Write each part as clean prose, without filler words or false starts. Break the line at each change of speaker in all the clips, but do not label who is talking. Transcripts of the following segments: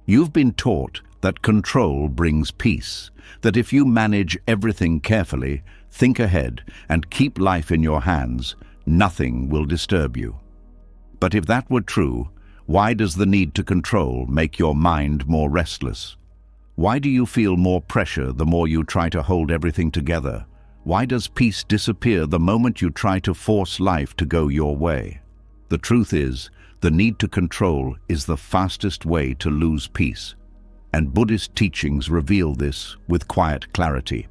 You've been taught that control brings peace, that if you manage everything carefully, think ahead, and keep life in your hands, nothing will disturb you. But if that were true, why does the need to control make your mind more restless? Why do you feel more pressure the more you try to hold everything together? Why does peace disappear the moment you try to force life to go your way? The truth is, the need to control is the fastest way to lose peace. And Buddhist teachings reveal this with quiet clarity.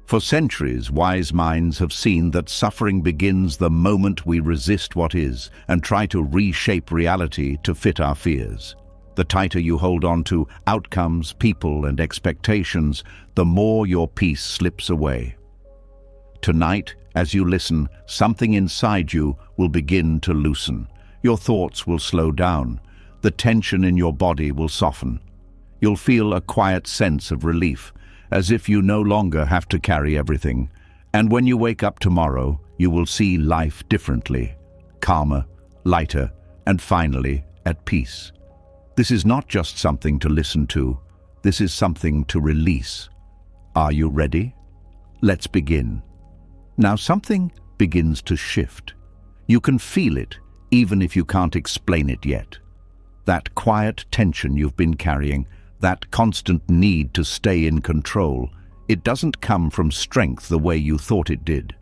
For centuries, wise minds have seen that suffering begins the moment we resist what is and try to reshape reality to fit our fears. The tighter you hold on to outcomes, people, and expectations, the more your peace slips away. Tonight, as you listen, something inside you will begin to loosen. Your thoughts will slow down. The tension in your body will soften. You'll feel a quiet sense of relief, as if you no longer have to carry everything. And when you wake up tomorrow, you will see life differently, calmer, lighter, and finally at peace. This is not just something to listen to. This is something to release. Are you ready? Let's begin. Now something begins to shift. You can feel it, even if you can't explain it yet. That quiet tension you've been carrying, that constant need to stay in control, it doesn't come from strength the way you thought it did.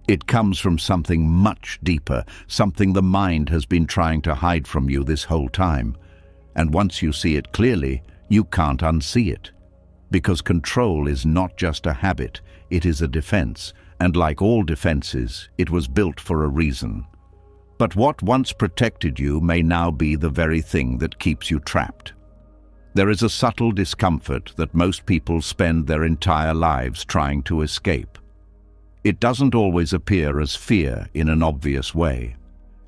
It comes from something much deeper, something the mind has been trying to hide from you this whole time. And once you see it clearly, you can't unsee it. Because control is not just a habit, it is a defense, and like all defenses, it was built for a reason. But what once protected you may now be the very thing that keeps you trapped. There is a subtle discomfort that most people spend their entire lives trying to escape. It doesn't always appear as fear in an obvious way.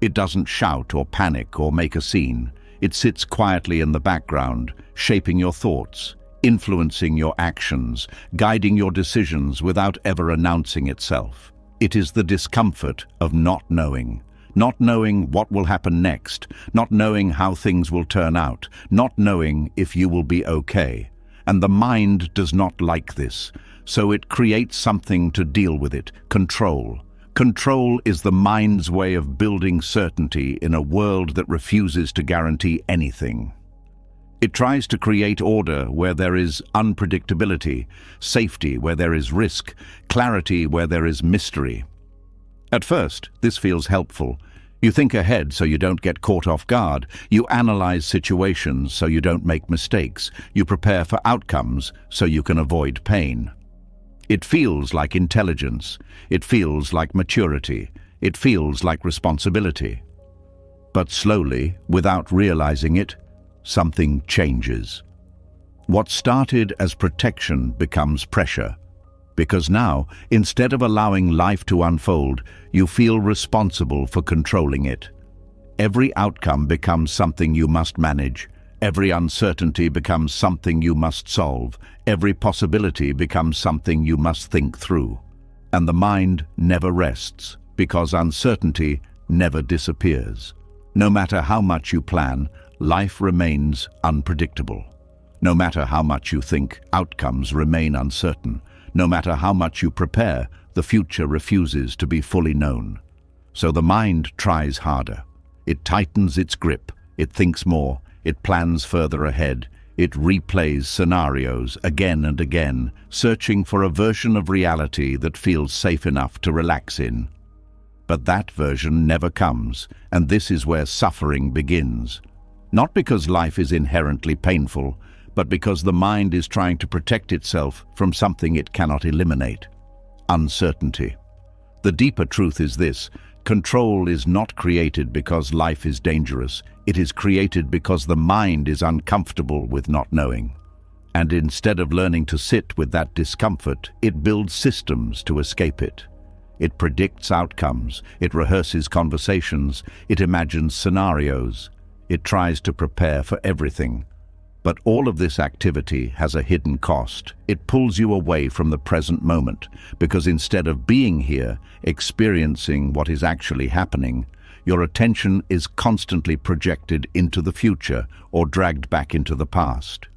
It doesn't shout or panic or make a scene. It sits quietly in the background, shaping your thoughts, influencing your actions, guiding your decisions without ever announcing itself. It is the discomfort of not knowing what will happen next, not knowing how things will turn out, not knowing if you will be okay. And the mind does not like this, so it creates something to deal with it: control. Control is the mind's way of building certainty in a world that refuses to guarantee anything. It tries to create order where there is unpredictability, safety where there is risk, clarity where there is mystery. At first, this feels helpful. You think ahead so you don't get caught off guard. You analyze situations so you don't make mistakes. You prepare for outcomes so you can avoid pain. It feels like intelligence. It feels like maturity. It feels like responsibility. But slowly, without realizing it, something changes. What started as protection becomes pressure. Because now, instead of allowing life to unfold, you feel responsible for controlling it. Every outcome becomes something you must manage. Every uncertainty becomes something you must solve. Every possibility becomes something you must think through. And the mind never rests, because uncertainty never disappears. No matter how much you plan, life remains unpredictable. No matter how much you think, outcomes remain uncertain. No matter how much you prepare, the future refuses to be fully known. So the mind tries harder. It tightens its grip. It thinks more. It plans further ahead. It replays scenarios again and again, searching for a version of reality that feels safe enough to relax in. But that version never comes, and this is where suffering begins. Not because life is inherently painful, but because the mind is trying to protect itself from something it cannot eliminate: uncertainty. The deeper truth is this: control is not created because life is dangerous. It is created because the mind is uncomfortable with not knowing. And instead of learning to sit with that discomfort, it builds systems to escape it. It predicts outcomes. It rehearses conversations. It imagines scenarios. It tries to prepare for everything. But all of this activity has a hidden cost. It pulls you away from the present moment, because instead of being here, experiencing what is actually happening, Your attention is constantly projected into the future or dragged back into the past.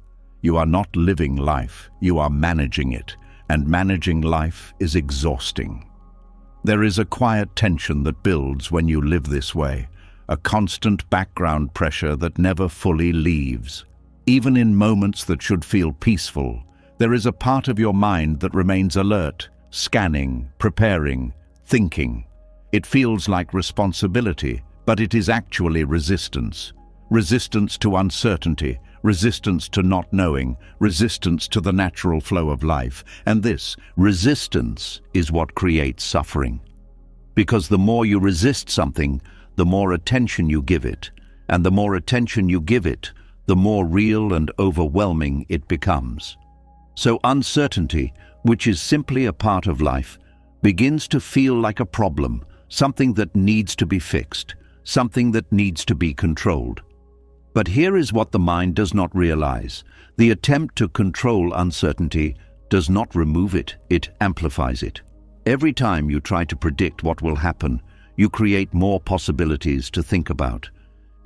You are not living life, you are managing it, and managing life is exhausting. There is a quiet tension that builds when you live this way, a constant background pressure that never fully leaves. Even in moments that should feel peaceful, there is a part of your mind that remains alert, scanning, preparing, thinking. It feels like responsibility, but it is actually resistance. Resistance to uncertainty, resistance to not knowing, resistance to the natural flow of life. And this resistance is what creates suffering. Because the more you resist something, the more attention you give it. And the more attention you give it, the more real and overwhelming it becomes. So uncertainty, which is simply a part of life, begins to feel like a problem, something that needs to be fixed, something that needs to be controlled. But here is what the mind does not realize. The attempt to control uncertainty does not remove it, it amplifies it. Every time you try to predict what will happen, you create more possibilities to think about.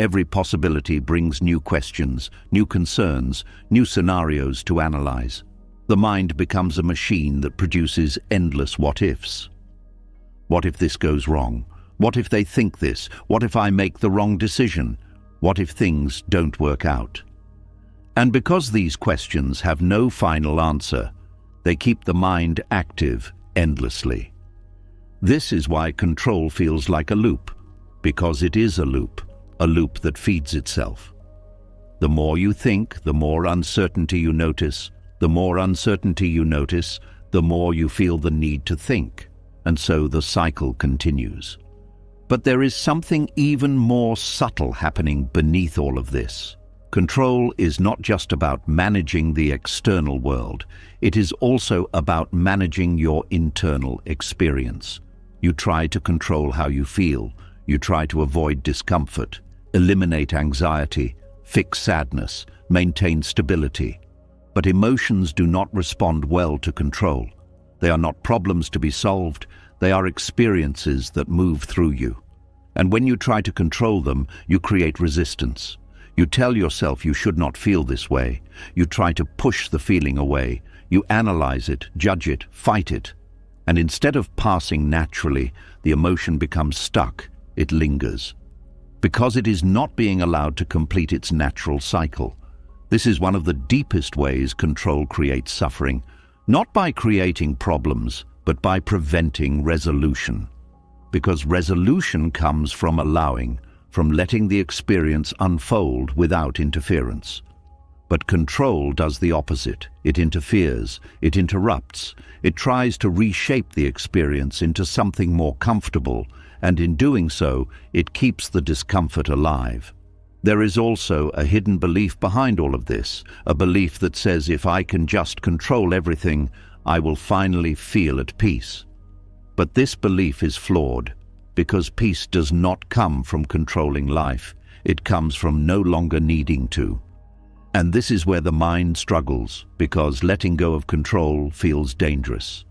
Every possibility brings new questions, new concerns, new scenarios to analyze. The mind becomes a machine that produces endless what-ifs. What if this goes wrong? What if they think this? What if I make the wrong decision? What if things don't work out? And because these questions have no final answer, they keep the mind active endlessly. This is why control feels like a loop, because it is a loop that feeds itself. The more you think, the more uncertainty you notice. The more uncertainty you notice, the more you feel the need to think. And so the cycle continues. But there is something even more subtle happening beneath all of this. Control is not just about managing the external world. It is also about managing your internal experience. You try to control how you feel. You try to avoid discomfort, eliminate anxiety, fix sadness, maintain stability. But emotions do not respond well to control. They are not problems to be solved. They are experiences that move through you. And when you try to control them, you create resistance. You tell yourself you should not feel this way. You try to push the feeling away. You analyze it, judge it, fight it. And instead of passing naturally, the emotion becomes stuck. It lingers. Because it is not being allowed to complete its natural cycle. This is one of the deepest ways control creates suffering, not by creating problems, but by preventing resolution. Because resolution comes from allowing, from letting the experience unfold without interference. But control does the opposite. It interferes, it interrupts, it tries to reshape the experience into something more comfortable, and in doing so, it keeps the discomfort alive. There is also a hidden belief behind all of this, a belief that says if I can just control everything, I will finally feel at peace. But this belief is flawed, because peace does not come from controlling life. It comes from no longer needing to. And this is where the mind struggles, because letting go of control feels dangerous.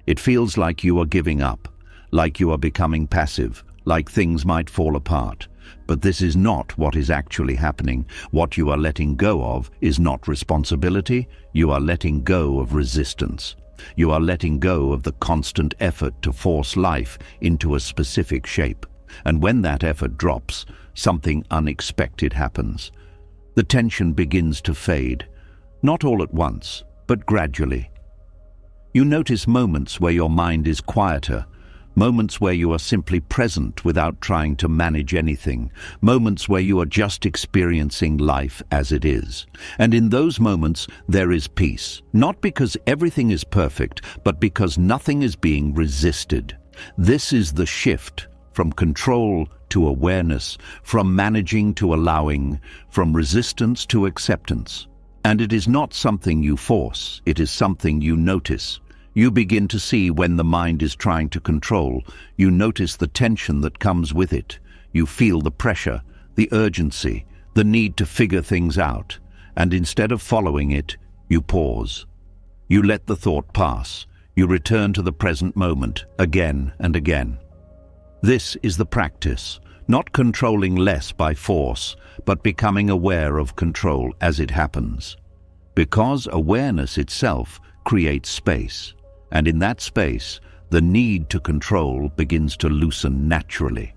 It feels like you are giving up, like you are becoming passive, like things might fall apart. But this is not what is actually happening. What you are letting go of is not responsibility. You are letting go of resistance. You are letting go of the constant effort to force life into a specific shape. And when that effort drops, something unexpected happens. The tension begins to fade, not all at once, but gradually. You notice moments where your mind is quieter, moments where you are simply present without trying to manage anything, moments where you are just experiencing life as it is. And in those moments, there is peace, not because everything is perfect, but because nothing is being resisted. This is the shift from control to awareness, from managing to allowing, from resistance to acceptance. And it is not something you force, it is something you notice. You begin to see when the mind is trying to control. You notice the tension that comes with it. You feel the pressure, the urgency, the need to figure things out. And instead of following it, you pause. You let the thought pass. You return to the present moment again and again. This is the practice, not controlling less by force, but becoming aware of control as it happens. Because awareness itself creates space, and in that space, the need to control begins to loosen naturally.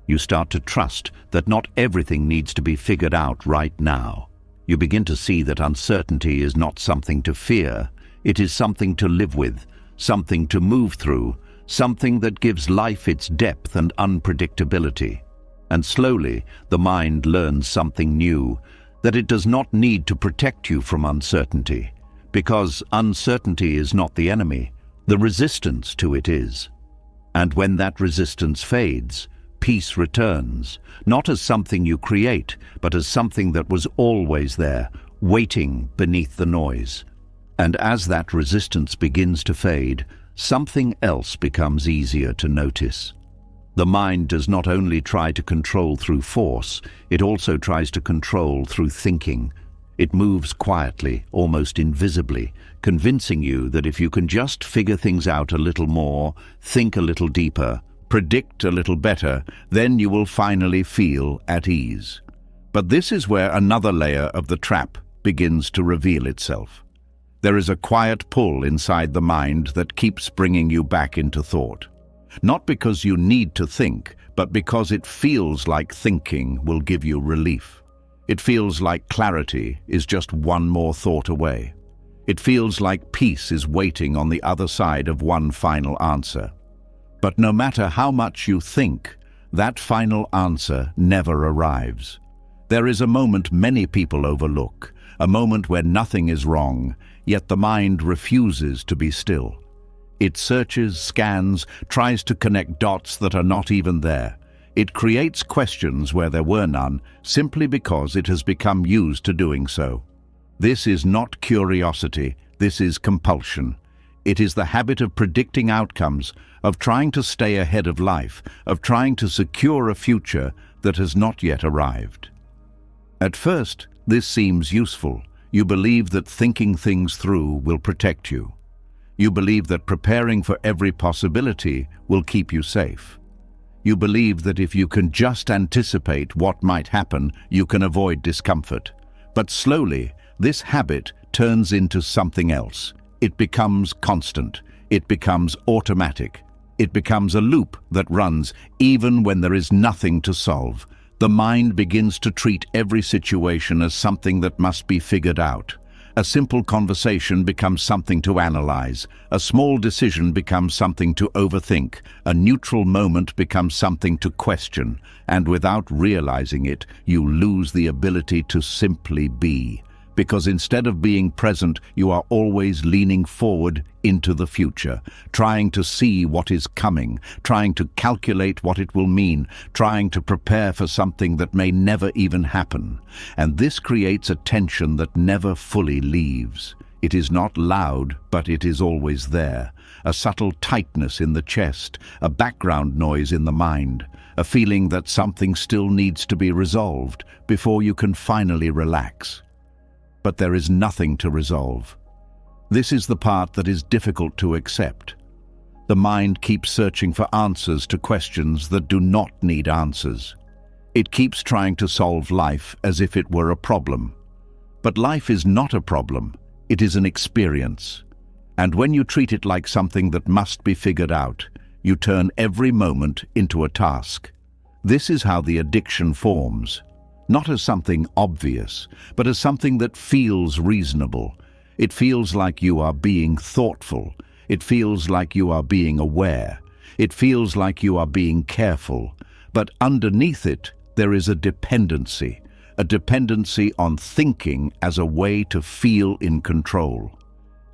You start to trust that not everything needs to be figured out right now. You begin to see that uncertainty is not something to fear, it is something to live with, something to move through, something that gives life its depth and unpredictability. And slowly, the mind learns something new, that it does not need to protect you from uncertainty, because uncertainty is not the enemy, the resistance to it is. And when that resistance fades, peace returns, not as something you create, but as something that was always there, waiting beneath the noise. And as that resistance begins to fade, something else becomes easier to notice. The mind does not only try to control through force, it also tries to control through thinking. It moves quietly, almost invisibly, convincing you that if you can just figure things out a little more, think a little deeper, predict a little better, then you will finally feel at ease. But this is where another layer of the trap begins to reveal itself. There is a quiet pull inside the mind that keeps bringing you back into thought. Not because you need to think, but because it feels like thinking will give you relief. It feels like clarity is just one more thought away. It feels like peace is waiting on the other side of one final answer. But no matter how much you think, that final answer never arrives. There is a moment many people overlook, a moment where nothing is wrong, yet the mind refuses to be still. It searches, scans, tries to connect dots that are not even there. It creates questions where there were none, simply because it has become used to doing so. This is not curiosity, this is compulsion. It is the habit of predicting outcomes, of trying to stay ahead of life, of trying to secure a future that has not yet arrived. At first, this seems useful. You believe that thinking things through will protect you. You believe that preparing for every possibility will keep you safe. You believe that if you can just anticipate what might happen, you can avoid discomfort. But slowly, this habit turns into something else. It becomes constant. It becomes automatic. It becomes a loop that runs even when there is nothing to solve. The mind begins to treat every situation as something that must be figured out. A simple conversation becomes something to analyze. A small decision becomes something to overthink. A neutral moment becomes something to question. And without realizing it, you lose the ability to simply be. Because instead of being present, you are always leaning forward into the future, trying to see what is coming, trying to calculate what it will mean, trying to prepare for something that may never even happen. And this creates a tension that never fully leaves. It is not loud, but it is always there. A subtle tightness in the chest, a background noise in the mind, a feeling that something still needs to be resolved before you can finally relax. But there is nothing to resolve. This is the part that is difficult to accept. The mind keeps searching for answers to questions that do not need answers. It keeps trying to solve life as if it were a problem. But life is not a problem, it is an experience. And when you treat it like something that must be figured out, you turn every moment into a task. This is how the addiction forms. Not as something obvious, but as something that feels reasonable. It feels like you are being thoughtful. It feels like you are being aware. It feels like you are being careful. But underneath it, there is a dependency on thinking as a way to feel in control.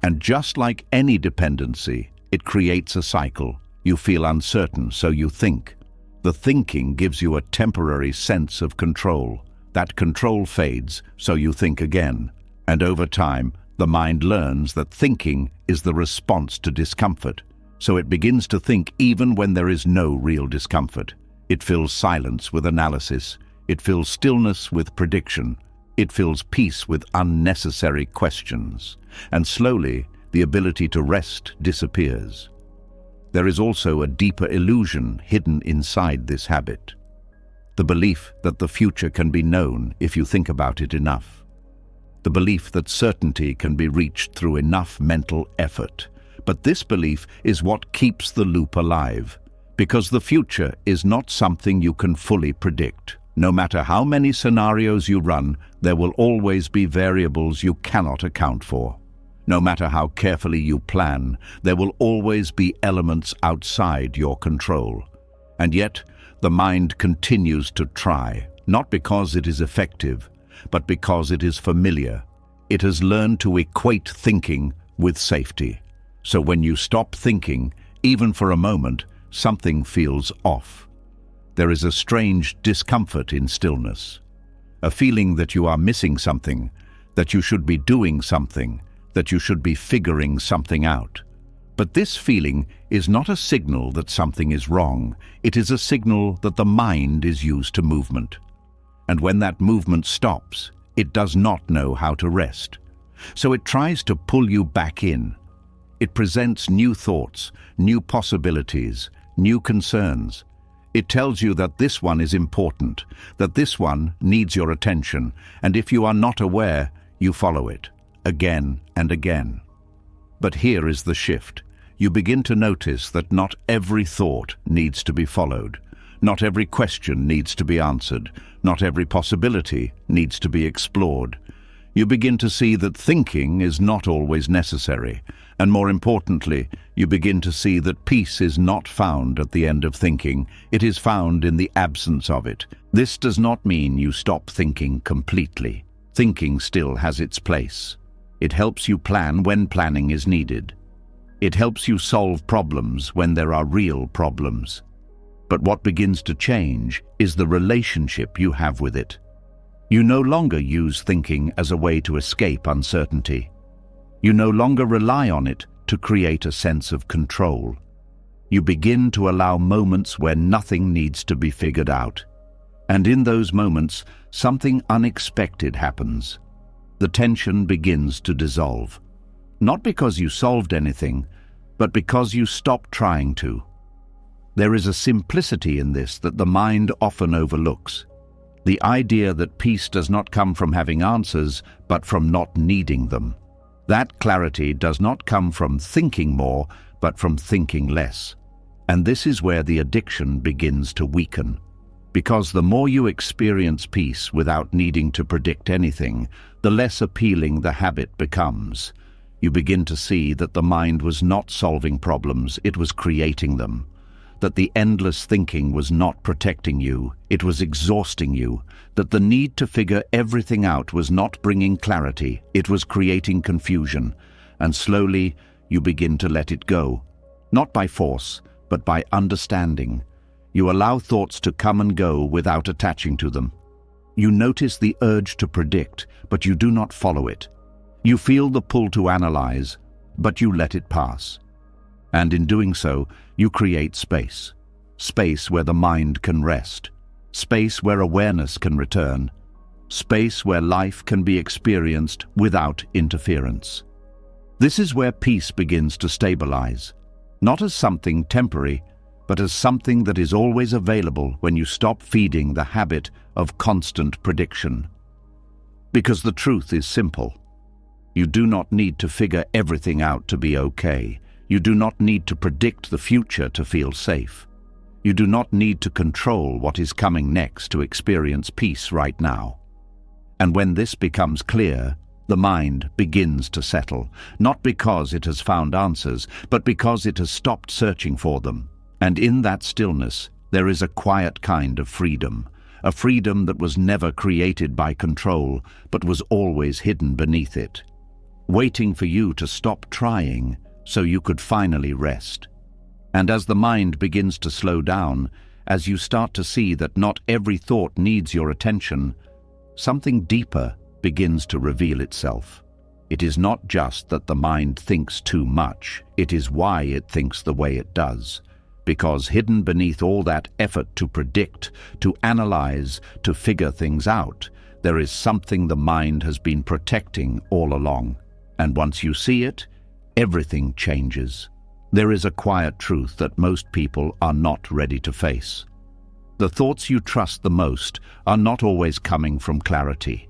And just like any dependency, it creates a cycle. You feel uncertain, so you think. The thinking gives you a temporary sense of control. That control fades, so you think again. And over time, the mind learns that thinking is the response to discomfort. So it begins to think even when there is no real discomfort. It fills silence with analysis. It fills stillness with prediction. It fills peace with unnecessary questions. And slowly, the ability to rest disappears. There is also a deeper illusion hidden inside this habit. The belief that the future can be known if you think about it enough. The belief that certainty can be reached through enough mental effort. But this belief is what keeps the loop alive, because the future is not something you can fully predict. No matter how many scenarios you run, there will always be variables you cannot account for. No matter how carefully you plan, there will always be elements outside your control. And yet, the mind continues to try, not because it is effective, but because it is familiar. It has learned to equate thinking with safety. So when you stop thinking, even for a moment, something feels off. There is a strange discomfort in stillness, a feeling that you are missing something, that you should be doing something, that you should be figuring something out. But this feeling is not a signal that something is wrong. It is a signal that the mind is used to movement. And when that movement stops, it does not know how to rest. So it tries to pull you back in. It presents new thoughts, new possibilities, new concerns. It tells you that this one is important, that this one needs your attention, and if you are not aware, you follow it, again and again. But here is the shift. You begin to notice that not every thought needs to be followed. Not every question needs to be answered. Not every possibility needs to be explored. You begin to see that thinking is not always necessary. And more importantly, you begin to see that peace is not found at the end of thinking. It is found in the absence of it. This does not mean you stop thinking completely. Thinking still has its place. It helps you plan when planning is needed. It helps you solve problems when there are real problems. But what begins to change is the relationship you have with it. You no longer use thinking as a way to escape uncertainty. You no longer rely on it to create a sense of control. You begin to allow moments where nothing needs to be figured out. And in those moments, something unexpected happens. The tension begins to dissolve. Not because you solved anything, but because you stopped trying to. There is a simplicity in this that the mind often overlooks. The idea that peace does not come from having answers, but from not needing them. That clarity does not come from thinking more, but from thinking less. And this is where the addiction begins to weaken. Because the more you experience peace without needing to predict anything, the less appealing the habit becomes. You begin to see that the mind was not solving problems, it was creating them. That the endless thinking was not protecting you, it was exhausting you. That the need to figure everything out was not bringing clarity, it was creating confusion. And slowly, you begin to let it go. Not by force, but by understanding. You allow thoughts to come and go without attaching to them. You notice the urge to predict, but you do not follow it. You feel the pull to analyze, but you let it pass. And in doing so, you create space. Space where the mind can rest. Space where awareness can return. Space where life can be experienced without interference. This is where peace begins to stabilize. Not as something temporary, but as something that is always available when you stop feeding the habit of constant prediction. Because the truth is simple. You do not need to figure everything out to be okay. You do not need to predict the future to feel safe. You do not need to control what is coming next to experience peace right now. And when this becomes clear, the mind begins to settle, not because it has found answers, but because it has stopped searching for them. And in that stillness, there is a quiet kind of freedom, a freedom that was never created by control, but was always hidden beneath it, waiting for you to stop trying so you could finally rest. And as the mind begins to slow down, as you start to see that not every thought needs your attention, something deeper begins to reveal itself. It is not just that the mind thinks too much, it is why it thinks the way it does. Because hidden beneath all that effort to predict, to analyze, to figure things out, there is something the mind has been protecting all along. And once you see it, everything changes. There is a quiet truth that most people are not ready to face. The thoughts you trust the most are not always coming from clarity.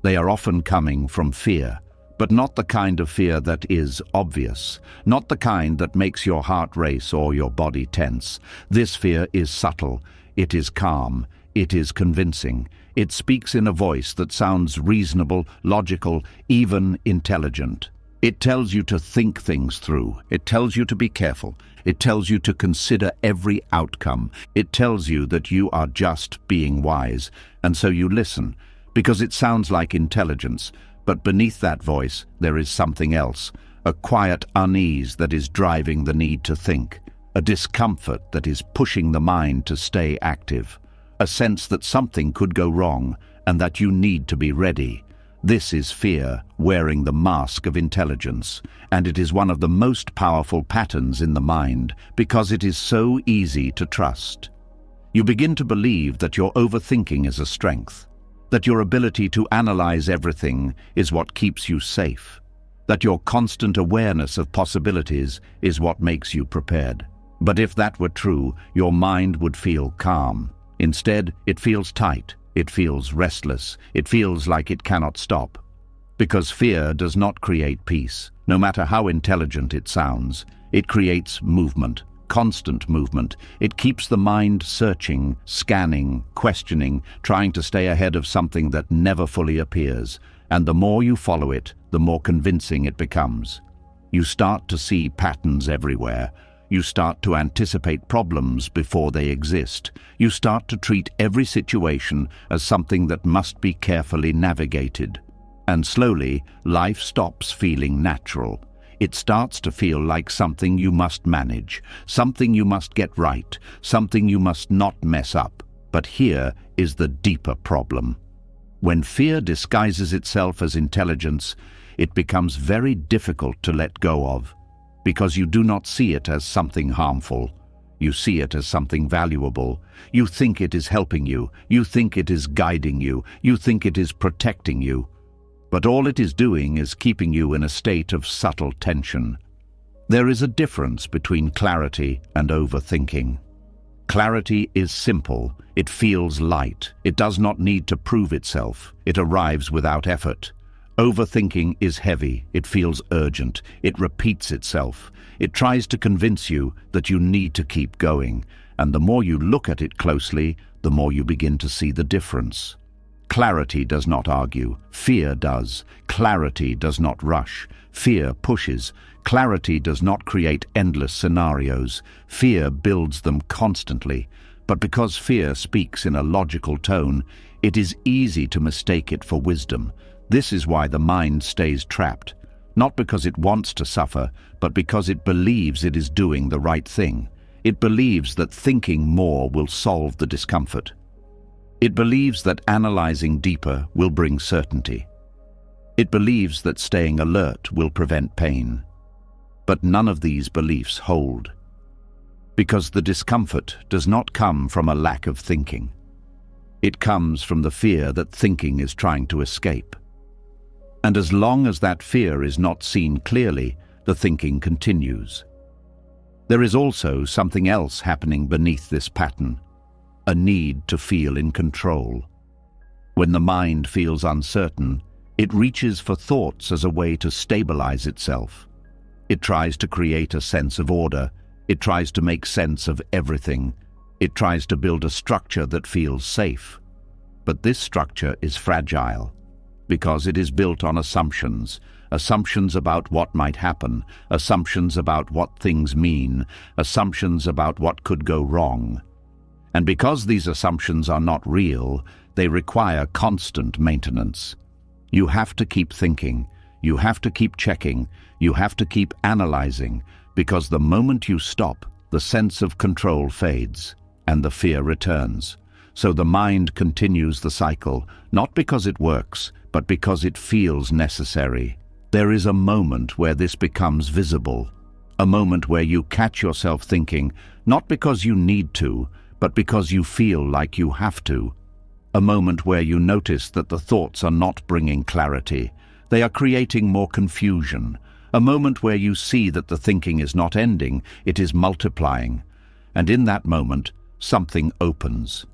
They are often coming from fear, but not the kind of fear that is obvious, not the kind that makes your heart race or your body tense. This fear is subtle, it is calm, it is convincing. It speaks in a voice that sounds reasonable, logical, even intelligent. It tells you to think things through. It tells you to be careful. It tells you to consider every outcome. It tells you that you are just being wise, and so you listen, because it sounds like intelligence, but beneath that voice there is something else, a quiet unease that is driving the need to think, a discomfort that is pushing the mind to stay active, a sense that something could go wrong and that you need to be ready. This is fear wearing the mask of intelligence, and it is one of the most powerful patterns in the mind because it is so easy to trust. You begin to believe that your overthinking is a strength, that your ability to analyze everything is what keeps you safe, that your constant awareness of possibilities is what makes you prepared. But if that were true, your mind would feel calm. Instead, it feels tight. It feels restless. It feels like it cannot stop. Because fear does not create peace. No matter how intelligent it sounds, it creates movement, constant movement. It keeps the mind searching, scanning, questioning, trying to stay ahead of something that never fully appears. And the more you follow it, the more convincing it becomes. You start to see patterns everywhere. You start to anticipate problems before they exist. You start to treat every situation as something that must be carefully navigated. And slowly, life stops feeling natural. It starts to feel like something you must manage, something you must get right, something you must not mess up. But here is the deeper problem. When fear disguises itself as intelligence, it becomes very difficult to let go of. Because you do not see it as something harmful. You see it as something valuable. You think it is helping you. You think it is guiding you. You think it is protecting you. But all it is doing is keeping you in a state of subtle tension. There is a difference between clarity and overthinking. Clarity is simple. It feels light. It does not need to prove itself. It arrives without effort. Overthinking is heavy, it feels urgent, it repeats itself. It tries to convince you that you need to keep going, and the more you look at it closely, the more you begin to see the difference. Clarity does not argue, fear does. Clarity does not rush, fear pushes. Clarity does not create endless scenarios, fear builds them constantly. But because fear speaks in a logical tone, it is easy to mistake it for wisdom. This is why the mind stays trapped, not because it wants to suffer, but because it believes it is doing the right thing. It believes that thinking more will solve the discomfort. It believes that analyzing deeper will bring certainty. It believes that staying alert will prevent pain. But none of these beliefs hold, because the discomfort does not come from a lack of thinking. It comes from the fear that thinking is trying to escape. And as long as that fear is not seen clearly, the thinking continues. There is also something else happening beneath this pattern, a need to feel in control. When the mind feels uncertain, it reaches for thoughts as a way to stabilize itself. It tries to create a sense of order. It tries to make sense of everything. It tries to build a structure that feels safe. But this structure is fragile, because it is built on assumptions about what might happen, assumptions about what things mean, assumptions about what could go wrong. And because these assumptions are not real, they require constant maintenance. You have to keep thinking, you have to keep checking, you have to keep analyzing, because the moment you stop, the sense of control fades and the fear returns. So the mind continues the cycle, not because it works, but because it feels necessary. There is a moment where this becomes visible, a moment where you catch yourself thinking, not because you need to, but because you feel like you have to. A moment where you notice that the thoughts are not bringing clarity. They are creating more confusion. A moment where you see that the thinking is not ending, it is multiplying. And in that moment, something opens.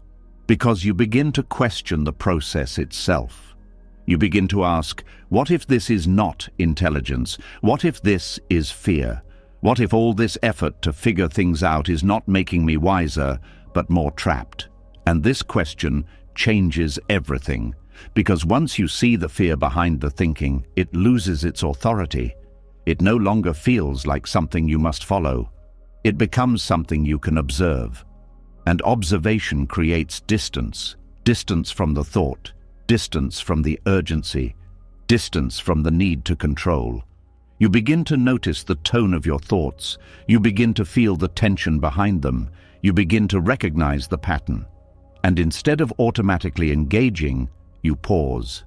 Because you begin to question the process itself. You begin to ask, what if this is not intelligence? What if this is fear? What if all this effort to figure things out is not making me wiser, but more trapped? And this question changes everything, because once you see the fear behind the thinking, it loses its authority. It no longer feels like something you must follow. It becomes something you can observe. And observation creates distance, distance from the thought, distance from the urgency, distance from the need to control. You begin to notice the tone of your thoughts. You begin to feel the tension behind them. You begin to recognize the pattern. And instead of automatically engaging, you pause.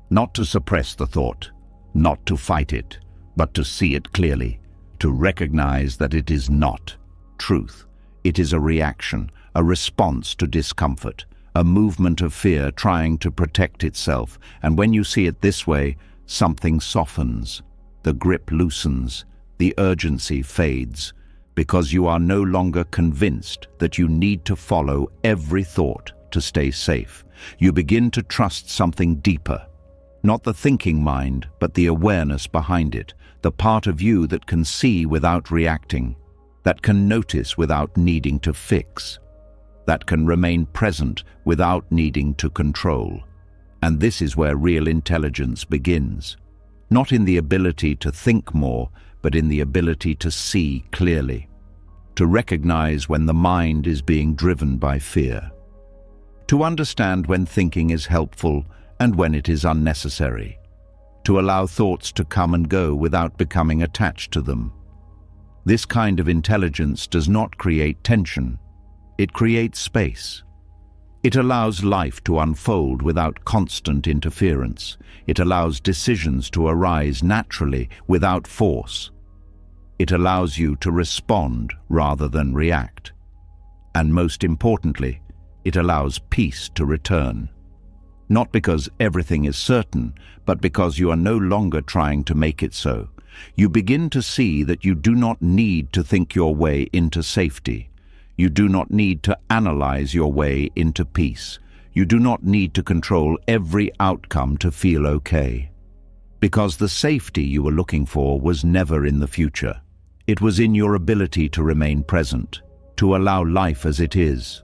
Not to suppress the thought, not to fight it, but to see it clearly, to recognize that it is not truth. It is a reaction, a response to discomfort, a movement of fear trying to protect itself. And when you see it this way, something softens, the grip loosens, the urgency fades, because you are no longer convinced that you need to follow every thought to stay safe. You begin to trust something deeper, not the thinking mind, but the awareness behind it, the part of you that can see without reacting, that can notice without needing to fix, that can remain present without needing to control. And this is where real intelligence begins. Not in the ability to think more, but in the ability to see clearly, to recognize when the mind is being driven by fear, to understand when thinking is helpful and when it is unnecessary, to allow thoughts to come and go without becoming attached to them. This kind of intelligence does not create tension. It creates space. It allows life to unfold without constant interference. It allows decisions to arise naturally without force. It allows you to respond rather than react. And most importantly, it allows peace to return. Not because everything is certain, but because you are no longer trying to make it so. You begin to see that you do not need to think your way into safety. You do not need to analyze your way into peace. You do not need to control every outcome to feel okay. Because the safety you were looking for was never in the future. It was in your ability to remain present, to allow life as it is,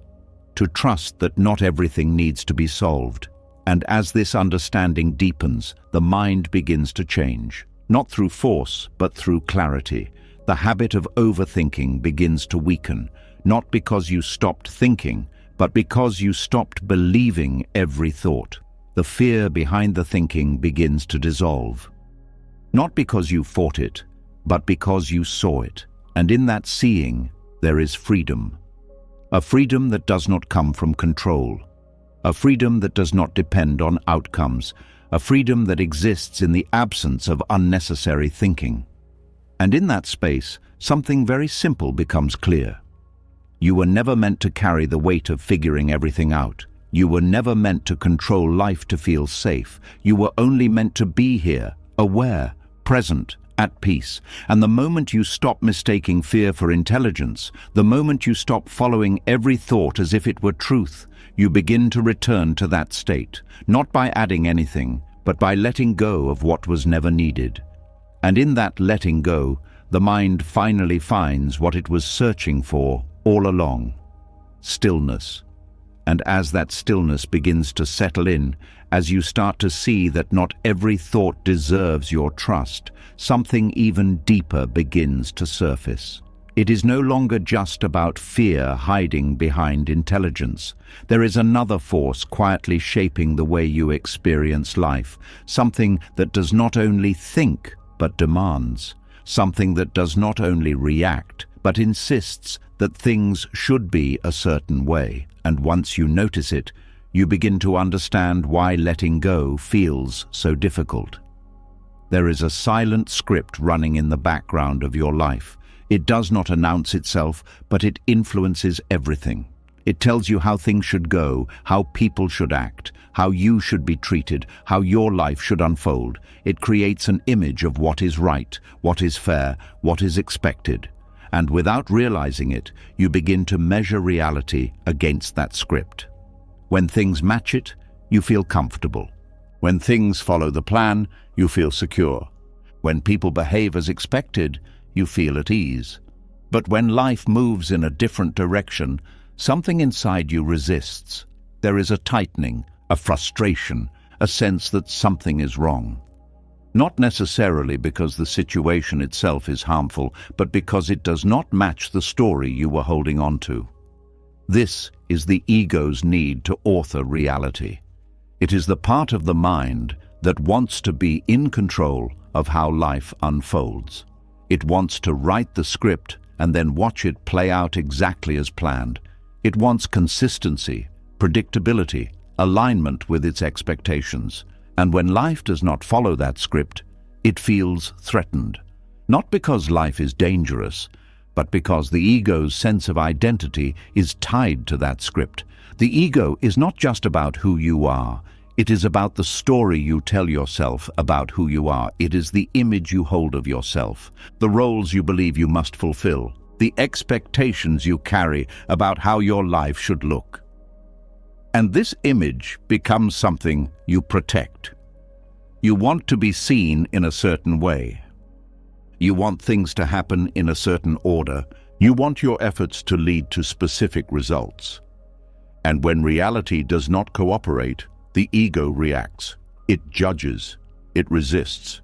to trust that not everything needs to be solved. And as this understanding deepens, the mind begins to change, not through force, but through clarity. The habit of overthinking begins to weaken, not because you stopped thinking, but because you stopped believing every thought. The fear behind the thinking begins to dissolve. Not because you fought it, but because you saw it. And in that seeing, there is freedom. A freedom that does not come from control. A freedom that does not depend on outcomes. A freedom that exists in the absence of unnecessary thinking. And in that space, something very simple becomes clear. You were never meant to carry the weight of figuring everything out. You were never meant to control life to feel safe. You were only meant to be here, aware, present, at peace. And the moment you stop mistaking fear for intelligence, the moment you stop following every thought as if it were truth, you begin to return to that state, not by adding anything, but by letting go of what was never needed. And in that letting go, the mind finally finds what it was searching for all along: stillness. And as that stillness begins to settle in, as you start to see that not every thought deserves your trust, something even deeper begins to surface. It is no longer just about fear hiding behind intelligence. There is another force quietly shaping the way you experience life, something that does not only think, but demands, something that does not only react, but insists that things should be a certain way. And once you notice it, you begin to understand why letting go feels so difficult. There is a silent script running in the background of your life. It does not announce itself, but it influences everything. It tells you how things should go, how people should act, how you should be treated, how your life should unfold. It creates an image of what is right, what is fair, what is expected. And without realizing it, you begin to measure reality against that script. When things match it, you feel comfortable. When things follow the plan, you feel secure. When people behave as expected, you feel at ease. But when life moves in a different direction, something inside you resists. There is a tightening, a frustration, a sense that something is wrong. Not necessarily because the situation itself is harmful, but because it does not match the story you were holding on to. This is the ego's need to author reality. It is the part of the mind that wants to be in control of how life unfolds. It wants to write the script and then watch it play out exactly as planned. It wants consistency, predictability, alignment with its expectations. And when life does not follow that script, it feels threatened. Not because life is dangerous, but because the ego's sense of identity is tied to that script. The ego is not just about who you are. It is about the story you tell yourself about who you are. It is the image you hold of yourself, the roles you believe you must fulfill, the expectations you carry about how your life should look. And this image becomes something you protect. You want to be seen in a certain way. You want things to happen in a certain order. You want your efforts to lead to specific results. And when reality does not cooperate, the ego reacts. It judges. It resists.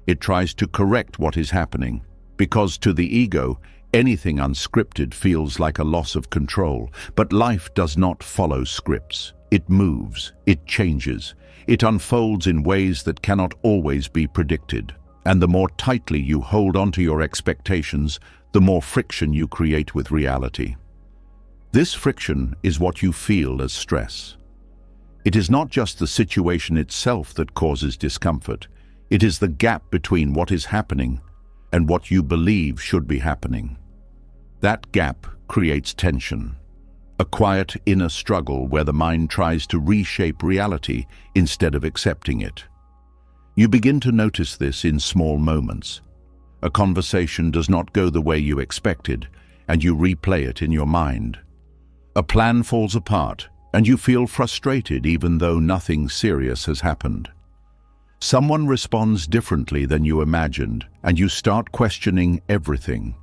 It tries to correct what is happening. Because to the ego, anything unscripted feels like a loss of control. But life does not follow scripts. It moves. It changes. It unfolds in ways that cannot always be predicted. And the more tightly you hold onto your expectations, the more friction you create with reality. This friction is what you feel as stress. It is not just the situation itself that causes discomfort. It is the gap between what is happening and what you believe should be happening. That gap creates tension, a quiet inner struggle where the mind tries to reshape reality instead of accepting it. You begin to notice this in small moments. A conversation does not go the way you expected, and you replay it in your mind. A plan falls apart, and you feel frustrated even though nothing serious has happened. Someone responds differently than you imagined, and you start questioning everything.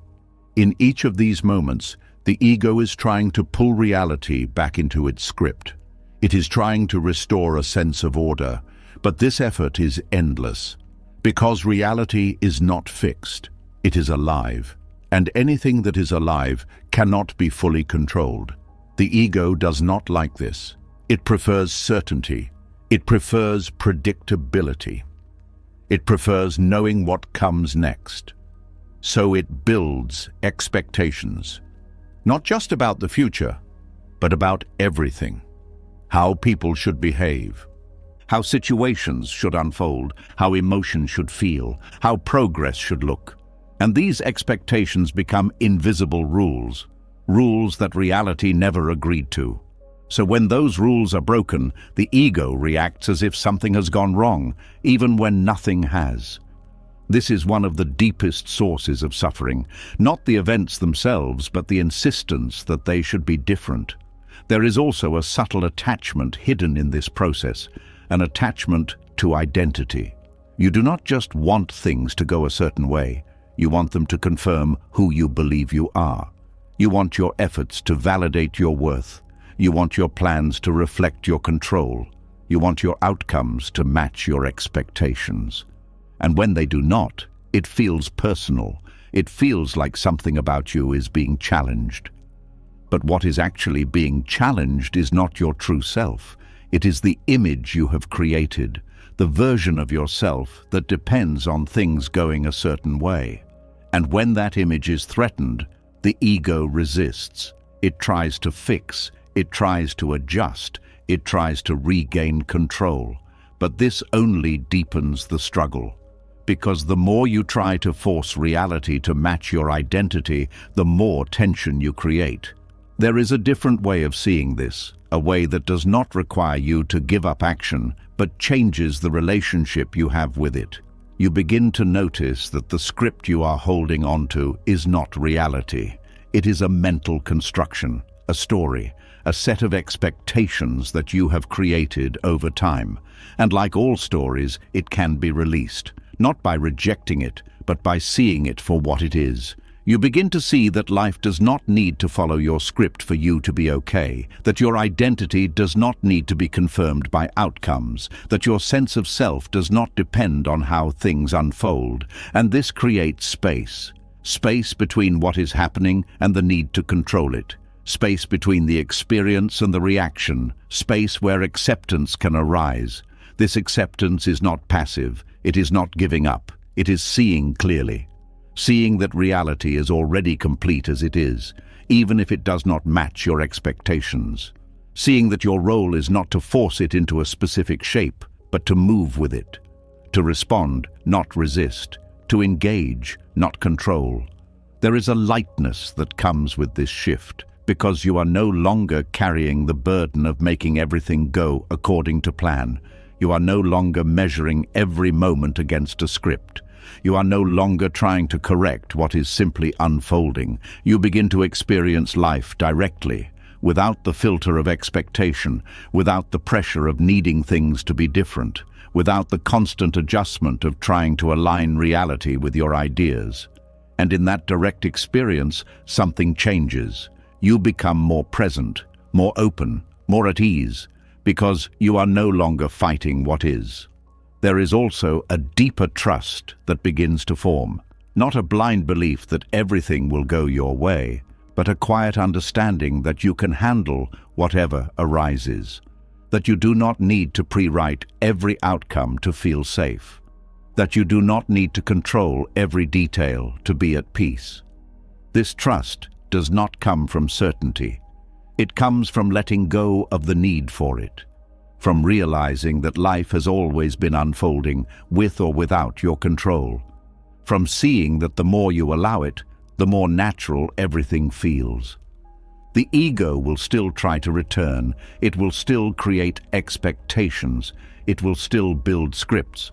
In each of these moments, the ego is trying to pull reality back into its script. It is trying to restore a sense of order, but this effort is endless. Because reality is not fixed, it is alive, and anything that is alive cannot be fully controlled. The ego does not like this. It prefers certainty. It prefers predictability. It prefers knowing what comes next. So it builds expectations, not just about the future, but about everything. How people should behave, how situations should unfold, how emotions should feel, how progress should look. And these expectations become invisible rules, rules that reality never agreed to. So when those rules are broken, the ego reacts as if something has gone wrong, even when nothing has. This is one of the deepest sources of suffering, not the events themselves, but the insistence that they should be different. There is also a subtle attachment hidden in this process, an attachment to identity. You do not just want things to go a certain way, you want them to confirm who you believe you are. You want your efforts to validate your worth. You want your plans to reflect your control. You want your outcomes to match your expectations. And when they do not, it feels personal. It feels like something about you is being challenged. But what is actually being challenged is not your true self. It is the image you have created, the version of yourself that depends on things going a certain way. And when that image is threatened, the ego resists. It tries to fix. It tries to adjust. It tries to regain control. But this only deepens the struggle. Because the more you try to force reality to match your identity, the more tension you create. There is a different way of seeing this, a way that does not require you to give up action, but changes the relationship you have with it. You begin to notice that the script you are holding onto is not reality. It is a mental construction, a story, a set of expectations that you have created over time. And like all stories, it can be released, not by rejecting it, but by seeing it for what it is. You begin to see that life does not need to follow your script for you to be okay, that your identity does not need to be confirmed by outcomes, that your sense of self does not depend on how things unfold, and this creates space. Space between what is happening and the need to control it. Space between the experience and the reaction. Space where acceptance can arise. This acceptance is not passive. It is not giving up. It is seeing clearly. Seeing that reality is already complete as it is, even if it does not match your expectations. Seeing that your role is not to force it into a specific shape, but to move with it. To respond, not resist. To engage, not control. There is a lightness that comes with this shift, because you are no longer carrying the burden of making everything go according to plan. You are no longer measuring every moment against a script. You are no longer trying to correct what is simply unfolding. You begin to experience life directly, without the filter of expectation, without the pressure of needing things to be different, without the constant adjustment of trying to align reality with your ideas. And in that direct experience, something changes. You become more present, more open, more at ease, because you are no longer fighting what is. There is also a deeper trust that begins to form, not a blind belief that everything will go your way, but a quiet understanding that you can handle whatever arises, that you do not need to pre-write every outcome to feel safe, that you do not need to control every detail to be at peace. This trust does not come from certainty. It comes from letting go of the need for it, from realizing that life has always been unfolding with or without your control, from seeing that the more you allow it, the more natural everything feels. The ego will still try to return, it will still create expectations, it will still build scripts,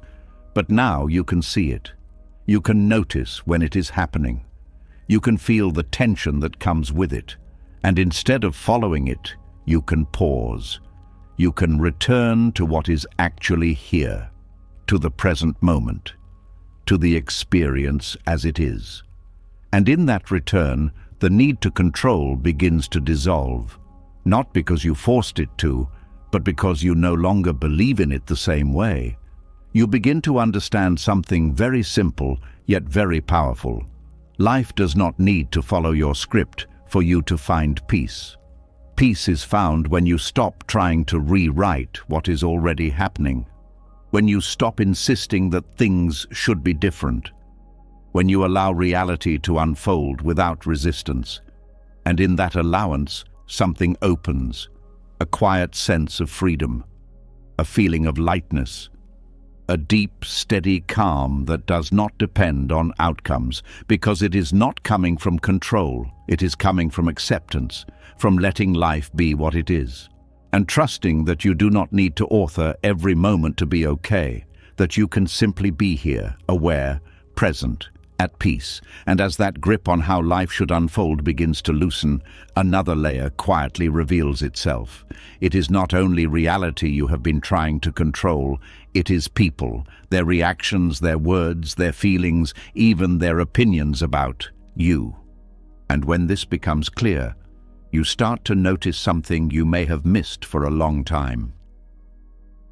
but now you can see it. You can notice when it is happening. You can feel the tension that comes with it, and instead of following it, you can pause. You can return to what is actually here, to the present moment, to the experience as it is. And in that return, the need to control begins to dissolve, not because you forced it to, but because you no longer believe in it the same way. You begin to understand something very simple, yet very powerful. Life does not need to follow your script for you to find peace. Peace is found when you stop trying to rewrite what is already happening, when you stop insisting that things should be different, when you allow reality to unfold without resistance. And in that allowance, something opens, a quiet sense of freedom, a feeling of lightness, a deep, steady calm that does not depend on outcomes, because it is not coming from control, it is coming from acceptance, from letting life be what it is, and trusting that you do not need to author every moment to be okay, that you can simply be here, aware, present, at peace. And as that grip on how life should unfold begins to loosen, another layer quietly reveals itself. It is not only reality you have been trying to control, it is people, their reactions, their words, their feelings, even their opinions about you. And when this becomes clear, you start to notice something you may have missed for a long time.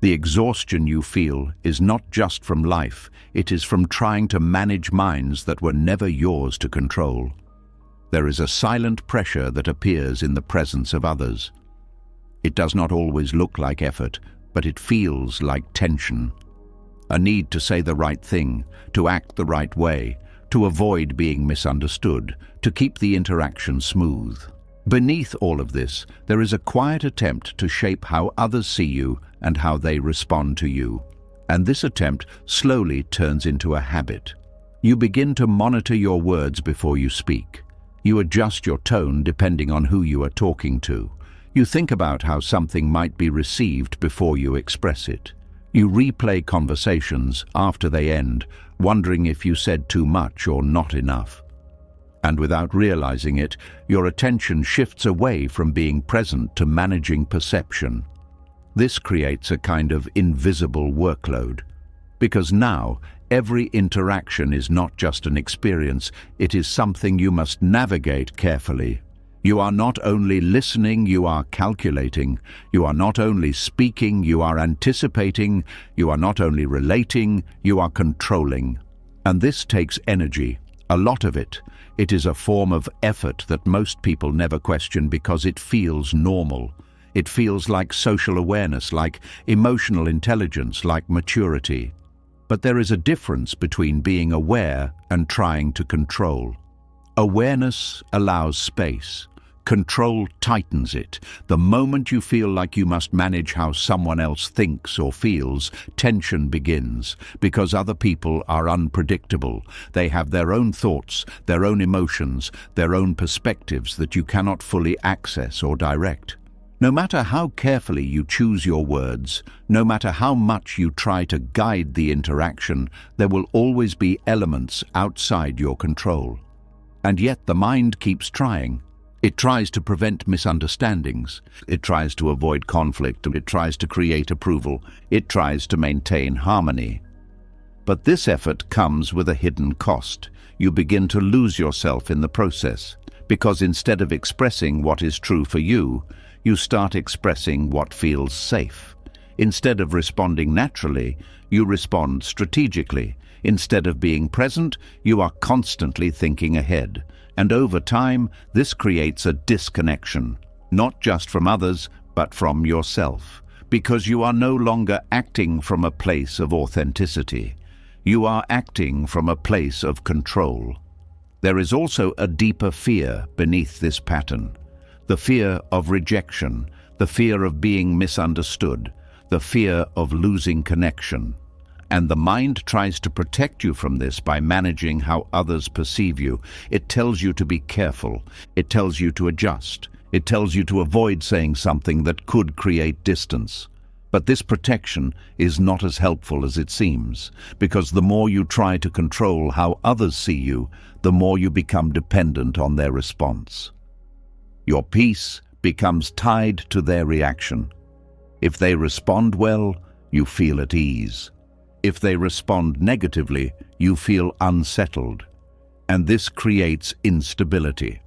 The exhaustion you feel is not just from life, it is from trying to manage minds that were never yours to control. There is a silent pressure that appears in the presence of others. It does not always look like effort, but it feels like tension. A need to say the right thing, to act the right way, to avoid being misunderstood, to keep the interaction smooth. Beneath all of this, there is a quiet attempt to shape how others see you and how they respond to you. And this attempt slowly turns into a habit. You begin to monitor your words before you speak. You adjust your tone depending on who you are talking to. You think about how something might be received before you express it. You replay conversations after they end, wondering if you said too much or not enough. And without realizing it, your attention shifts away from being present to managing perception. This creates a kind of invisible workload, because now every interaction is not just an experience, it is something you must navigate carefully. You are not only listening, you are calculating. You are not only speaking, you are anticipating. You are not only relating, you are controlling. And this takes energy, a lot of it. It is a form of effort that most people never question because it feels normal. It feels like social awareness, like emotional intelligence, like maturity. But there is a difference between being aware and trying to control. Awareness allows space. Control tightens it. The moment you feel like you must manage how someone else thinks or feels, tension begins, because other people are unpredictable. They have their own thoughts, their own emotions, their own perspectives that you cannot fully access or direct. No matter how carefully you choose your words, no matter how much you try to guide the interaction, there will always be elements outside your control. And yet the mind keeps trying. It tries to prevent misunderstandings. It tries to avoid conflict. It tries to create approval. It tries to maintain harmony. But this effort comes with a hidden cost. You begin to lose yourself in the process, because instead of expressing what is true for you, you start expressing what feels safe. Instead of responding naturally, you respond strategically. Instead of being present, you are constantly thinking ahead. And over time, this creates a disconnection, not just from others, but from yourself, because you are no longer acting from a place of authenticity. You are acting from a place of control. There is also a deeper fear beneath this pattern. The fear of rejection, the fear of being misunderstood, the fear of losing connection. And the mind tries to protect you from this by managing how others perceive you. It tells you to be careful. It tells you to adjust. It tells you to avoid saying something that could create distance. But this protection is not as helpful as it seems, because the more you try to control how others see you, the more you become dependent on their response. Your peace becomes tied to their reaction. If they respond well, you feel at ease. If they respond negatively, you feel unsettled. And this creates instability,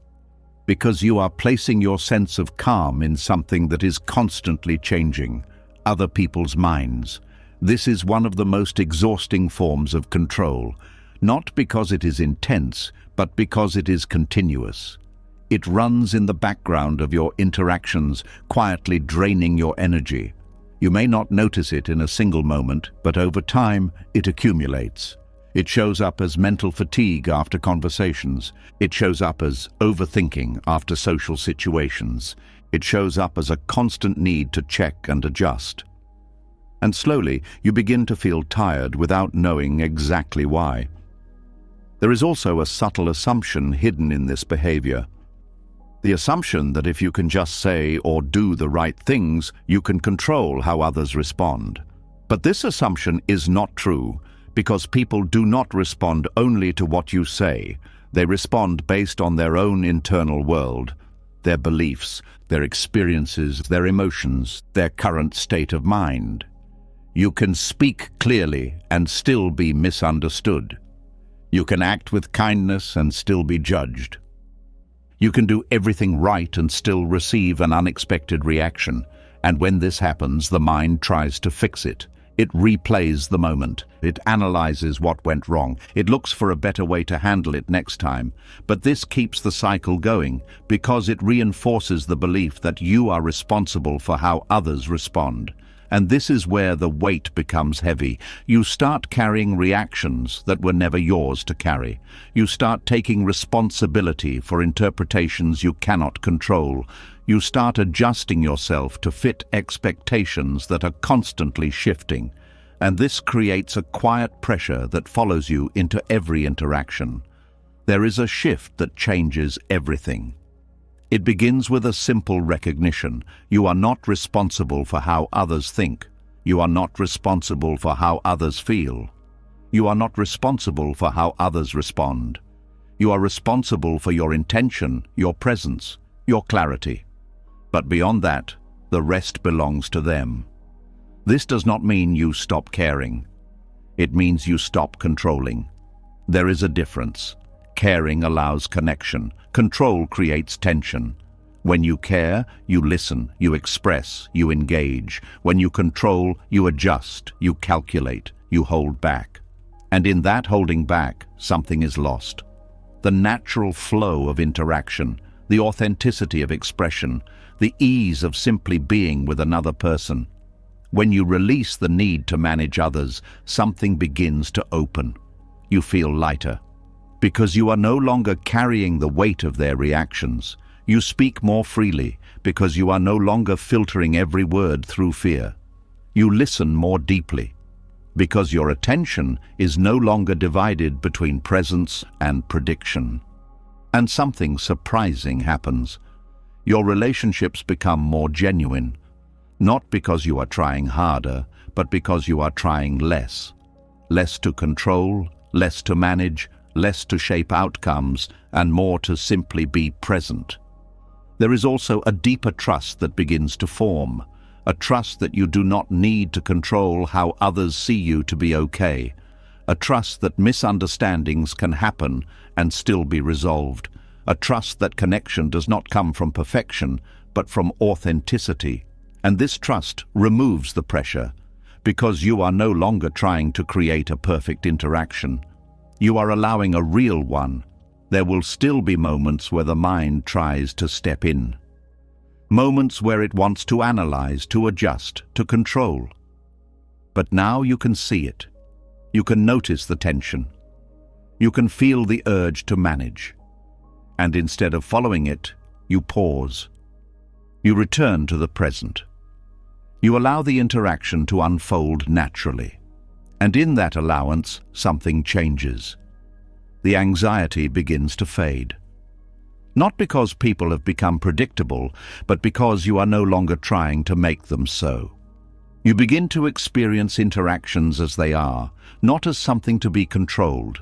because you are placing your sense of calm in something that is constantly changing, other people's minds. This is one of the most exhausting forms of control, not because it is intense, but because it is continuous. It runs in the background of your interactions, quietly draining your energy. You may not notice it in a single moment, but over time, it accumulates. It shows up as mental fatigue after conversations. It shows up as overthinking after social situations. It shows up as a constant need to check and adjust. And slowly, you begin to feel tired without knowing exactly why. There is also a subtle assumption hidden in this behavior. The assumption that if you can just say or do the right things, you can control how others respond. But this assumption is not true, because people do not respond only to what you say. They respond based on their own internal world, their beliefs, their experiences, their emotions, their current state of mind. You can speak clearly and still be misunderstood. You can act with kindness and still be judged. You can do everything right and still receive an unexpected reaction, and when this happens, the mind tries to fix it. It replays the moment. It analyzes what went wrong. It looks for a better way to handle it next time. But this keeps the cycle going because it reinforces the belief that you are responsible for how others respond. And this is where the weight becomes heavy. You start carrying reactions that were never yours to carry. You start taking responsibility for interpretations you cannot control. You start adjusting yourself to fit expectations that are constantly shifting. And this creates a quiet pressure that follows you into every interaction. There is a shift that changes everything. It begins with a simple recognition. You are not responsible for how others think. You are not responsible for how others feel. You are not responsible for how others respond. You are responsible for your intention, your presence, your clarity. But beyond that, the rest belongs to them. This does not mean you stop caring. It means you stop controlling. There is a difference. Caring allows connection. Control creates tension. When you care, you listen, you express, you engage. When you control, you adjust, you calculate, you hold back. And in that holding back, something is lost. The natural flow of interaction, the authenticity of expression, the ease of simply being with another person. When you release the need to manage others, something begins to open. You feel lighter. Because you are no longer carrying the weight of their reactions. You speak more freely because you are no longer filtering every word through fear. You listen more deeply because your attention is no longer divided between presence and prediction. And something surprising happens. Your relationships become more genuine, not because you are trying harder, but because you are trying less. Less to control, less to manage, less to shape outcomes, and more to simply be present. There is also a deeper trust that begins to form, a trust that you do not need to control how others see you to be okay, a trust that misunderstandings can happen and still be resolved, a trust that connection does not come from perfection, but from authenticity. And this trust removes the pressure, because you are no longer trying to create a perfect interaction. You are allowing a real one. There will still be moments where the mind tries to step in. Moments where it wants to analyze, to adjust, to control. But now you can see it. You can notice the tension. You can feel the urge to manage. And instead of following it, you pause. You return to the present. You allow the interaction to unfold naturally. And in that allowance, something changes. The anxiety begins to fade. Not because people have become predictable, but because you are no longer trying to make them so. You begin to experience interactions as they are, not as something to be controlled.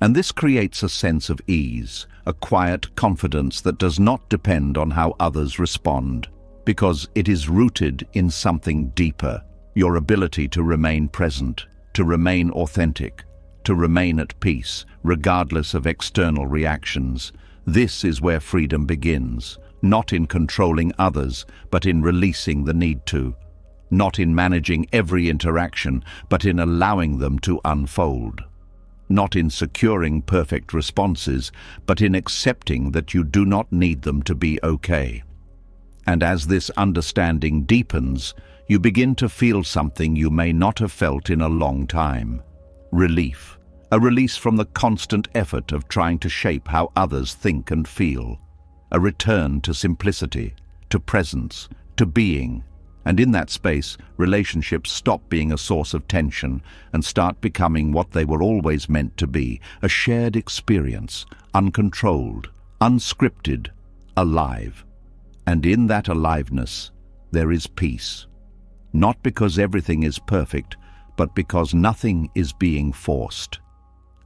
And this creates a sense of ease, a quiet confidence that does not depend on how others respond, because it is rooted in something deeper, your ability to remain present, to remain authentic, to remain at peace, regardless of external reactions. This is where freedom begins, not in controlling others, but in releasing the need to. Not in managing every interaction, but in allowing them to unfold. Not in securing perfect responses, but in accepting that you do not need them to be okay. And as this understanding deepens, you begin to feel something you may not have felt in a long time. Relief. A release from the constant effort of trying to shape how others think and feel. A return to simplicity, to presence, to being. And in that space, relationships stop being a source of tension and start becoming what they were always meant to be, a shared experience, uncontrolled, unscripted, alive. And in that aliveness, there is peace. Not because everything is perfect, but because nothing is being forced.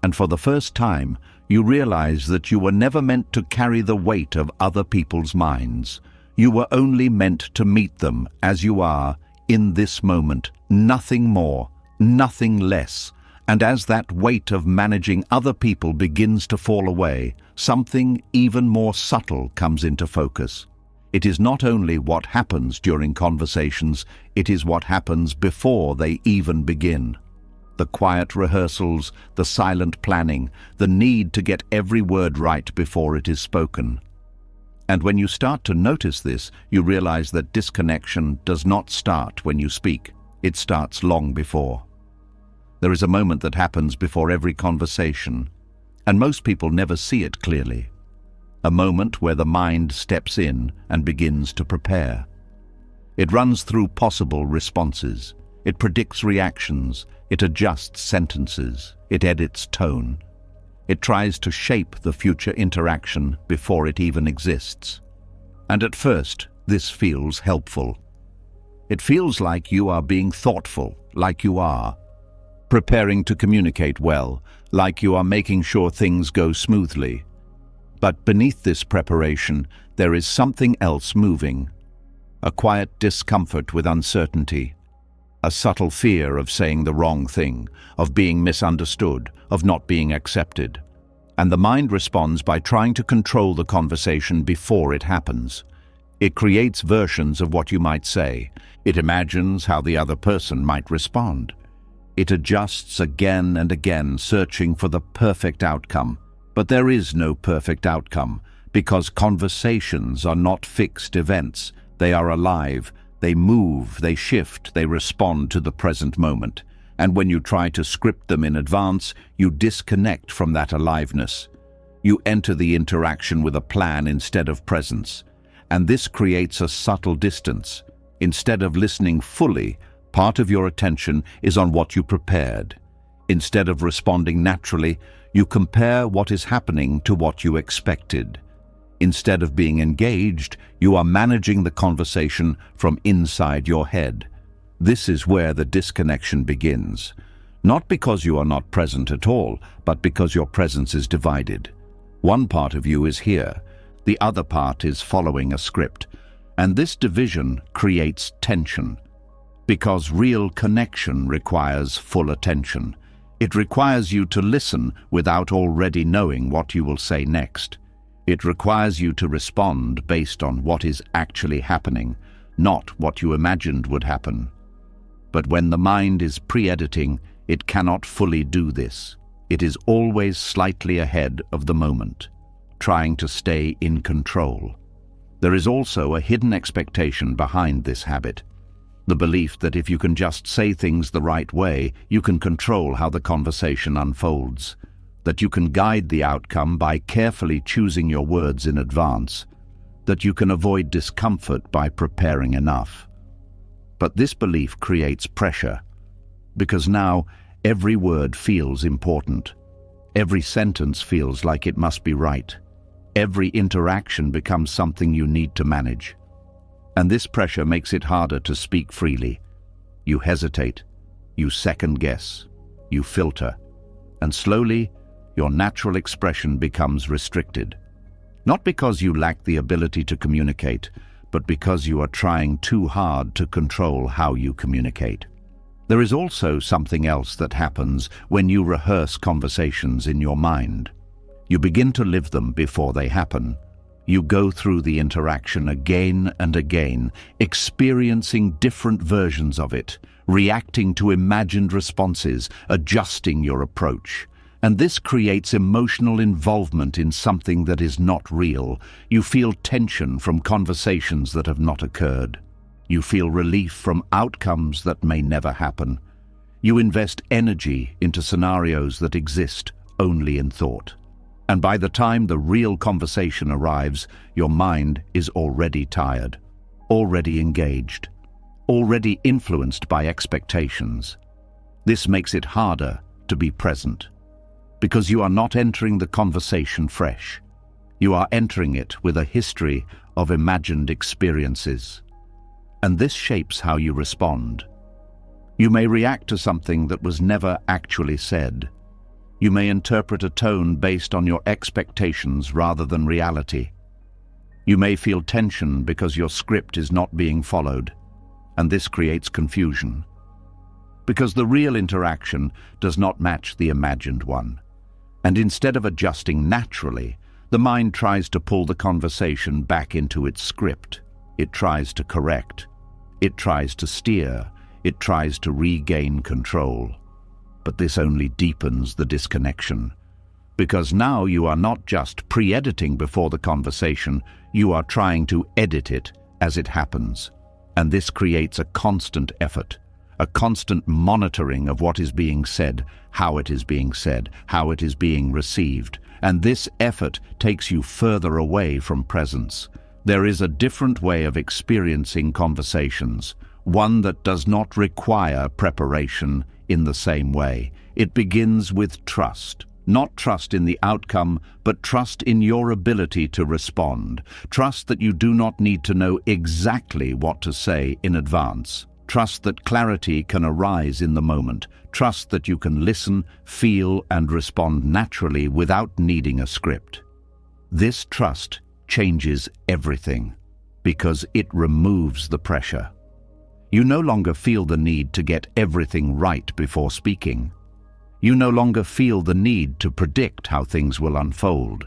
And for the first time, you realize that you were never meant to carry the weight of other people's minds. You were only meant to meet them as you are, in this moment, nothing more, nothing less. And as that weight of managing other people begins to fall away, something even more subtle comes into focus. It is not only what happens during conversations, it is what happens before they even begin. The quiet rehearsals, the silent planning, the need to get every word right before it is spoken. And when you start to notice this, you realize that disconnection does not start when you speak. It starts long before. There is a moment that happens before every conversation, and most people never see it clearly. A moment where the mind steps in and begins to prepare. It runs through possible responses. It predicts reactions. It adjusts sentences. It edits tone. It tries to shape the future interaction before it even exists. And at first, this feels helpful. It feels like you are being thoughtful, like you are preparing to communicate well, like you are making sure things go smoothly. But beneath this preparation, there is something else moving. A quiet discomfort with uncertainty. A subtle fear of saying the wrong thing, of being misunderstood, of not being accepted. And the mind responds by trying to control the conversation before it happens. It creates versions of what you might say. It imagines how the other person might respond. It adjusts again and again, searching for the perfect outcome. But there is no perfect outcome, because conversations are not fixed events. They are alive. They move, they shift, they respond to the present moment. And when you try to script them in advance, you disconnect from that aliveness. You enter the interaction with a plan instead of presence. And this creates a subtle distance. Instead of listening fully, part of your attention is on what you prepared. Instead of responding naturally, you compare what is happening to what you expected. Instead of being engaged, you are managing the conversation from inside your head. This is where the disconnection begins. Not because you are not present at all, but because your presence is divided. One part of you is here, the other part is following a script. And this division creates tension. Because real connection requires full attention. It requires you to listen without already knowing what you will say next. It requires you to respond based on what is actually happening, not what you imagined would happen. But when the mind is pre-editing, it cannot fully do this. It is always slightly ahead of the moment, trying to stay in control. There is also a hidden expectation behind this habit. The belief that if you can just say things the right way, you can control how the conversation unfolds. That you can guide the outcome by carefully choosing your words in advance, that you can avoid discomfort by preparing enough. But this belief creates pressure, because now every word feels important. Every sentence feels like it must be right. Every interaction becomes something you need to manage. And this pressure makes it harder to speak freely. You hesitate, you second guess, you filter, and slowly, your natural expression becomes restricted. Not because you lack the ability to communicate, but because you are trying too hard to control how you communicate. There is also something else that happens when you rehearse conversations in your mind. You begin to live them before they happen. You go through the interaction again and again, experiencing different versions of it, reacting to imagined responses, adjusting your approach. And this creates emotional involvement in something that is not real. You feel tension from conversations that have not occurred. You feel relief from outcomes that may never happen. You invest energy into scenarios that exist only in thought. And by the time the real conversation arrives, your mind is already tired, already engaged, already influenced by expectations. This makes it harder to be present. Because you are not entering the conversation fresh. You are entering it with a history of imagined experiences. And this shapes how you respond. You may react to something that was never actually said. You may interpret a tone based on your expectations rather than reality. You may feel tension because your script is not being followed, and this creates confusion. Because the real interaction does not match the imagined one. And instead of adjusting naturally, the mind tries to pull the conversation back into its script. It tries to correct. It tries to steer. It tries to regain control. But this only deepens the disconnection. Because now you are not just pre-editing before the conversation, you are trying to edit it as it happens. And this creates a constant effort. A constant monitoring of what is being said, how it is being said, how it is being received. And this effort takes you further away from presence. There is a different way of experiencing conversations, one that does not require preparation in the same way. It begins with trust. Not trust in the outcome, but trust in your ability to respond. Trust that you do not need to know exactly what to say in advance. Trust that clarity can arise in the moment. Trust that you can listen, feel, and respond naturally without needing a script. This trust changes everything because it removes the pressure. You no longer feel the need to get everything right before speaking. You no longer feel the need to predict how things will unfold.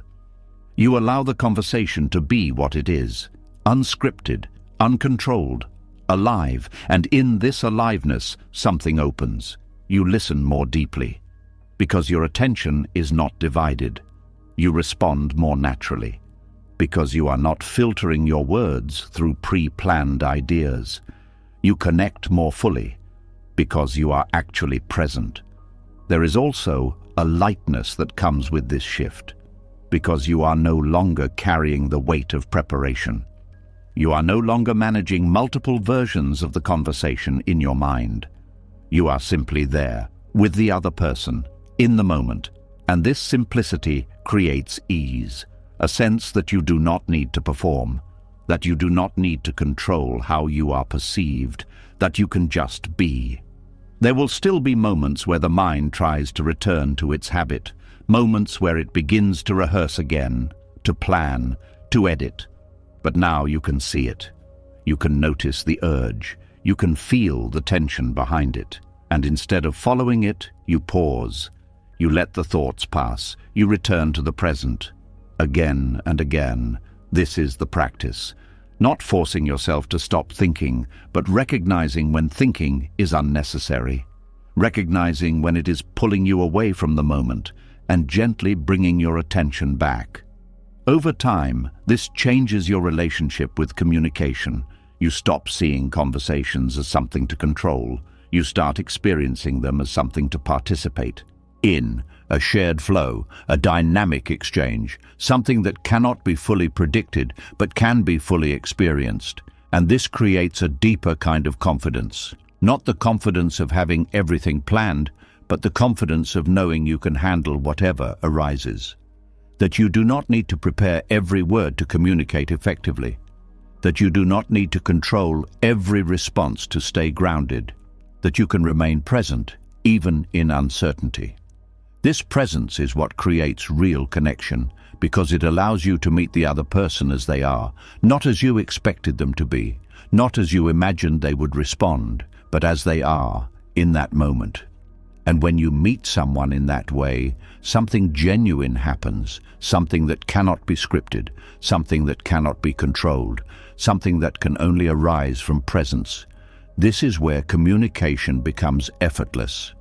You allow the conversation to be what it is, unscripted, uncontrolled, alive, and in this aliveness, something opens. You listen more deeply. Because your attention is not divided. You respond more naturally. Because you are not filtering your words through pre-planned ideas. You connect more fully. Because you are actually present. There is also a lightness that comes with this shift, because you are no longer carrying the weight of preparation. You are no longer managing multiple versions of the conversation in your mind. You are simply there, with the other person, in the moment, and this simplicity creates ease, a sense that you do not need to perform, that you do not need to control how you are perceived, that you can just be. There will still be moments where the mind tries to return to its habit, moments where it begins to rehearse again, to plan, to edit. But now you can see it. You can notice the urge. You can feel the tension behind it. And instead of following it, you pause. You let the thoughts pass. You return to the present. Again and again. This is the practice. Not forcing yourself to stop thinking, but recognizing when thinking is unnecessary. Recognizing when it is pulling you away from the moment, and gently bringing your attention back. Over time, this changes your relationship with communication. You stop seeing conversations as something to control. You start experiencing them as something to participate in, a shared flow, a dynamic exchange, something that cannot be fully predicted but can be fully experienced. And this creates a deeper kind of confidence. Not the confidence of having everything planned, but the confidence of knowing you can handle whatever arises. That you do not need to prepare every word to communicate effectively. That you do not need to control every response to stay grounded. That you can remain present, even in uncertainty. This presence is what creates real connection, because it allows you to meet the other person as they are, not as you expected them to be, not as you imagined they would respond, but as they are, in that moment. And when you meet someone in that way, something genuine happens, something that cannot be scripted, something that cannot be controlled, something that can only arise from presence. This is where communication becomes effortless.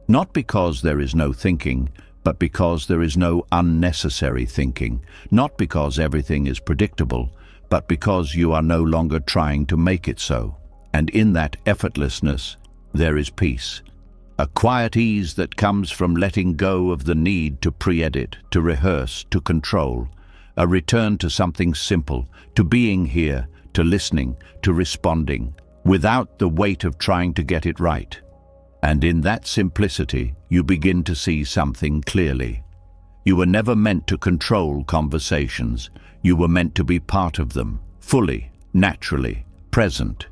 Not because there is no thinking, but because there is no unnecessary thinking. Not because everything is predictable, but because you are no longer trying to make it so. And in that effortlessness, there is peace. A quiet ease that comes from letting go of the need to pre-edit, to rehearse, to control. A return to something simple, to being here, to listening, to responding, without the weight of trying to get it right. And in that simplicity, you begin to see something clearly. You were never meant to control conversations. You were meant to be part of them, fully, naturally, present.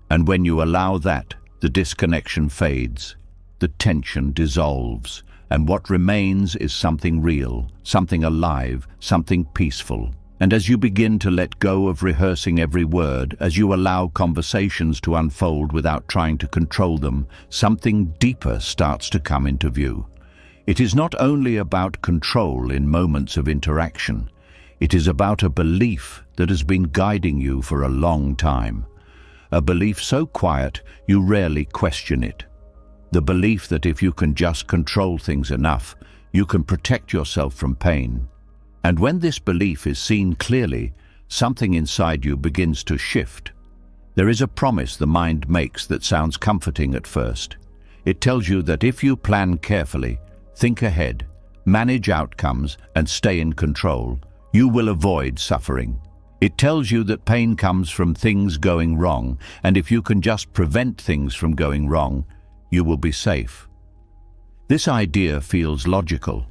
And when you allow that, the disconnection fades, the tension dissolves, and what remains is something real, something alive, something peaceful. And as you begin to let go of rehearsing every word, as you allow conversations to unfold without trying to control them, something deeper starts to come into view. It is not only about control in moments of interaction. It is about a belief that has been guiding you for a long time. A belief so quiet you rarely question it. The belief that if you can just control things enough, you can protect yourself from pain. And when this belief is seen clearly, something inside you begins to shift. There is a promise the mind makes that sounds comforting at first. It tells you that if you plan carefully, think ahead, manage outcomes, and stay in control, you will avoid suffering. It tells you that pain comes from things going wrong, and if you can just prevent things from going wrong, you will be safe. This idea feels logical.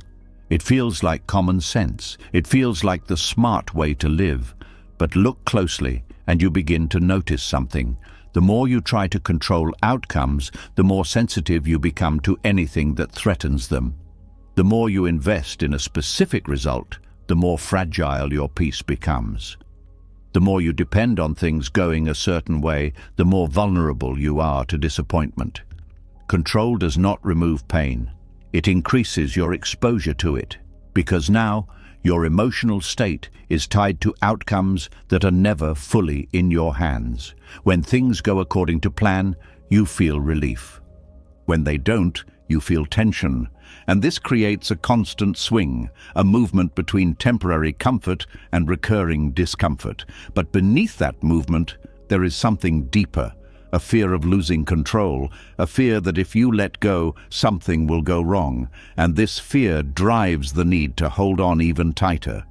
It feels like common sense. It feels like the smart way to live. But look closely and you begin to notice something. The more you try to control outcomes, the more sensitive you become to anything that threatens them. The more you invest in a specific result, the more fragile your peace becomes. The more you depend on things going a certain way, the more vulnerable you are to disappointment. Control does not remove pain. It increases your exposure to it, because now your emotional state is tied to outcomes that are never fully in your hands. When things go according to plan, you feel relief. When they don't, you feel tension, and this creates a constant swing, a movement between temporary comfort and recurring discomfort. But beneath that movement, there is something deeper, a fear of losing control, a fear that if you let go, something will go wrong, and this fear drives the need to hold on even tighter.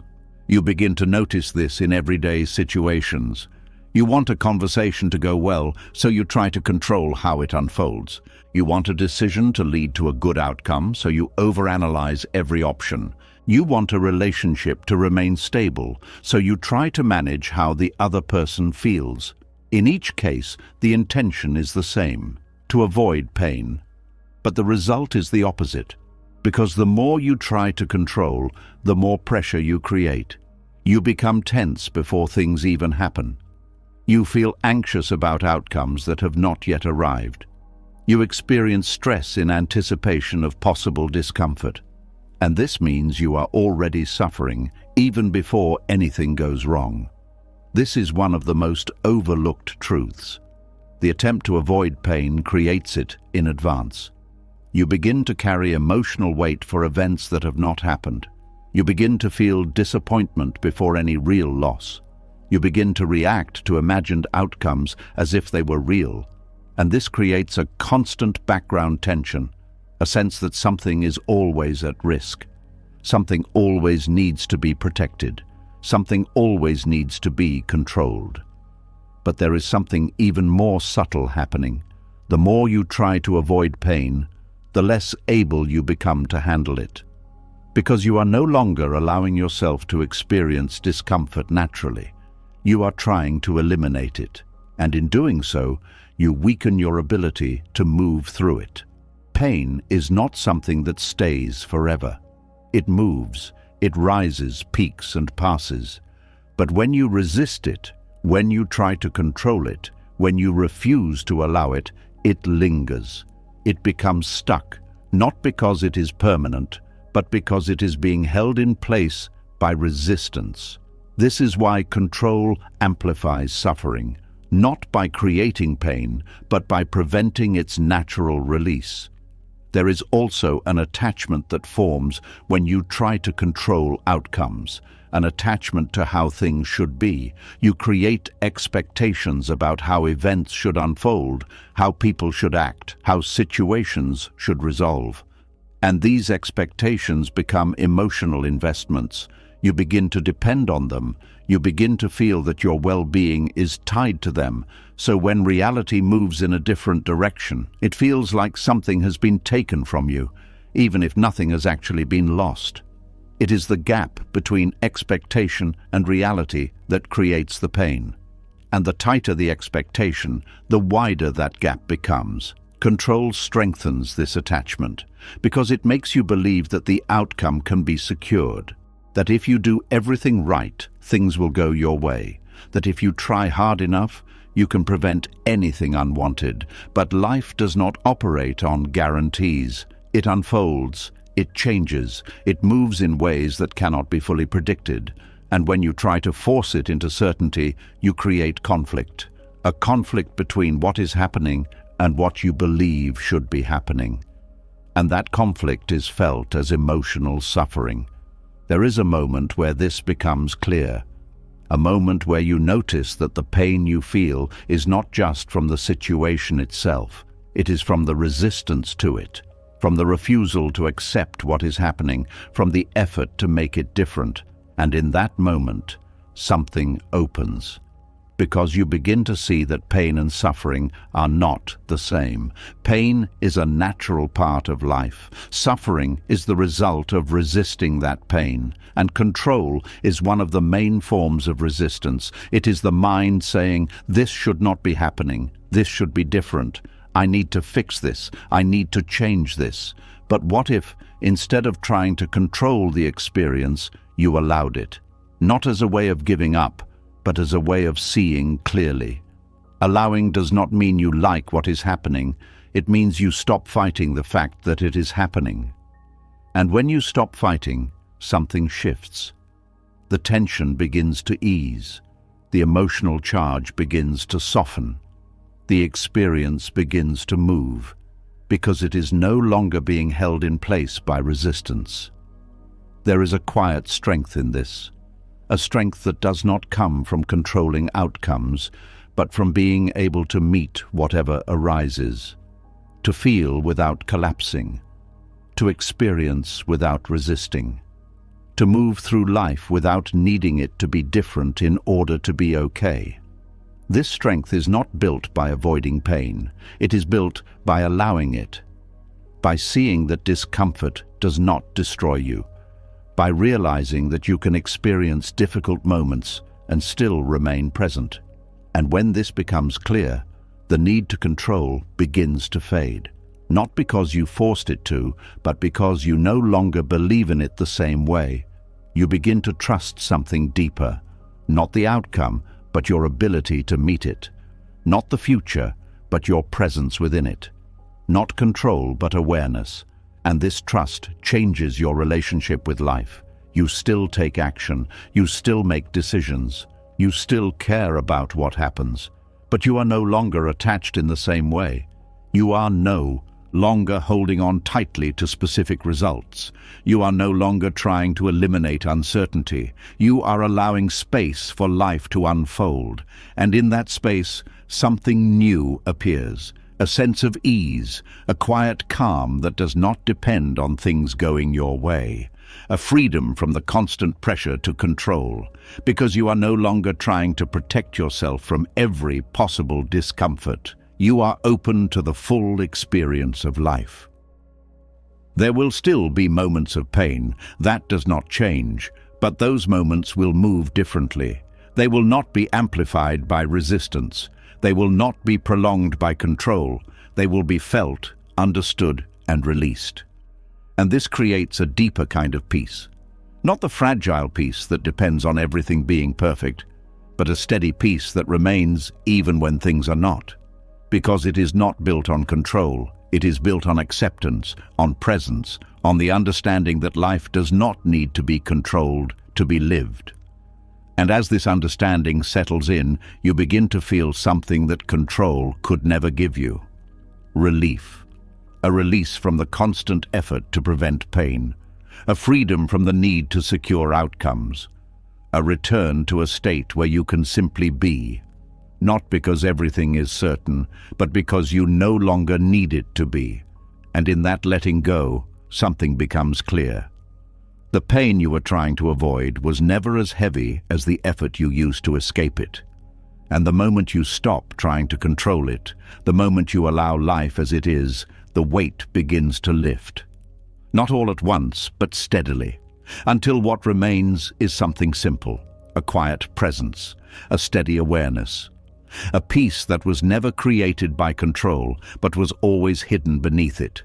You begin to notice this in everyday situations. You want a conversation to go well, so you try to control how it unfolds. You want a decision to lead to a good outcome, so you overanalyze every option. You want a relationship to remain stable, so you try to manage how the other person feels. In each case, the intention is the same, to avoid pain. But the result is the opposite, because the more you try to control, the more pressure you create. You become tense before things even happen. You feel anxious about outcomes that have not yet arrived. You experience stress in anticipation of possible discomfort. And this means you are already suffering even before anything goes wrong. This is one of the most overlooked truths. The attempt to avoid pain creates it in advance. You begin to carry emotional weight for events that have not happened. You begin to feel disappointment before any real loss. You begin to react to imagined outcomes as if they were real. And this creates a constant background tension, a sense that something is always at risk. Something always needs to be protected. Something always needs to be controlled. But there is something even more subtle happening. The more you try to avoid pain, the less able you become to handle it. Because you are no longer allowing yourself to experience discomfort naturally. You are trying to eliminate it, and in doing so, you weaken your ability to move through it. Pain is not something that stays forever. It moves. It rises, peaks, and passes. But when you resist it, when you try to control it, when you refuse to allow it, it lingers. It becomes stuck, not because it is permanent, but because it is being held in place by resistance. This is why control amplifies suffering, not by creating pain, but by preventing its natural release. There is also an attachment that forms when you try to control outcomes, an attachment to how things should be. You create expectations about how events should unfold, how people should act, how situations should resolve. And these expectations become emotional investments. You begin to depend on them. You begin to feel that your well-being is tied to them. So when reality moves in a different direction, it feels like something has been taken from you, even if nothing has actually been lost. It is the gap between expectation and reality that creates the pain. And the tighter the expectation, the wider that gap becomes. Control strengthens this attachment, because it makes you believe that the outcome can be secured. That if you do everything right, things will go your way. That if you try hard enough, you can prevent anything unwanted. But life does not operate on guarantees. It unfolds, it changes, it moves in ways that cannot be fully predicted. And when you try to force it into certainty, you create conflict. A conflict between what is happening and what you believe should be happening. And that conflict is felt as emotional suffering. There is a moment where this becomes clear. A moment where you notice that the pain you feel is not just from the situation itself. It is from the resistance to it, from the refusal to accept what is happening, from the effort to make it different. And in that moment, something opens. because you begin to see that pain and suffering are not the same. Pain is a natural part of life. Suffering is the result of resisting that pain. And control is one of the main forms of resistance. It is the mind saying, this should not be happening. This should be different. I need to fix this. I need to change this. But what if, instead of trying to control the experience, you allowed it? Not as a way of giving up, but as a way of seeing clearly. Allowing does not mean you like what is happening. It means you stop fighting the fact that it is happening. And when you stop fighting, something shifts. The tension begins to ease. The emotional charge begins to soften. The experience begins to move, because it is no longer being held in place by resistance. There is a quiet strength in this, a strength that does not come from controlling outcomes, but from being able to meet whatever arises, to feel without collapsing, to experience without resisting, to move through life without needing it to be different in order to be okay. This strength is not built by avoiding pain. It is built by allowing it, by seeing that discomfort does not destroy you, by realizing that you can experience difficult moments and still remain present. And when this becomes clear, the need to control begins to fade. Not because you forced it to, but because you no longer believe in it the same way. You begin to trust something deeper, not the outcome, but your ability to meet it. Not the future, but your presence within it. Not control, but awareness. And this trust changes your relationship with life. You still take action. You still make decisions. You still care about what happens. But you are no longer attached in the same way. You are no longer holding on tightly to specific results. You are no longer trying to eliminate uncertainty. You are allowing space for life to unfold. And in that space, something new appears. A sense of ease, a quiet calm that does not depend on things going your way. A freedom from the constant pressure to control, because you are no longer trying to protect yourself from every possible discomfort. You are open to the full experience of life. There will still be moments of pain. That does not change, but those moments will move differently. They will not be amplified by resistance. They will not be prolonged by control. They will be felt, understood, and released. And this creates a deeper kind of peace. Not the fragile peace that depends on everything being perfect, but a steady peace that remains even when things are not. Because it is not built on control, it is built on acceptance, on presence, on the understanding that life does not need to be controlled to be lived. And as this understanding settles in, you begin to feel something that control could never give you. Relief. A release from the constant effort to prevent pain. A freedom from the need to secure outcomes. A return to a state where you can simply be. Not because everything is certain, but because you no longer need it to be. And in that letting go, something becomes clear. The pain you were trying to avoid was never as heavy as the effort you used to escape it. And the moment you stop trying to control it, the moment you allow life as it is, the weight begins to lift. Not all at once, but steadily, until what remains is something simple, a quiet presence, a steady awareness. A peace that was never created by control, but was always hidden beneath it.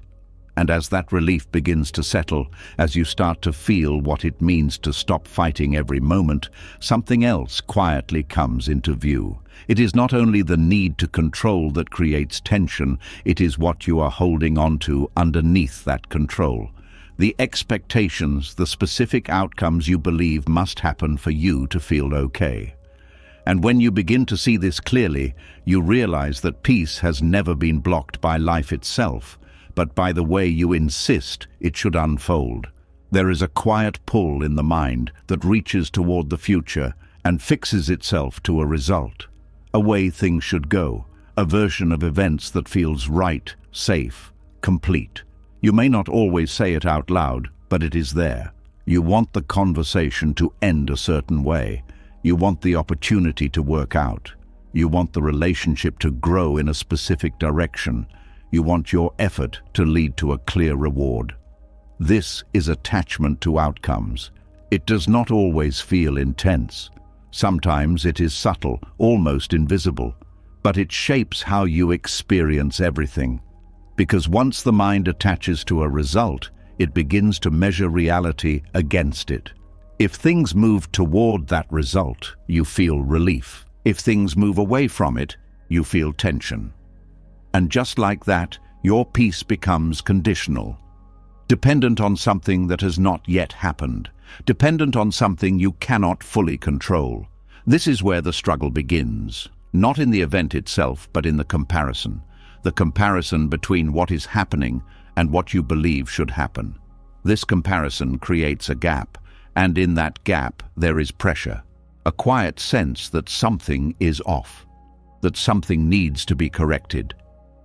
And as that relief begins to settle, as you start to feel what it means to stop fighting every moment, something else quietly comes into view. It is not only the need to control that creates tension, it is what you are holding on to underneath that control. The expectations, the specific outcomes you believe must happen for you to feel okay. And when you begin to see this clearly, you realize that peace has never been blocked by life itself, but by the way you insist it should unfold. There is a quiet pull in the mind that reaches toward the future and fixes itself to a result, a way things should go, a version of events that feels right, safe, complete. You may not always say it out loud, but it is there. You want the conversation to end a certain way. You want the opportunity to work out. You want the relationship to grow in a specific direction. You want your effort to lead to a clear reward. This is attachment to outcomes. It does not always feel intense. Sometimes it is subtle, almost invisible, but it shapes how you experience everything. Because once the mind attaches to a result, it begins to measure reality against it. If things move toward that result, you feel relief. If things move away from it, you feel tension. And just like that, your peace becomes conditional, dependent on something that has not yet happened, dependent on something you cannot fully control. This is where the struggle begins, not in the event itself, but in the comparison between what is happening and what you believe should happen. This comparison creates a gap, and in that gap there is pressure, a quiet sense that something is off, that something needs to be corrected,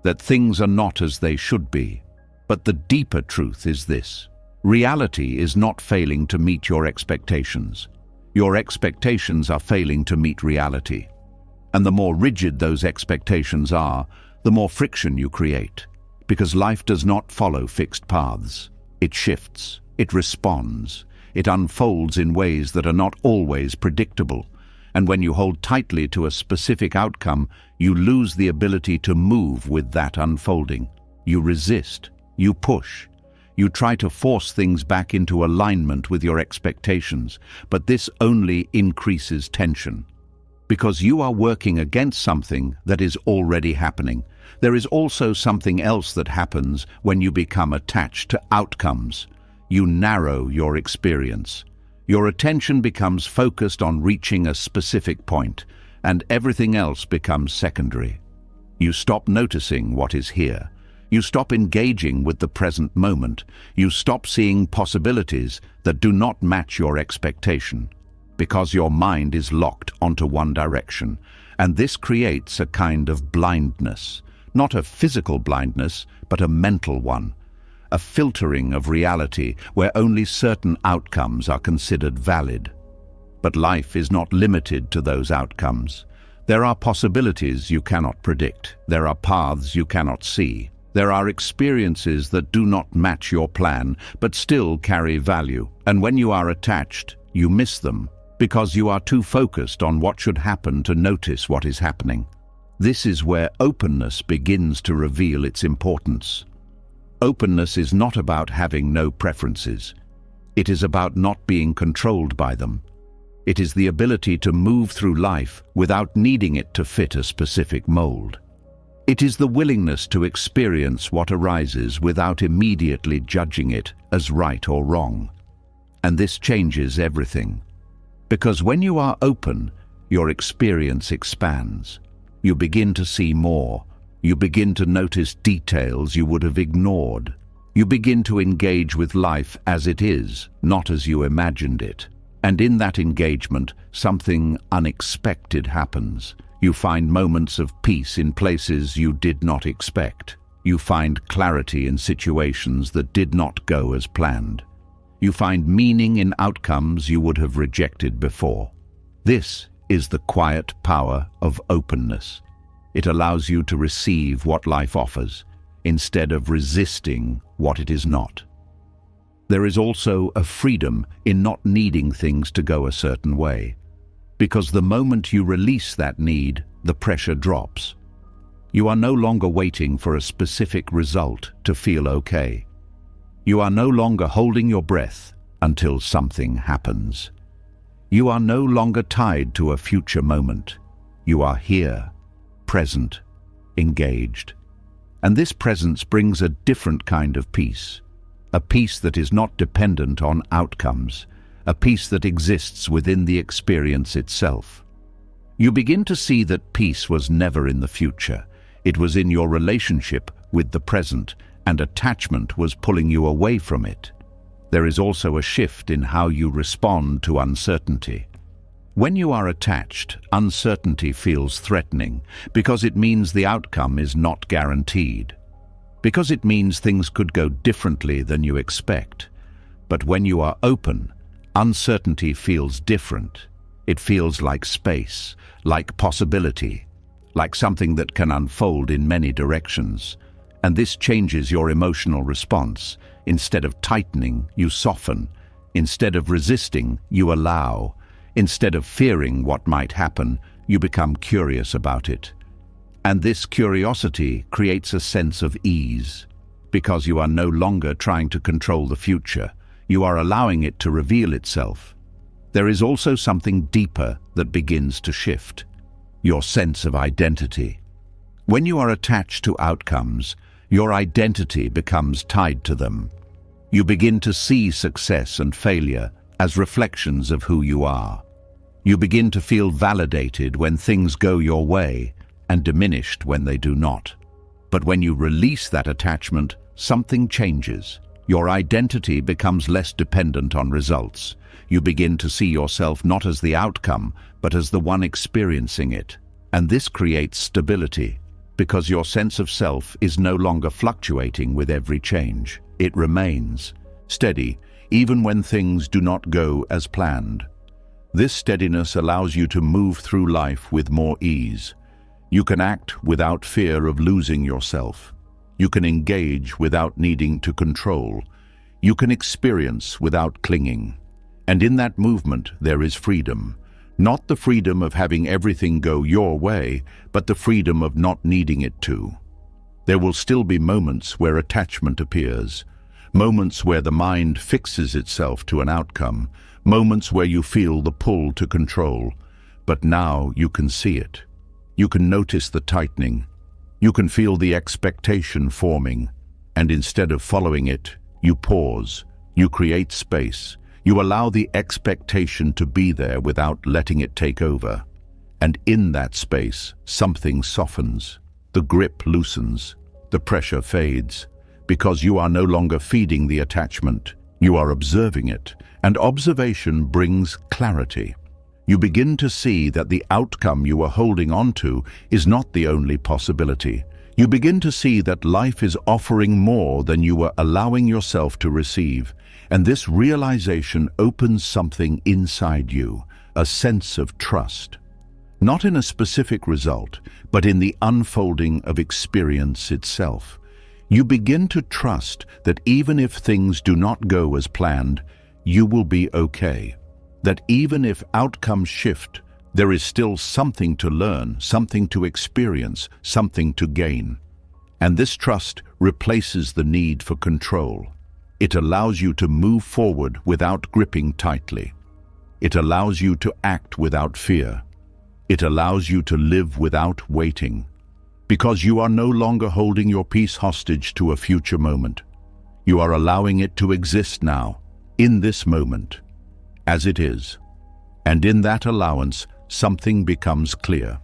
that things are not as they should be. But the deeper truth is this: reality is not failing to meet your expectations. Your expectations are failing to meet reality. And the more rigid those expectations are, the more friction you create. Because life does not follow fixed paths. It shifts, it responds, it unfolds in ways that are not always predictable. And when you hold tightly to a specific outcome, you lose the ability to move with that unfolding. You resist. You push. You try to force things back into alignment with your expectations, but this only increases tension. Because you are working against something that is already happening. There is also something else that happens when you become attached to outcomes. You narrow your experience. Your attention becomes focused on reaching a specific point, and everything else becomes secondary. You stop noticing what is here. You stop engaging with the present moment. You stop seeing possibilities that do not match your expectation, because your mind is locked onto one direction. And this creates a kind of blindness, not a physical blindness, but a mental one, a filtering of reality where only certain outcomes are considered valid. But life is not limited to those outcomes. There are possibilities you cannot predict. There are paths you cannot see. There are experiences that do not match your plan, but still carry value. And when you are attached, you miss them, because you are too focused on what should happen to notice what is happening. This is where openness begins to reveal its importance. Openness is not about having no preferences. It is about not being controlled by them. It is the ability to move through life without needing it to fit a specific mold. It is the willingness to experience what arises without immediately judging it as right or wrong. And this changes everything. Because when you are open, your experience expands. You begin to see more. You begin to notice details you would have ignored. You begin to engage with life as it is, not as you imagined it. And in that engagement, something unexpected happens. You find moments of peace in places you did not expect. You find clarity in situations that did not go as planned. You find meaning in outcomes you would have rejected before. This is the quiet power of openness. It allows you to receive what life offers, instead of resisting what it is not. There is also a freedom in not needing things to go a certain way. Because the moment you release that need, the pressure drops. You are no longer waiting for a specific result to feel okay. You are no longer holding your breath until something happens. You are no longer tied to a future moment. You are here, present, engaged. And this presence brings a different kind of peace, a peace that is not dependent on outcomes, a peace that exists within the experience itself. You begin to see that peace was never in the future. It was in your relationship with the present, and attachment was pulling you away from it. There is also a shift in how you respond to uncertainty. When you are attached, uncertainty feels threatening because it means the outcome is not guaranteed, because it means things could go differently than you expect. But when you are open, uncertainty feels different. It feels like space, like possibility, like something that can unfold in many directions. And this changes your emotional response. Instead of tightening, you soften. Instead of resisting, you allow. Instead of fearing what might happen, you become curious about it. And this curiosity creates a sense of ease, because you are no longer trying to control the future. You are allowing it to reveal itself. There is also something deeper that begins to shift: your sense of identity. When you are attached to outcomes, your identity becomes tied to them. You begin to see success and failure as reflections of who you are. You begin to feel validated when things go your way and diminished when they do not. But when you release that attachment, something changes. Your identity becomes less dependent on results. You begin to see yourself not as the outcome, but as the one experiencing it. And this creates stability, because your sense of self is no longer fluctuating with every change. It remains steady, even when things do not go as planned. This steadiness allows you to move through life with more ease. You can act without fear of losing yourself. You can engage without needing to control. You can experience without clinging. And in that movement, there is freedom. Not the freedom of having everything go your way, but the freedom of not needing it to. There will still be moments where attachment appears, moments where the mind fixes itself to an outcome, moments where you feel the pull to control. But now you can see it. You can notice the tightening. You can feel the expectation forming. And instead of following it, you pause. You create space. You allow the expectation to be there without letting it take over. And in that space, something softens. The grip loosens. The pressure fades. Because you are no longer feeding the attachment. You are observing it. And observation brings clarity. You begin to see that the outcome you are holding on to is not the only possibility. You begin to see that life is offering more than you were allowing yourself to receive. And this realization opens something inside you, a sense of trust. Not in a specific result, but in the unfolding of experience itself. You begin to trust that even if things do not go as planned, you will be okay. That even if outcomes shift, there is still something to learn, something to experience, something to gain. And this trust replaces the need for control. It allows you to move forward without gripping tightly. It allows you to act without fear. It allows you to live without waiting. Because you are no longer holding your peace hostage to a future moment. You are allowing it to exist now, in this moment, as it is. And in that allowance, something becomes clear.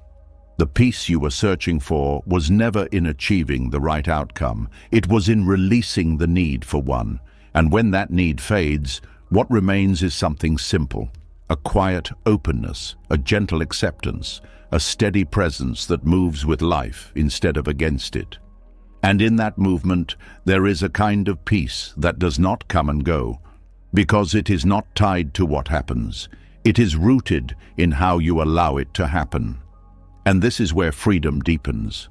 The peace you were searching for was never in achieving the right outcome. It was in releasing the need for one. And when that need fades, what remains is something simple. A quiet openness, a gentle acceptance, a steady presence that moves with life instead of against it. And in that movement, there is a kind of peace that does not come and go, because it is not tied to what happens. It is rooted in how you allow it to happen. And this is where freedom deepens.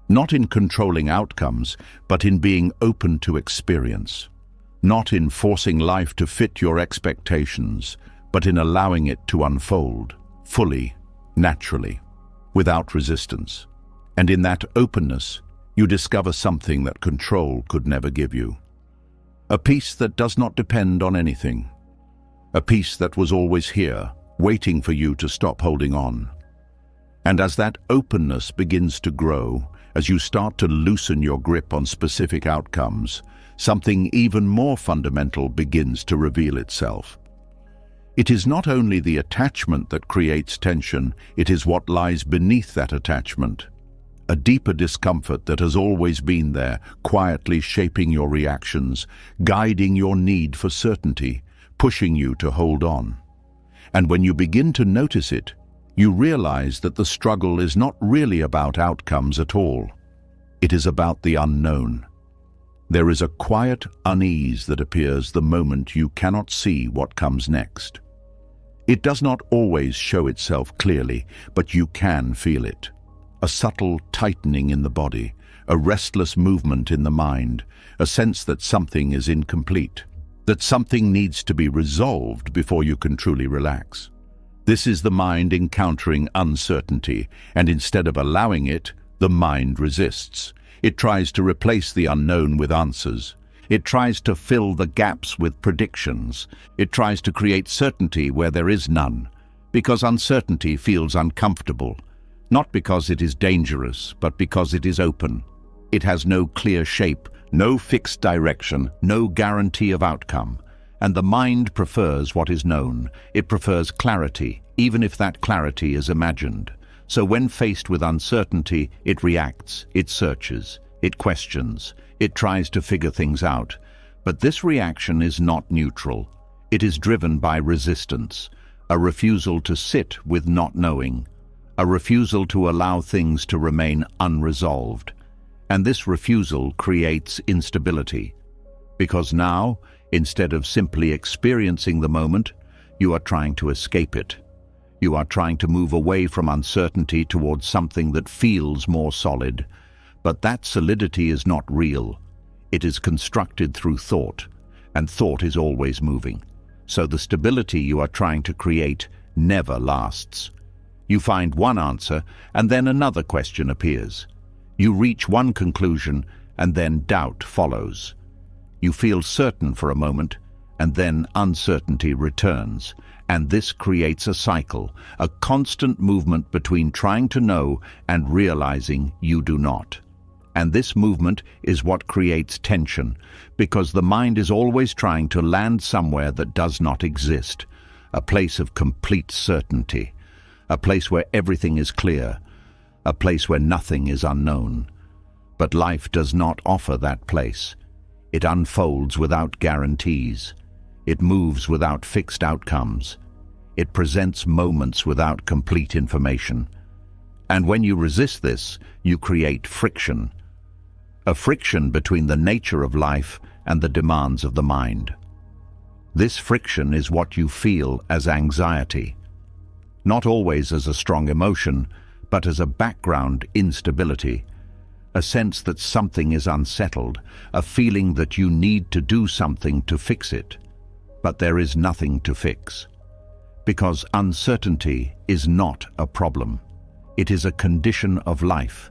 Not in controlling outcomes, but in being open to experience. Not in forcing life to fit your expectations, but in allowing it to unfold, fully, naturally, without resistance. And in that openness, you discover something that control could never give you. A peace that does not depend on anything. A peace that was always here, waiting for you to stop holding on. And as that openness begins to grow, as you start to loosen your grip on specific outcomes, something even more fundamental begins to reveal itself. It is not only the attachment that creates tension, it is what lies beneath that attachment. A deeper discomfort that has always been there, quietly shaping your reactions, guiding your need for certainty, pushing you to hold on. And when you begin to notice it, you realize that the struggle is not really about outcomes at all. It is about the unknown. There is a quiet unease that appears the moment you cannot see what comes next. It does not always show itself clearly, but you can feel it. a subtle tightening in the body, a restless movement in the mind, a sense that something is incomplete, that something needs to be resolved before you can truly relax. This is the mind encountering uncertainty, and instead of allowing it, the mind resists. It tries to replace the unknown with answers. It tries to fill the gaps with predictions. It tries to create certainty where there is none, because uncertainty feels uncomfortable, not because it is dangerous, but because it is open. It has no clear shape, no fixed direction, no guarantee of outcome. And the mind prefers what is known. It prefers clarity, even if that clarity is imagined. So when faced with uncertainty, it reacts, it searches, it questions, it tries to figure things out. But this reaction is not neutral. It is driven by resistance, a refusal to sit with not knowing, a refusal to allow things to remain unresolved. And this refusal creates instability, because now, instead of simply experiencing the moment, you are trying to escape it. You are trying to move away from uncertainty towards something that feels more solid. But that solidity is not real. It is constructed through thought, and thought is always moving. So the stability you are trying to create never lasts. You find one answer, and then another question appears. You reach one conclusion, and then doubt follows. You feel certain for a moment, and then uncertainty returns. And this creates a cycle, a constant movement between trying to know and realizing you do not. And this movement is what creates tension, because the mind is always trying to land somewhere that does not exist, a place of complete certainty, a place where everything is clear, a place where nothing is unknown. But life does not offer that place. It unfolds without guarantees. It moves without fixed outcomes. It presents moments without complete information. And when you resist this, you create friction. A friction between the nature of life and the demands of the mind. This friction is what you feel as anxiety. Not always as a strong emotion, but as a background instability. A sense that something is unsettled, a feeling that you need to do something to fix it. But there is nothing to fix. Because uncertainty is not a problem. It is a condition of life.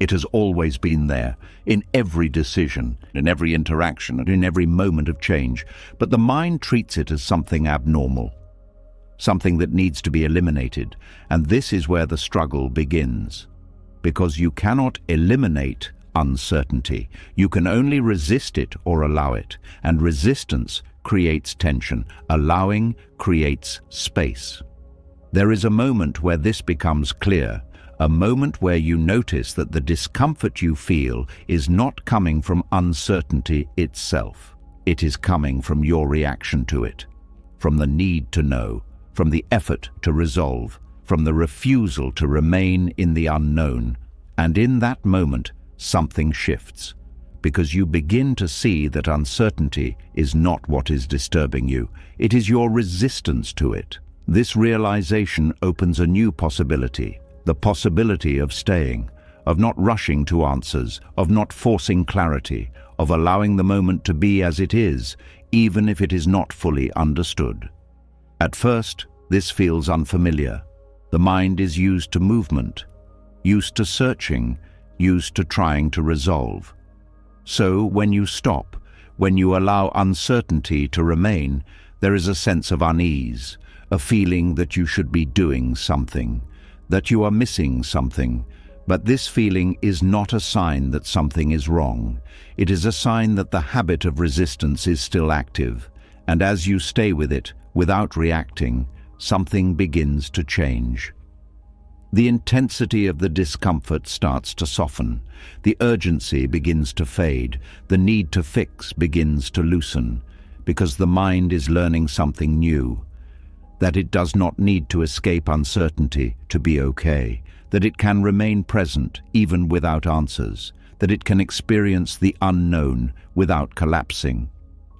It has always been there, in every decision, in every interaction, and in every moment of change. But the mind treats it as something abnormal, something that needs to be eliminated. And this is where the struggle begins. Because you cannot eliminate uncertainty. You can only resist it or allow it. And resistance creates tension. Allowing creates space. There is a moment where this becomes clear. A moment where you notice that the discomfort you feel is not coming from uncertainty itself. It is coming from your reaction to it, from the need to know, from the effort to resolve, from the refusal to remain in the unknown. And in that moment, something shifts, because you begin to see that uncertainty is not what is disturbing you. It is your resistance to it. This realization opens a new possibility. The possibility of staying, of not rushing to answers, of not forcing clarity, of allowing the moment to be as it is, even if it is not fully understood. At first, this feels unfamiliar. The mind is used to movement, used to searching, used to trying to resolve. So when you stop, when you allow uncertainty to remain, there is a sense of unease, a feeling that you should be doing something, that you are missing something. But this feeling is not a sign that something is wrong. It is a sign that the habit of resistance is still active, and as you stay with it, without reacting, something begins to change. The intensity of the discomfort starts to soften. The urgency begins to fade. The need to fix begins to loosen, because the mind is learning something new. That it does not need to escape uncertainty to be okay, that it can remain present even without answers, that it can experience the unknown without collapsing.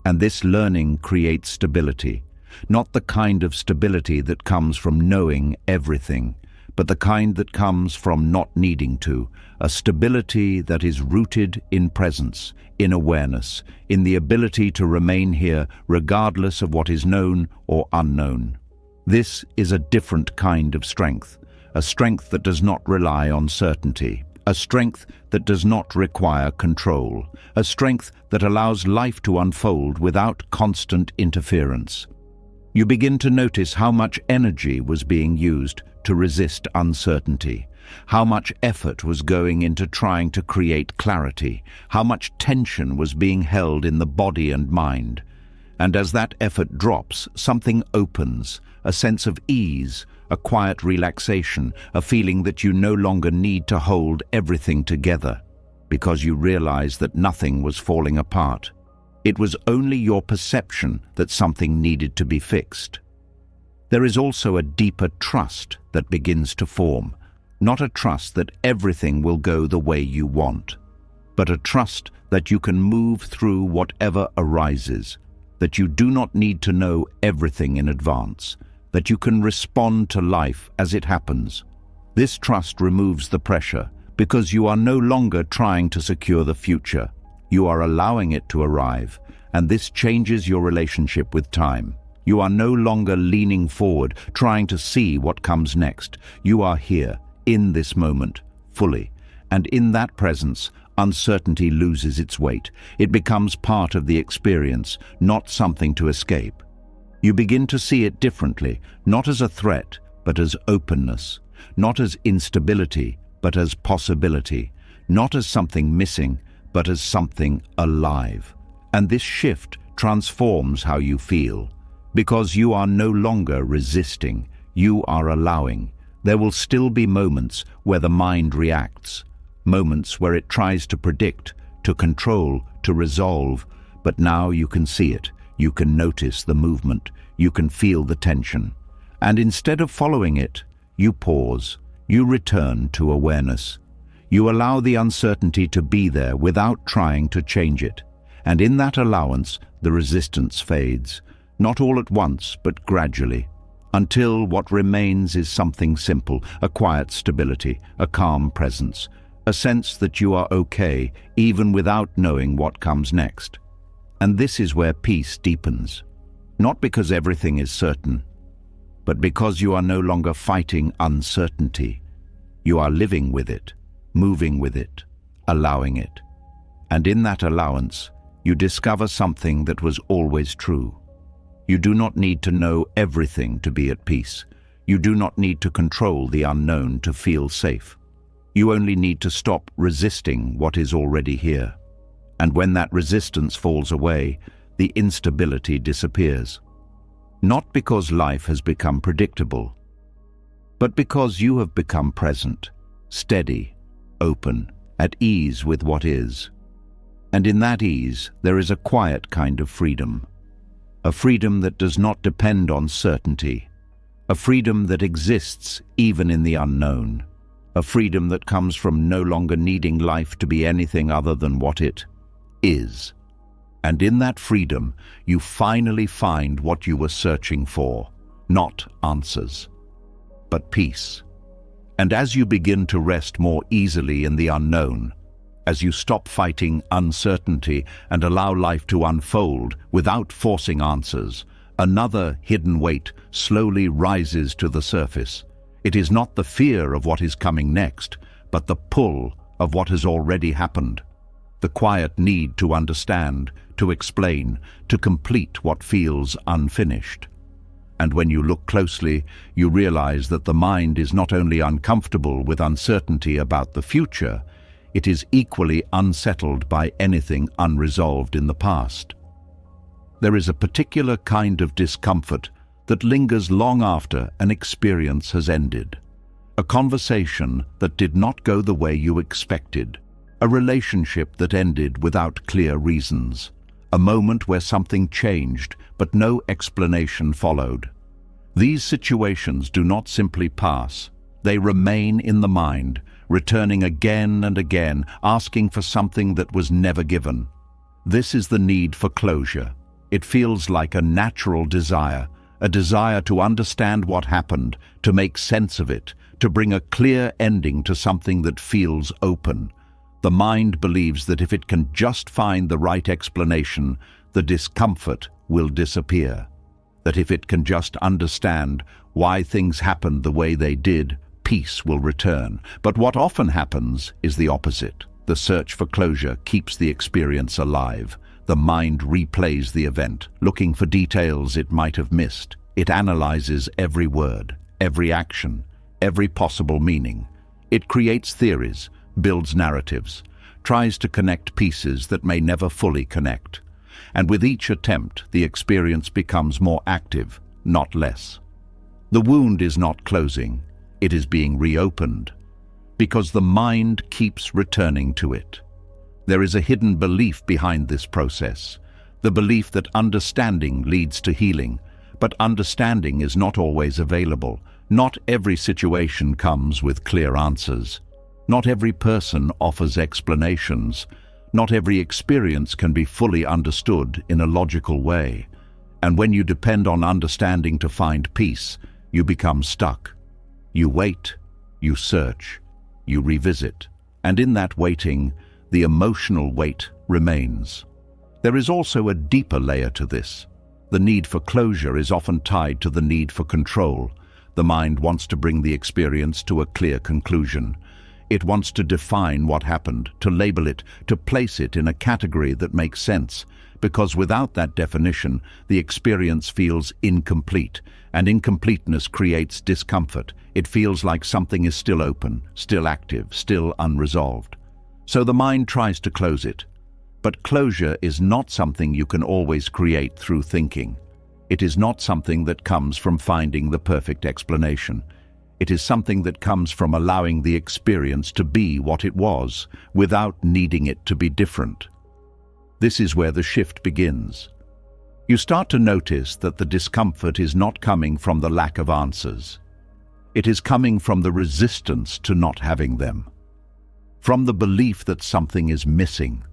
And this learning creates stability, not the kind of stability that comes from knowing everything, but the kind that comes from not needing to, a stability that is rooted in presence, in awareness, in the ability to remain here regardless of what is known or unknown. This is a different kind of strength, a strength that does not rely on certainty, a strength that does not require control, a strength that allows life to unfold without constant interference. You begin to notice how much energy was being used to resist uncertainty, how much effort was going into trying to create clarity, how much tension was being held in the body and mind. And as that effort drops, something opens, a sense of ease, a quiet relaxation, a feeling that you no longer need to hold everything together, because you realize that nothing was falling apart. It was only your perception that something needed to be fixed. There is also a deeper trust that begins to form, not a trust that everything will go the way you want, but a trust that you can move through whatever arises, that you do not need to know everything in advance, that you can respond to life as it happens. This trust removes the pressure because you are no longer trying to secure the future. You are allowing it to arrive, and this changes your relationship with time. You are no longer leaning forward, trying to see what comes next. You are here, in this moment, fully, and in that presence, uncertainty loses its weight. It becomes part of the experience, not something to escape. You begin to see it differently, not as a threat, but as openness, not as instability, but as possibility, not as something missing, but as something alive. And this shift transforms how you feel, because you are no longer resisting, you are allowing. There will still be moments where the mind reacts, moments where it tries to predict, to control, to resolve, but now you can see it, you can notice the movement, you can feel the tension. And instead of following it, you pause, you return to awareness. You allow the uncertainty to be there without trying to change it. And in that allowance, the resistance fades, not all at once, but gradually, until what remains is something simple, a quiet stability, a calm presence, a sense that you are okay, even without knowing what comes next. And this is where peace deepens, not because everything is certain, but because you are no longer fighting uncertainty. You are living with it, moving with it, allowing it. And in that allowance, you discover something that was always true. You do not need to know everything to be at peace. You do not need to control the unknown to feel safe. You only need to stop resisting what is already here. And when that resistance falls away, the instability disappears. Not because life has become predictable, but because you have become present, steady, open, at ease with what is. And in that ease, there is a quiet kind of freedom. A freedom that does not depend on certainty. A freedom that exists even in the unknown. A freedom that comes from no longer needing life to be anything other than what it is. And in that freedom, you finally find what you were searching for. Not answers, but peace. And as you begin to rest more easily in the unknown, as you stop fighting uncertainty and allow life to unfold without forcing answers, another hidden weight slowly rises to the surface. It is not the fear of what is coming next, but the pull of what has already happened. The quiet need to understand, to explain, to complete what feels unfinished. And when you look closely, you realize that the mind is not only uncomfortable with uncertainty about the future, it is equally unsettled by anything unresolved in the past. There is a particular kind of discomfort that lingers long after an experience has ended. A conversation that did not go the way you expected. A relationship that ended without clear reasons. A moment where something changed, but no explanation followed. These situations do not simply pass. They remain in the mind, returning again and again, asking for something that was never given. This is the need for closure. It feels like a natural desire, a desire to understand what happened, to make sense of it, to bring a clear ending to something that feels open. The mind believes that if it can just find the right explanation, the discomfort will disappear. That if it can just understand why things happened the way they did, peace will return. But what often happens is the opposite. The search for closure keeps the experience alive. The mind replays the event, looking for details it might have missed. It analyzes every word, every action, every possible meaning. It creates theories, builds narratives, tries to connect pieces that may never fully connect. And with each attempt, the experience becomes more active, not less. The wound is not closing, it is being reopened, because the mind keeps returning to it. There is a hidden belief behind this process, the belief that understanding leads to healing, but understanding is not always available. Not every situation comes with clear answers. Not every person offers explanations. Not every experience can be fully understood in a logical way. And when you depend on understanding to find peace, you become stuck. You wait, you search, you revisit. And in that waiting, the emotional weight remains. There is also a deeper layer to this. The need for closure is often tied to the need for control. The mind wants to bring the experience to a clear conclusion. It wants to define what happened, to label it, to place it in a category that makes sense, because without that definition, the experience feels incomplete, and incompleteness creates discomfort. It feels like something is still open, still active, still unresolved. So the mind tries to close it. But closure is not something you can always create through thinking. It is not something that comes from finding the perfect explanation. It is something that comes from allowing the experience to be what it was, without needing it to be different. This is where the shift begins. You start to notice that the discomfort is not coming from the lack of answers. It is coming from the resistance to not having them. From the belief that something is missing.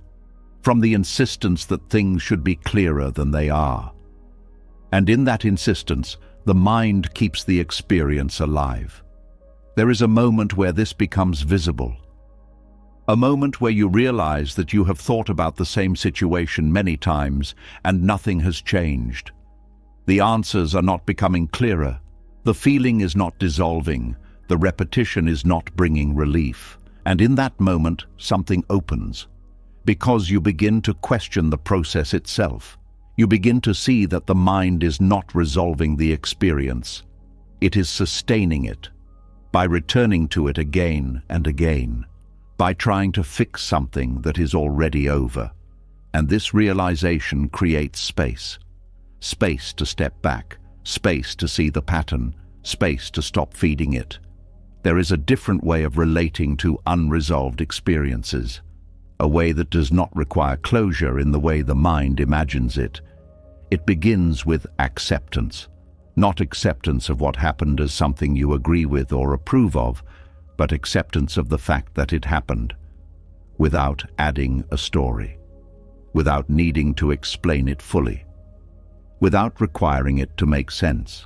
From the insistence that things should be clearer than they are. And in that insistence, the mind keeps the experience alive. There is a moment where this becomes visible. A moment where you realize that you have thought about the same situation many times and nothing has changed. The answers are not becoming clearer. The feeling is not dissolving. The repetition is not bringing relief. And in that moment, something opens. Because you begin to question the process itself. You begin to see that the mind is not resolving the experience. It is sustaining it, by returning to it again and again, by trying to fix something that is already over. And this realization creates space. Space to step back, space to see the pattern, space to stop feeding it. There is a different way of relating to unresolved experiences. A way that does not require closure in the way the mind imagines it. It begins with acceptance. Not acceptance of what happened as something you agree with or approve of, but acceptance of the fact that it happened, without adding a story, without needing to explain it fully, without requiring it to make sense.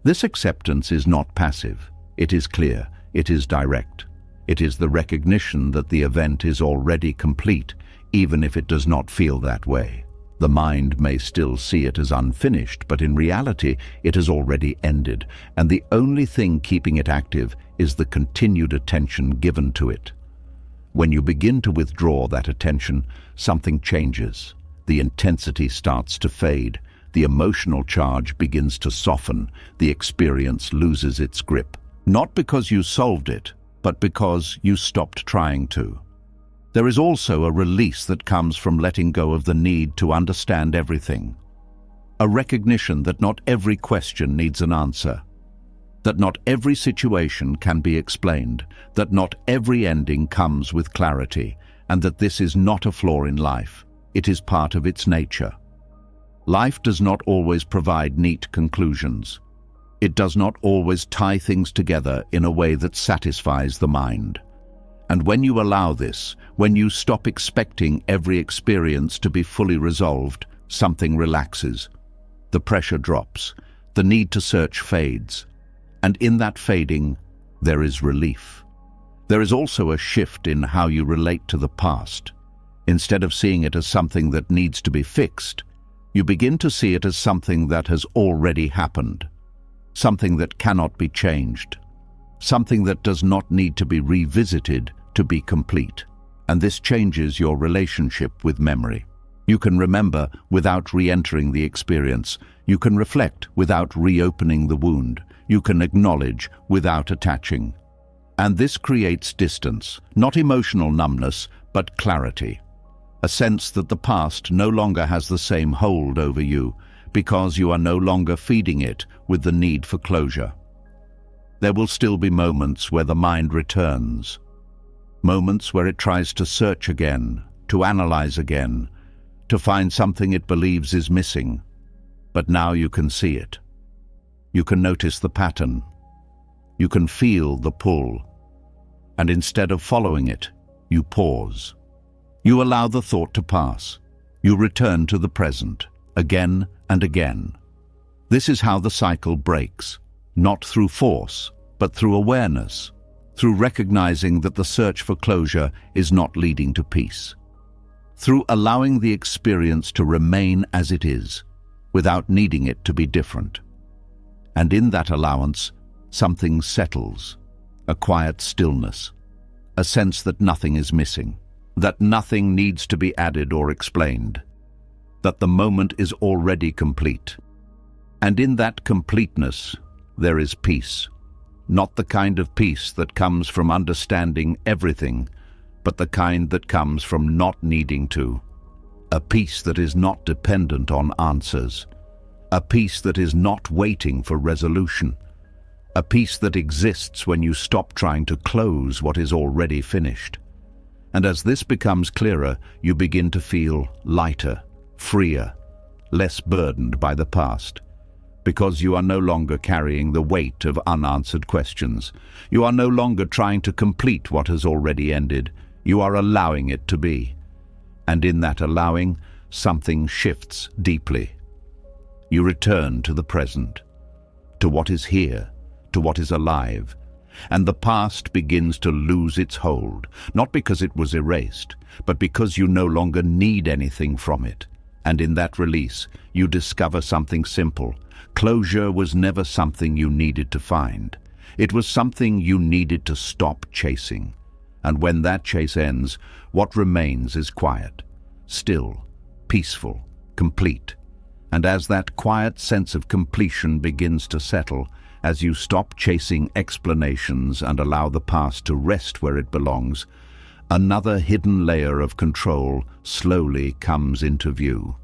This acceptance is not passive. It is clear. It is direct. It is the recognition that the event is already complete, even if it does not feel that way. The mind may still see it as unfinished, but in reality, it has already ended, and the only thing keeping it active is the continued attention given to it. When you begin to withdraw that attention, something changes. The intensity starts to fade. The emotional charge begins to soften. The experience loses its grip. Not because you solved it, but because you stopped trying to. There is also a release that comes from letting go of the need to understand everything. A recognition that not every question needs an answer. That not every situation can be explained. That not every ending comes with clarity. And that this is not a flaw in life. It is part of its nature. Life does not always provide neat conclusions. It does not always tie things together in a way that satisfies the mind. And when you allow this, when you stop expecting every experience to be fully resolved, something relaxes. The pressure drops. The need to search fades. And in that fading, there is relief. There is also a shift in how you relate to the past. Instead of seeing it as something that needs to be fixed, you begin to see it as something that has already happened, something that cannot be changed, something that does not need to be revisited to be complete. And this changes your relationship with memory. You can remember without re-entering the experience. You can reflect without reopening the wound. You can acknowledge without attaching. And this creates distance, not emotional numbness, but clarity. A sense that the past no longer has the same hold over you because you are no longer feeding it with the need for closure. There will still be moments where the mind returns, moments where it tries to search again, to analyze again, to find something it believes is missing. But now you can see it. You can notice the pattern. You can feel the pull. And instead of following it, you pause. You allow the thought to pass. You return to the present, again and again. This is how the cycle breaks, not through force, but through awareness, through recognizing that the search for closure is not leading to peace, through allowing the experience to remain as it is, without needing it to be different. And in that allowance, something settles, a quiet stillness, a sense that nothing is missing, that nothing needs to be added or explained, that the moment is already complete. And in that completeness, there is peace. Not the kind of peace that comes from understanding everything, but the kind that comes from not needing to. A peace that is not dependent on answers. A peace that is not waiting for resolution. A peace that exists when you stop trying to close what is already finished. And as this becomes clearer, you begin to feel lighter, freer, less burdened by the past. Because you are no longer carrying the weight of unanswered questions. You are no longer trying to complete what has already ended. You are allowing it to be. And in that allowing, something shifts deeply. You return to the present, to what is here, to what is alive. And the past begins to lose its hold, not because it was erased, but because you no longer need anything from it. And in that release, you discover something simple. Closure was never something you needed to find. It was something you needed to stop chasing. And when that chase ends, what remains is quiet, still, peaceful, complete. And as that quiet sense of completion begins to settle, as you stop chasing explanations and allow the past to rest where it belongs, another hidden layer of control slowly comes into view.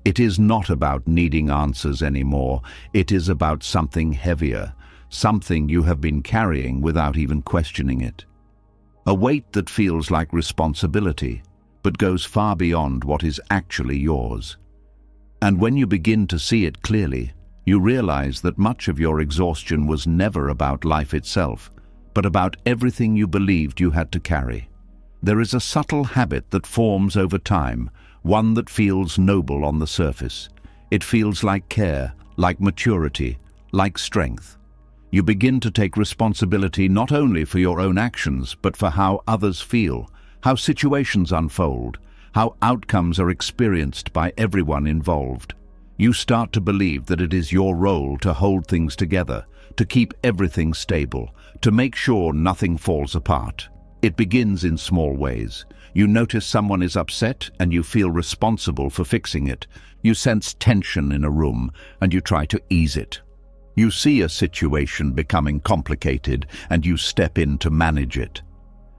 It is not about needing answers anymore. It is about something heavier, something you have been carrying without even questioning it. A weight that feels like responsibility, but goes far beyond what is actually yours. And when you begin to see it clearly, you realize that much of your exhaustion was never about life itself, but about everything you believed you had to carry. There is a subtle habit that forms over time, one that feels noble on the surface. It feels like care, like maturity, like strength. You begin to take responsibility not only for your own actions, but for how others feel, how situations unfold, how outcomes are experienced by everyone involved. You start to believe that it is your role to hold things together, to keep everything stable, to make sure nothing falls apart. It begins in small ways. You notice someone is upset and you feel responsible for fixing it. You sense tension in a room and you try to ease it. You see a situation becoming complicated and you step in to manage it.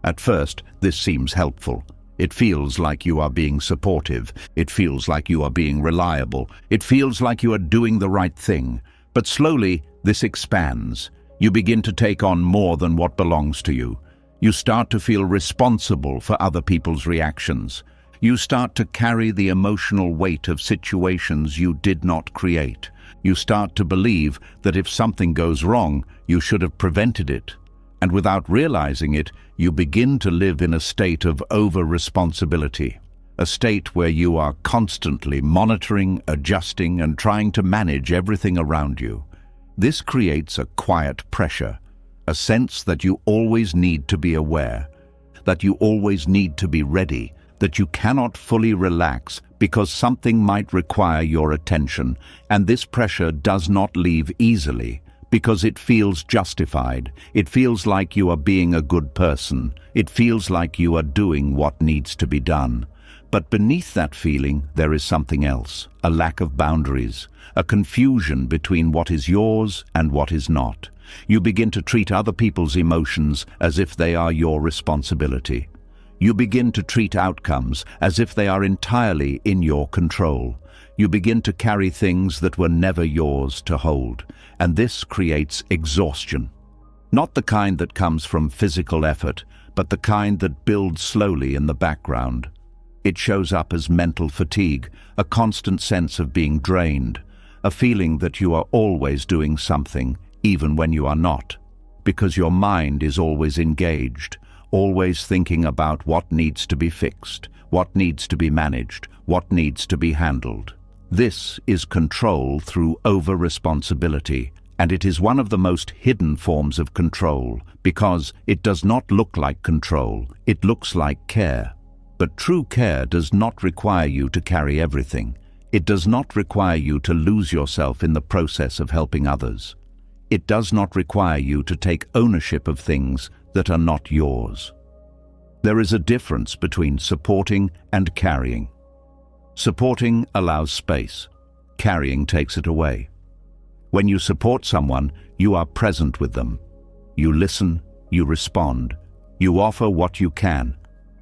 At first, this seems helpful. It feels like you are being supportive. It feels like you are being reliable. It feels like you are doing the right thing. But slowly, this expands. You begin to take on more than what belongs to you. You start to feel responsible for other people's reactions. You start to carry the emotional weight of situations you did not create. You start to believe that if something goes wrong, you should have prevented it. And without realizing it, you begin to live in a state of over-responsibility, a state where you are constantly monitoring, adjusting, and trying to manage everything around you. This creates a quiet pressure, a sense that you always need to be aware, that you always need to be ready, that you cannot fully relax because something might require your attention, and this pressure does not leave easily because it feels justified. It feels like you are being a good person. It feels like you are doing what needs to be done. But beneath that feeling, there is something else, a lack of boundaries, a confusion between what is yours and what is not. You begin to treat other people's emotions as if they are your responsibility. You begin to treat outcomes as if they are entirely in your control. You begin to carry things that were never yours to hold, and this creates exhaustion. Not the kind that comes from physical effort, but the kind that builds slowly in the background. It shows up as mental fatigue, a constant sense of being drained, a feeling that you are always doing something, even when you are not, because your mind is always engaged, always thinking about what needs to be fixed, what needs to be managed, what needs to be handled. This is control through over-responsibility, and it is one of the most hidden forms of control, because it does not look like control, it looks like care. But true care does not require you to carry everything. It does not require you to lose yourself in the process of helping others. It does not require you to take ownership of things that are not yours. There is a difference between supporting and carrying. Supporting allows space. Carrying takes it away. When you support someone, you are present with them. You listen, you respond, you offer what you can,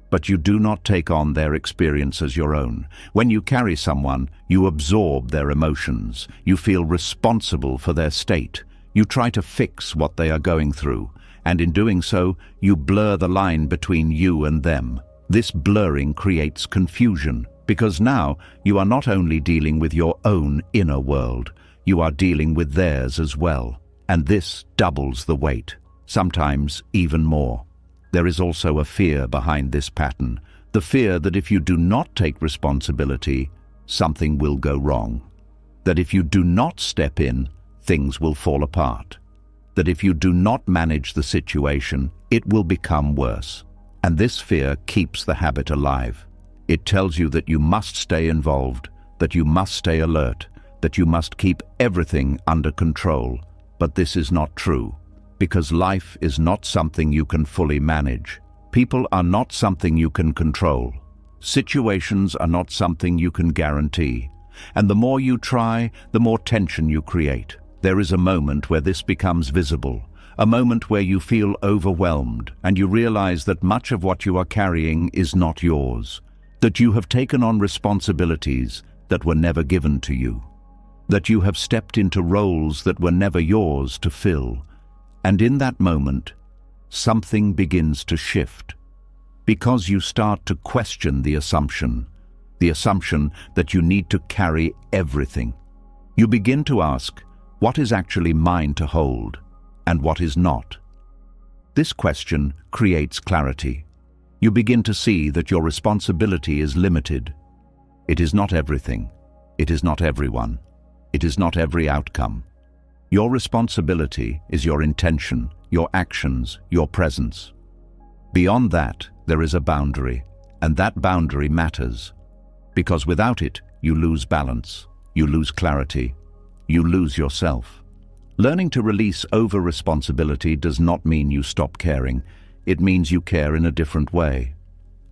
but you do not take on their experience as your own. When you carry someone, you absorb their emotions. You feel responsible for their state. You try to fix what they are going through, and in doing so, you blur the line between you and them. This blurring creates confusion, because now you are not only dealing with your own inner world, you are dealing with theirs as well, and this doubles the weight, sometimes even more. There is also a fear behind this pattern, the fear that if you do not take responsibility, something will go wrong. That if you do not step in, things will fall apart. That if you do not manage the situation, it will become worse. And this fear keeps the habit alive. It tells you that you must stay involved, that you must stay alert, that you must keep everything under control. But this is not true. Because life is not something you can fully manage. People are not something you can control. Situations are not something you can guarantee. And the more you try, the more tension you create. There is a moment where this becomes visible, a moment where you feel overwhelmed and you realize that much of what you are carrying is not yours, that you have taken on responsibilities that were never given to you, that you have stepped into roles that were never yours to fill. And in that moment, something begins to shift, because you start to question the assumption that you need to carry everything. You begin to ask, what is actually mine to hold, and what is not? This question creates clarity. You begin to see that your responsibility is limited. It is not everything. It is not everyone. It is not every outcome. Your responsibility is your intention, your actions, your presence. Beyond that, there is a boundary, and that boundary matters. Because without it, you lose balance, you lose clarity, you lose yourself. Learning to release over-responsibility does not mean you stop caring. It means you care in a different way.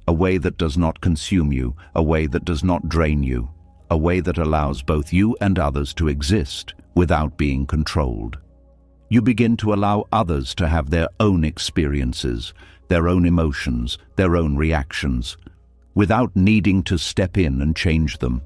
A way that does not consume you, a way that does not drain you, a way that allows both you and others to exist without being controlled. You begin to allow others to have their own experiences, their own emotions, their own reactions, without needing to step in and change them.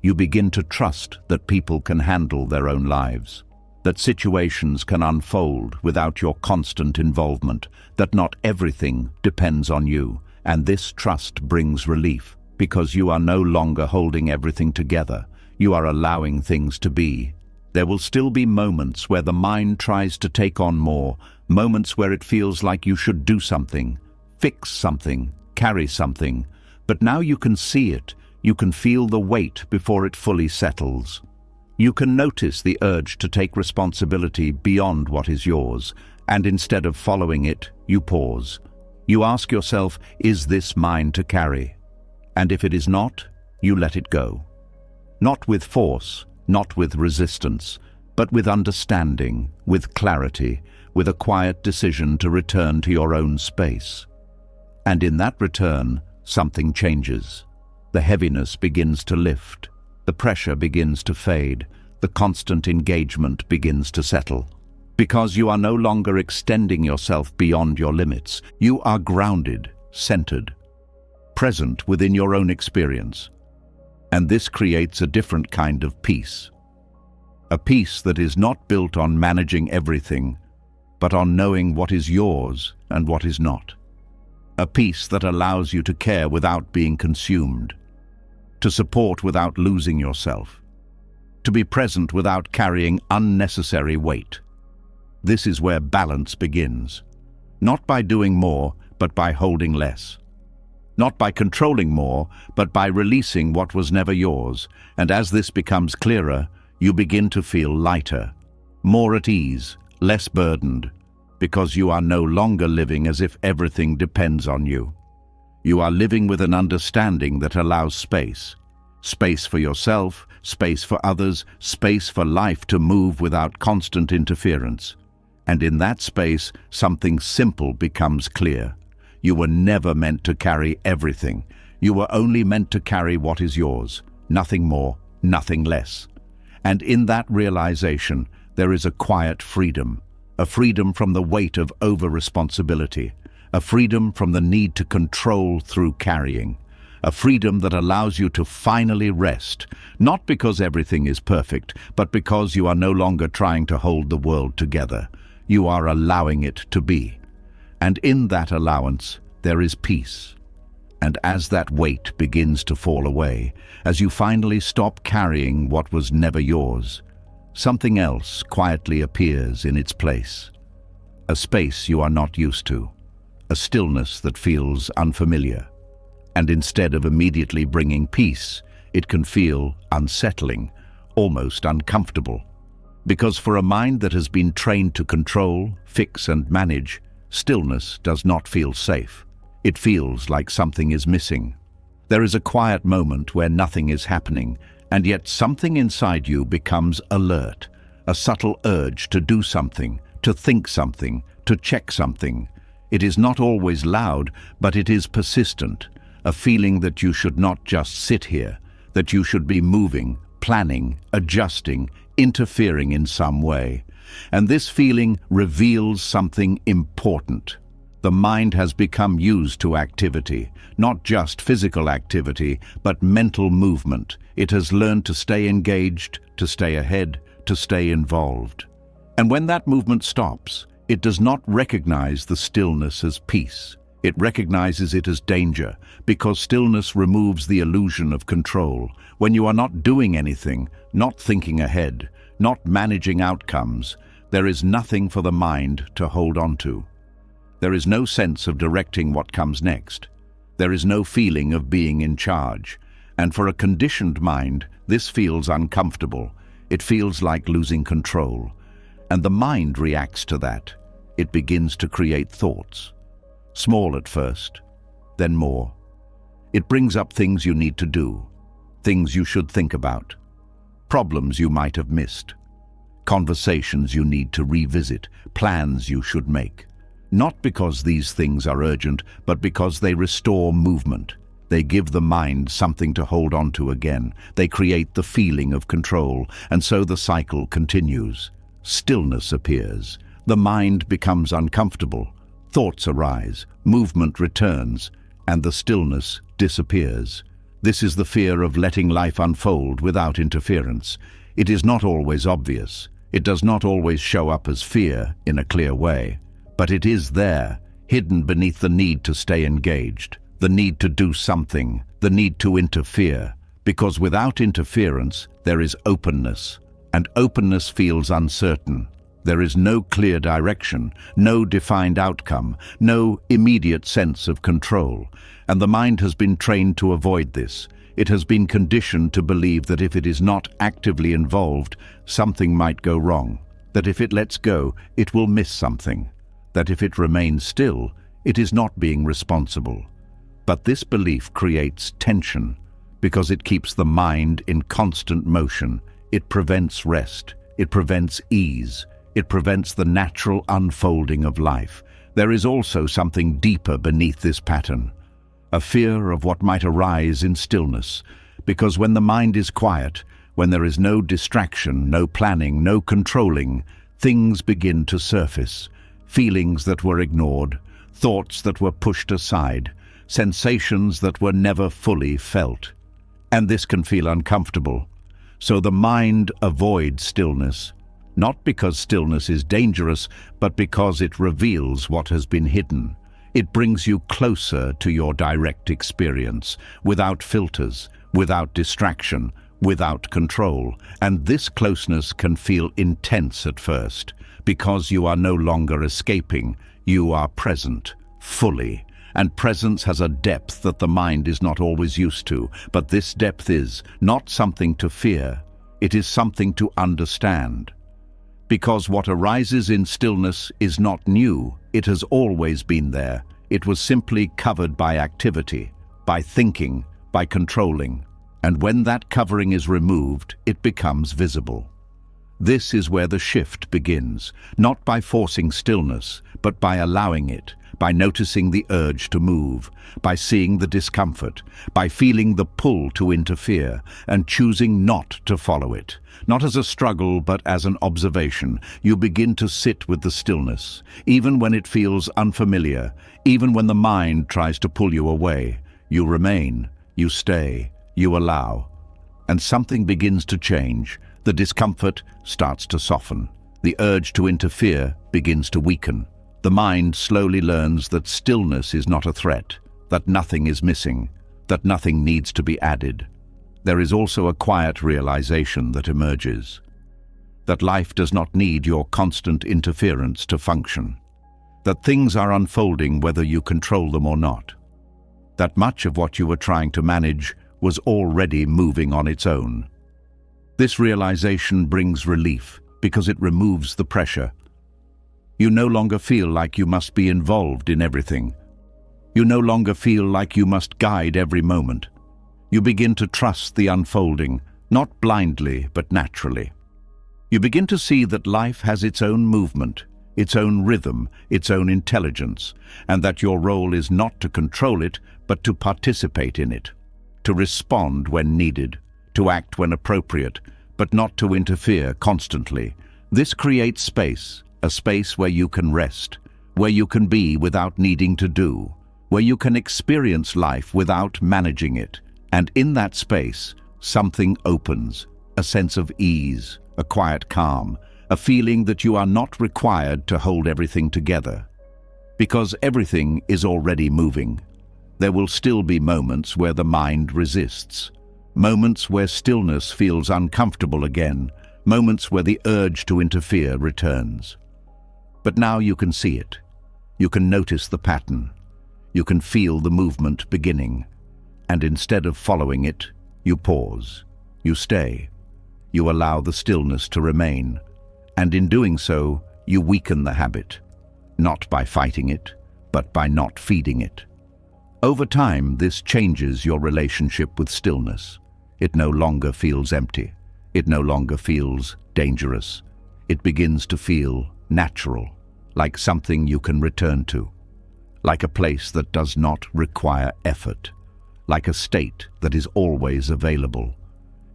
You begin to trust that people can handle their own lives, that situations can unfold without your constant involvement, that not everything depends on you, and this trust brings relief, because you are no longer holding everything together. You are allowing things to be. There will still be moments where the mind tries to take on more, moments where it feels like you should do something, fix something, carry something, but now you can see it. You can feel the weight before it fully settles. You can notice the urge to take responsibility beyond what is yours, And instead of following it, you pause. You ask yourself, is this mine to carry? And if it is not, you let it go. Not with force, not with resistance, but with understanding, with clarity, with a quiet decision to return to your own space. And in that return, something changes. The heaviness begins to lift. The pressure begins to fade. The constant engagement begins to settle. Because you are no longer extending yourself beyond your limits. You are grounded, centered, present within your own experience. And this creates a different kind of peace. A peace that is not built on managing everything, but on knowing what is yours and what is not. A peace that allows you to care without being consumed, to support without losing yourself, to be present without carrying unnecessary weight. This is where balance begins. Not by doing more, but by holding less. Not by controlling more, but by releasing what was never yours. And as this becomes clearer, you begin to feel lighter, more at ease, less burdened, because you are no longer living as if everything depends on you. You are living with an understanding that allows space. Space for yourself, space for others, space for life to move without constant interference. And in that space, something simple becomes clear. You were never meant to carry everything. You were only meant to carry what is yours, nothing more, nothing less. And in that realization, there is a quiet freedom, a freedom from the weight of over-responsibility, a freedom from the need to control through carrying, a freedom that allows you to finally rest, not because everything is perfect, but because you are no longer trying to hold the world together. You are allowing it to be. And in that allowance, there is peace. And as that weight begins to fall away, as you finally stop carrying what was never yours, something else quietly appears in its place. A space you are not used to, a stillness that feels unfamiliar. And instead of immediately bringing peace, it can feel unsettling, almost uncomfortable. Because for a mind that has been trained to control, fix and manage, stillness does not feel safe. It feels like something is missing. There is a quiet moment where nothing is happening, and yet something inside you becomes alert, a subtle urge to do something, to think something, to check something. It is not always loud, but it is persistent, a feeling that you should not just sit here, that you should be moving, planning, adjusting, interfering in some way. And this feeling reveals something important. The mind has become used to activity, not just physical activity, but mental movement. It has learned to stay engaged, to stay ahead, to stay involved. And when that movement stops, it does not recognize the stillness as peace. It recognizes it as danger, because stillness removes the illusion of control. When you are not doing anything, not thinking ahead, not managing outcomes, there is nothing for the mind to hold on to. There is no sense of directing what comes next. There is no feeling of being in charge. And for a conditioned mind, this feels uncomfortable. It feels like losing control. And the mind reacts to that. It begins to create thoughts. Small at first, then more. It brings up things you need to do, things you should think about, problems you might have missed, conversations you need to revisit, plans you should make. Not because these things are urgent, but because they restore movement. They give the mind something to hold on to again. They create the feeling of control, and so the cycle continues. Stillness appears. The mind becomes uncomfortable. Thoughts arise, movement returns, and the stillness disappears. This is the fear of letting life unfold without interference. It is not always obvious. It does not always show up as fear in a clear way. But it is there, hidden beneath the need to stay engaged, the need to do something, the need to interfere. Because without interference, there is openness, and openness feels uncertain. There is no clear direction, no defined outcome, no immediate sense of control. And the mind has been trained to avoid this. It has been conditioned to believe that if it is not actively involved, something might go wrong. That if it lets go, it will miss something. that if it remains still, it is not being responsible. But this belief creates tension because it keeps the mind in constant motion. It prevents rest. It prevents ease. It prevents the natural unfolding of life. There is also something deeper beneath this pattern, a fear of what might arise in stillness, because when the mind is quiet, when there is no distraction, no planning, no controlling, things begin to surface. Feelings that were ignored, thoughts that were pushed aside, sensations that were never fully felt. And this can feel uncomfortable. So the mind avoids stillness, not because stillness is dangerous, but because it reveals what has been hidden. It brings you closer to your direct experience, without filters, without distraction, without control. And this closeness can feel intense at first, because you are no longer escaping, you are present, fully. And presence has a depth that the mind is not always used to, but this depth is not something to fear, it is something to understand. Because what arises in stillness is not new, it has always been there. It was simply covered by activity, by thinking, by controlling. And when that covering is removed, it becomes visible. This is where the shift begins, not by forcing stillness, but by allowing it, by noticing the urge to move, by seeing the discomfort, by feeling the pull to interfere, and choosing not to follow it. Not as a struggle, but as an observation. You begin to sit with the stillness, even when it feels unfamiliar, even when the mind tries to pull you away. You remain, you stay, you allow. And something begins to change. The discomfort starts to soften. The urge to interfere begins to weaken. The mind slowly learns that stillness is not a threat, that nothing is missing, that nothing needs to be added. There is also a quiet realization that emerges, that life does not need your constant interference to function, that things are unfolding whether you control them or not, that much of what you were trying to manage was already moving on its own. This realization brings relief because it removes the pressure. You no longer feel like you must be involved in everything. You no longer feel like you must guide every moment. You begin to trust the unfolding, not blindly, but naturally. You begin to see that life has its own movement, its own rhythm, its own intelligence, and that your role is not to control it, but to participate in it, to respond when needed, to act when appropriate, but not to interfere constantly. This creates space, a space where you can rest, where you can be without needing to do, where you can experience life without managing it. And in that space, something opens, a sense of ease, a quiet calm, a feeling that you are not required to hold everything together. Because everything is already moving. There will still be moments where the mind resists, moments where stillness feels uncomfortable again, moments where the urge to interfere returns. But now you can see it. You can notice the pattern. You can feel the movement beginning. And instead of following it, you pause. You stay. You allow the stillness to remain. And in doing so, you weaken the habit. Not by fighting it, but by not feeding it. Over time, this changes your relationship with stillness. It no longer feels empty. It no longer feels dangerous. It begins to feel natural, like something you can return to, like a place that does not require effort, like a state that is always available.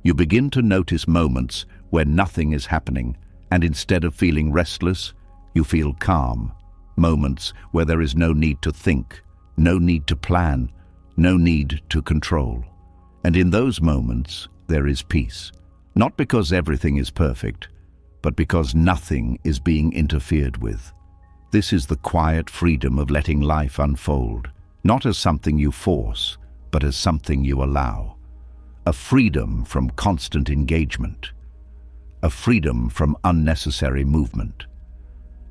You begin to notice moments where nothing is happening, and instead of feeling restless, you feel calm. Moments where there is no need to think, no need to plan, no need to control. And in those moments, there is peace. Not because everything is perfect, but because nothing is being interfered with. This is the quiet freedom of letting life unfold, not as something you force, but as something you allow. A freedom from constant engagement. A freedom from unnecessary movement.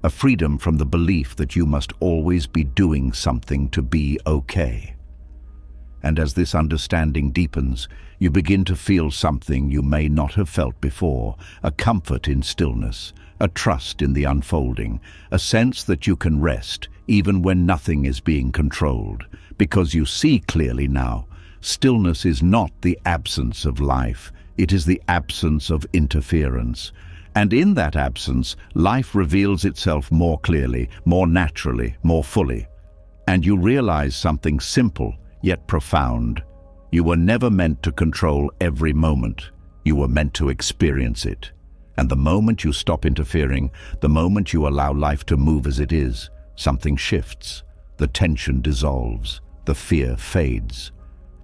A freedom from the belief that you must always be doing something to be okay. And as this understanding deepens, you begin to feel something you may not have felt before, a comfort in stillness, a trust in the unfolding, a sense that you can rest even when nothing is being controlled, because you see clearly now. Stillness is not the absence of life, it is the absence of interference. And in that absence, life reveals itself more clearly, more naturally, more fully. And you realize something simple, yet profound. You were never meant to control every moment. You were meant to experience it. And the moment you stop interfering, the moment you allow life to move as it is, something shifts. The tension dissolves, the fear fades.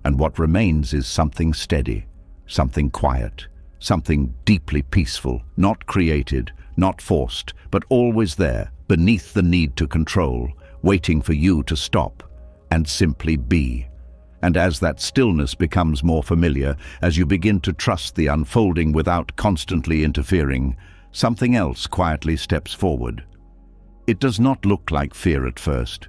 And what remains is something steady, something quiet, something deeply peaceful, not created, not forced, but always there, beneath the need to control, waiting for you to stop and simply be. And as that stillness becomes more familiar, as you begin to trust the unfolding without constantly interfering, something else quietly steps forward. It does not look like fear at first.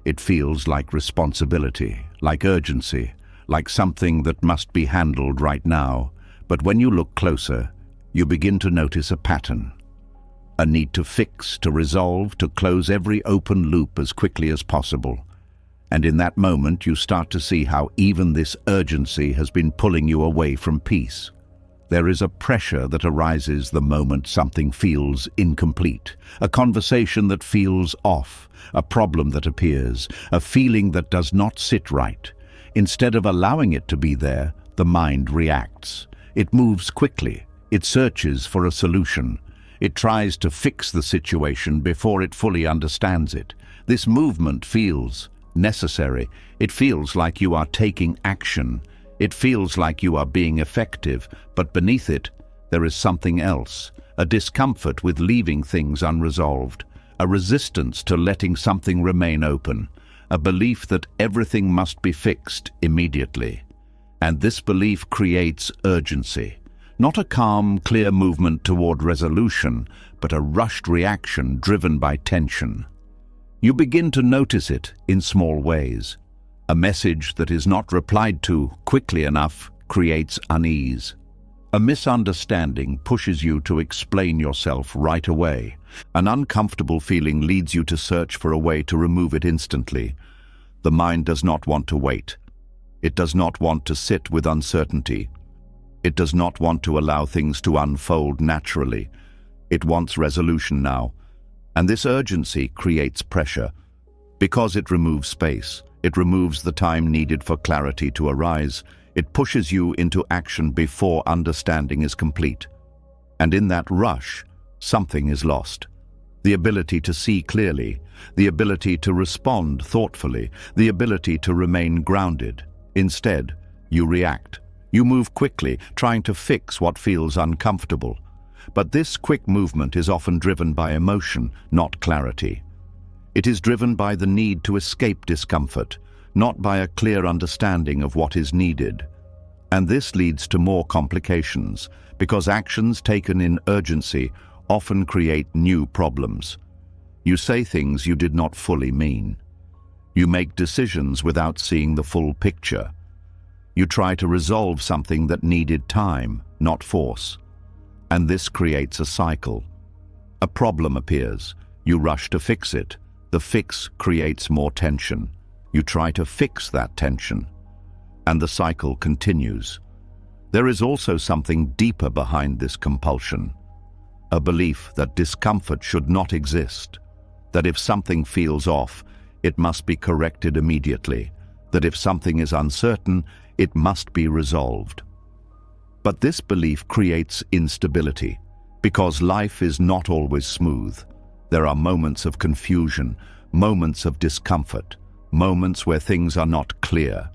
It feels like responsibility, like urgency, like something that must be handled right now. But when you look closer, you begin to notice a pattern. A need to fix, to resolve, to close every open loop as quickly as possible. And in that moment, you start to see how even this urgency has been pulling you away from peace. There is a pressure that arises the moment something feels incomplete, a conversation that feels off, a problem that appears, a feeling that does not sit right. Instead of allowing it to be there, the mind reacts. It moves quickly. It searches for a solution. It tries to fix the situation before it fully understands it. This movement feels necessary. It feels like you are taking action. It feels like you are being effective, but beneath it, there is something else, a discomfort with leaving things unresolved, a resistance to letting something remain open, a belief that everything must be fixed immediately. And this belief creates urgency, not a calm, clear movement toward resolution, but a rushed reaction driven by tension. You begin to notice it in small ways. A message that is not replied to quickly enough creates unease. A misunderstanding pushes you to explain yourself right away. An uncomfortable feeling leads you to search for a way to remove it instantly. The mind does not want to wait. It does not want to sit with uncertainty. It does not want to allow things to unfold naturally. It wants resolution now. And this urgency creates pressure. Because it removes space, it removes the time needed for clarity to arise. It pushes you into action before understanding is complete. And in that rush, something is lost. The ability to see clearly, the ability to respond thoughtfully, the ability to remain grounded. Instead, you react. You move quickly, trying to fix what feels uncomfortable. But this quick movement is often driven by emotion, not clarity. It is driven by the need to escape discomfort, not by a clear understanding of what is needed. And this leads to more complications, because actions taken in urgency often create new problems. You say things you did not fully mean. You make decisions without seeing the full picture. You try to resolve something that needed time, not force. And this creates a cycle. A problem appears. You rush to fix it. The fix creates more tension. You try to fix that tension. And the cycle continues. There is also something deeper behind this compulsion. A belief that discomfort should not exist. That if something feels off, it must be corrected immediately. That if something is uncertain, it must be resolved. But this belief creates instability, because life is not always smooth. There are moments of confusion, moments of discomfort, moments where things are not clear.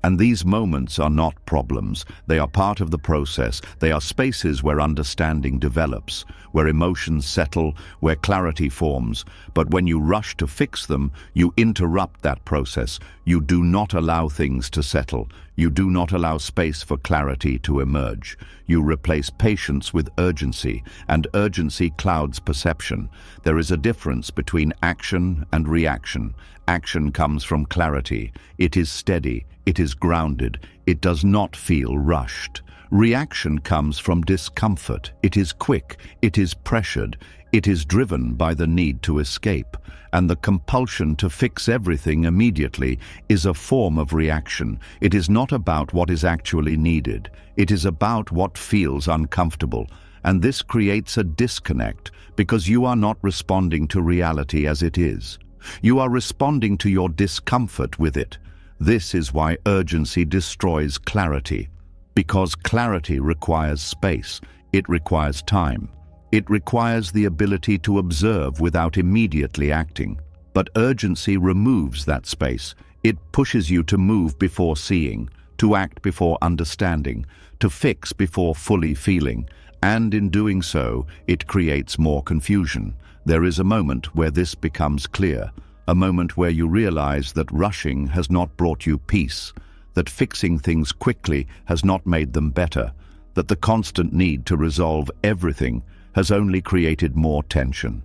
And these moments are not problems. They are part of the process. They are spaces where understanding develops, where emotions settle, where clarity forms. But when you rush to fix them, you interrupt that process. You do not allow things to settle. You do not allow space for clarity to emerge. You replace patience with urgency, and urgency clouds perception. There is a difference between action and reaction. Action comes from clarity. It is steady, it is grounded, it does not feel rushed. Reaction comes from discomfort. It is quick, it is pressured, it is driven by the need to escape. And the compulsion to fix everything immediately is a form of reaction. It is not about what is actually needed. It is about what feels uncomfortable. And this creates a disconnect because you are not responding to reality as it is. You are responding to your discomfort with it. This is why urgency destroys clarity. Because clarity requires space. It requires time. It requires the ability to observe without immediately acting. But urgency removes that space. It pushes you to move before seeing, to act before understanding, to fix before fully feeling. And in doing so, it creates more confusion. There is a moment where this becomes clear, a moment where you realize that rushing has not brought you peace, that fixing things quickly has not made them better, that the constant need to resolve everything has only created more tension.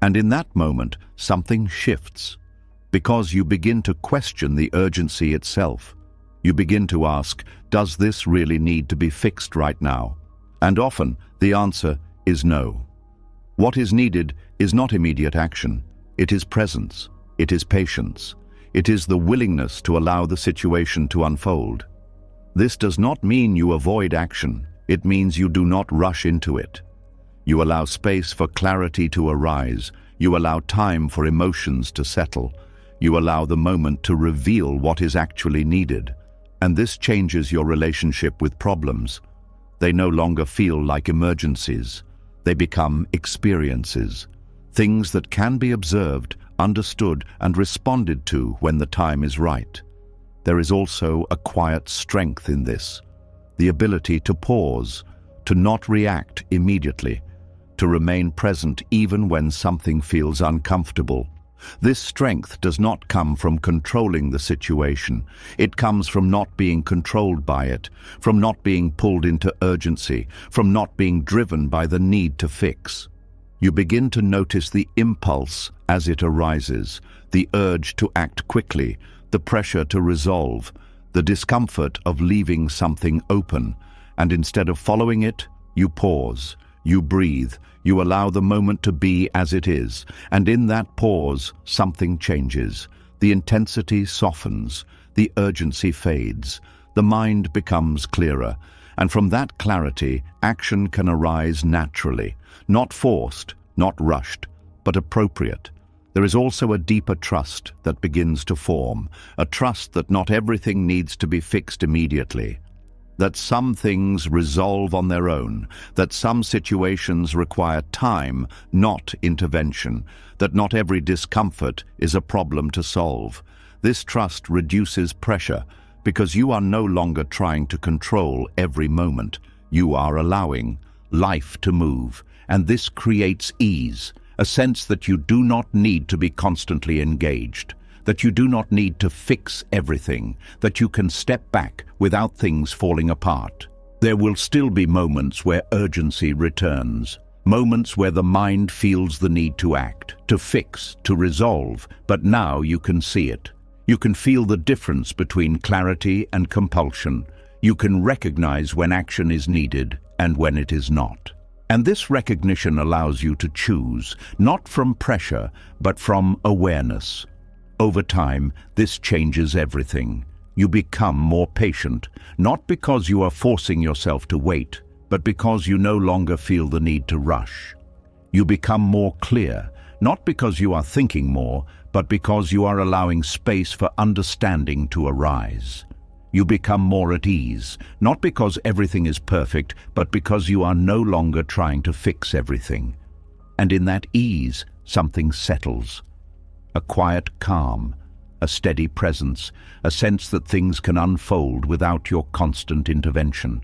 And in that moment, something shifts, because you begin to question the urgency itself. You begin to ask, does this really need to be fixed right now? And often, the answer is no. What is needed is not immediate action. It is presence. It is patience. It is the willingness to allow the situation to unfold. This does not mean you avoid action. It means you do not rush into it. You allow space for clarity to arise. You allow time for emotions to settle. You allow the moment to reveal what is actually needed. And this changes your relationship with problems. They no longer feel like emergencies. They become experiences, things that can be observed, understood, and responded to when the time is right. There is also a quiet strength in this, the ability to pause, to not react immediately, to remain present even when something feels uncomfortable. This strength does not come from controlling the situation. It comes from not being controlled by it, from not being pulled into urgency, from not being driven by the need to fix. You begin to notice the impulse as it arises, the urge to act quickly, the pressure to resolve, the discomfort of leaving something open, and instead of following it, you pause, you breathe, you allow the moment to be as it is, and in that pause, something changes. The intensity softens, the urgency fades, the mind becomes clearer, and from that clarity, action can arise naturally, not forced, not rushed, but appropriate. There is also a deeper trust that begins to form, a trust that not everything needs to be fixed immediately, that some things resolve on their own, that some situations require time, not intervention, that not every discomfort is a problem to solve. This trust reduces pressure because you are no longer trying to control every moment. You are allowing life to move, and this creates ease, a sense that you do not need to be constantly engaged, that you do not need to fix everything, that you can step back without things falling apart. There will still be moments where urgency returns, moments where the mind feels the need to act, to fix, to resolve, but now you can see it. You can feel the difference between clarity and compulsion. You can recognize when action is needed and when it is not. And this recognition allows you to choose, not from pressure, but from awareness. Over time, this changes everything. You become more patient, not because you are forcing yourself to wait, but because you no longer feel the need to rush. You become more clear, not because you are thinking more, but because you are allowing space for understanding to arise. You become more at ease, not because everything is perfect, but because you are no longer trying to fix everything. And in that ease, something settles. A quiet calm, a steady presence, a sense that things can unfold without your constant intervention.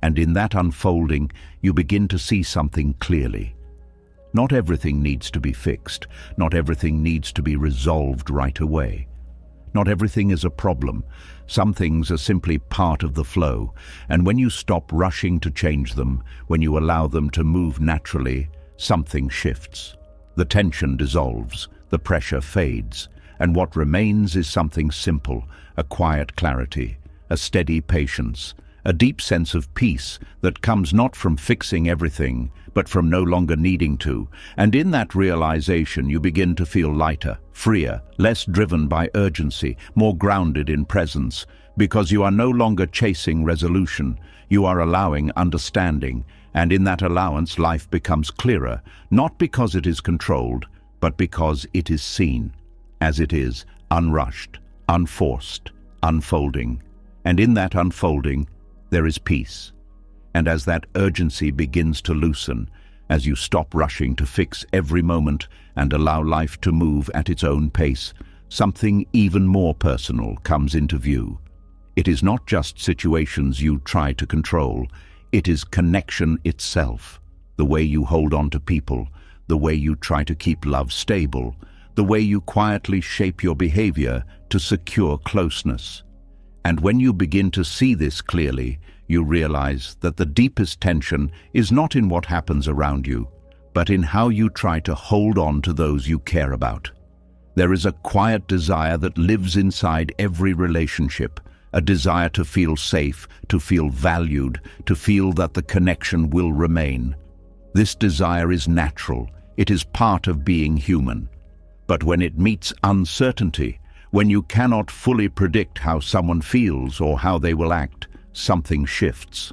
And in that unfolding, you begin to see something clearly. Not everything needs to be fixed. Not everything needs to be resolved right away. Not everything is a problem. Some things are simply part of the flow, and when you stop rushing to change them, when you allow them to move naturally, something shifts. The tension dissolves, the pressure fades, and what remains is something simple, a quiet clarity, a steady patience, a deep sense of peace that comes not from fixing everything, but from no longer needing to. And in that realization, you begin to feel lighter, freer, less driven by urgency, more grounded in presence, because you are no longer chasing resolution, you are allowing understanding, and in that allowance life becomes clearer, not because it is controlled, but because it is seen, as it is, unrushed, unforced, unfolding. And in that unfolding, there is peace. And as that urgency begins to loosen, as you stop rushing to fix every moment and allow life to move at its own pace, something even more personal comes into view. It is not just situations you try to control, it is connection itself. The way you hold on to people, the way you try to keep love stable, the way you quietly shape your behavior to secure closeness. And when you begin to see this clearly, you realize that the deepest tension is not in what happens around you, but in how you try to hold on to those you care about. There is a quiet desire that lives inside every relationship, a desire to feel safe, to feel valued, to feel that the connection will remain. This desire is natural, it is part of being human. But when it meets uncertainty, when you cannot fully predict how someone feels or how they will act, something shifts.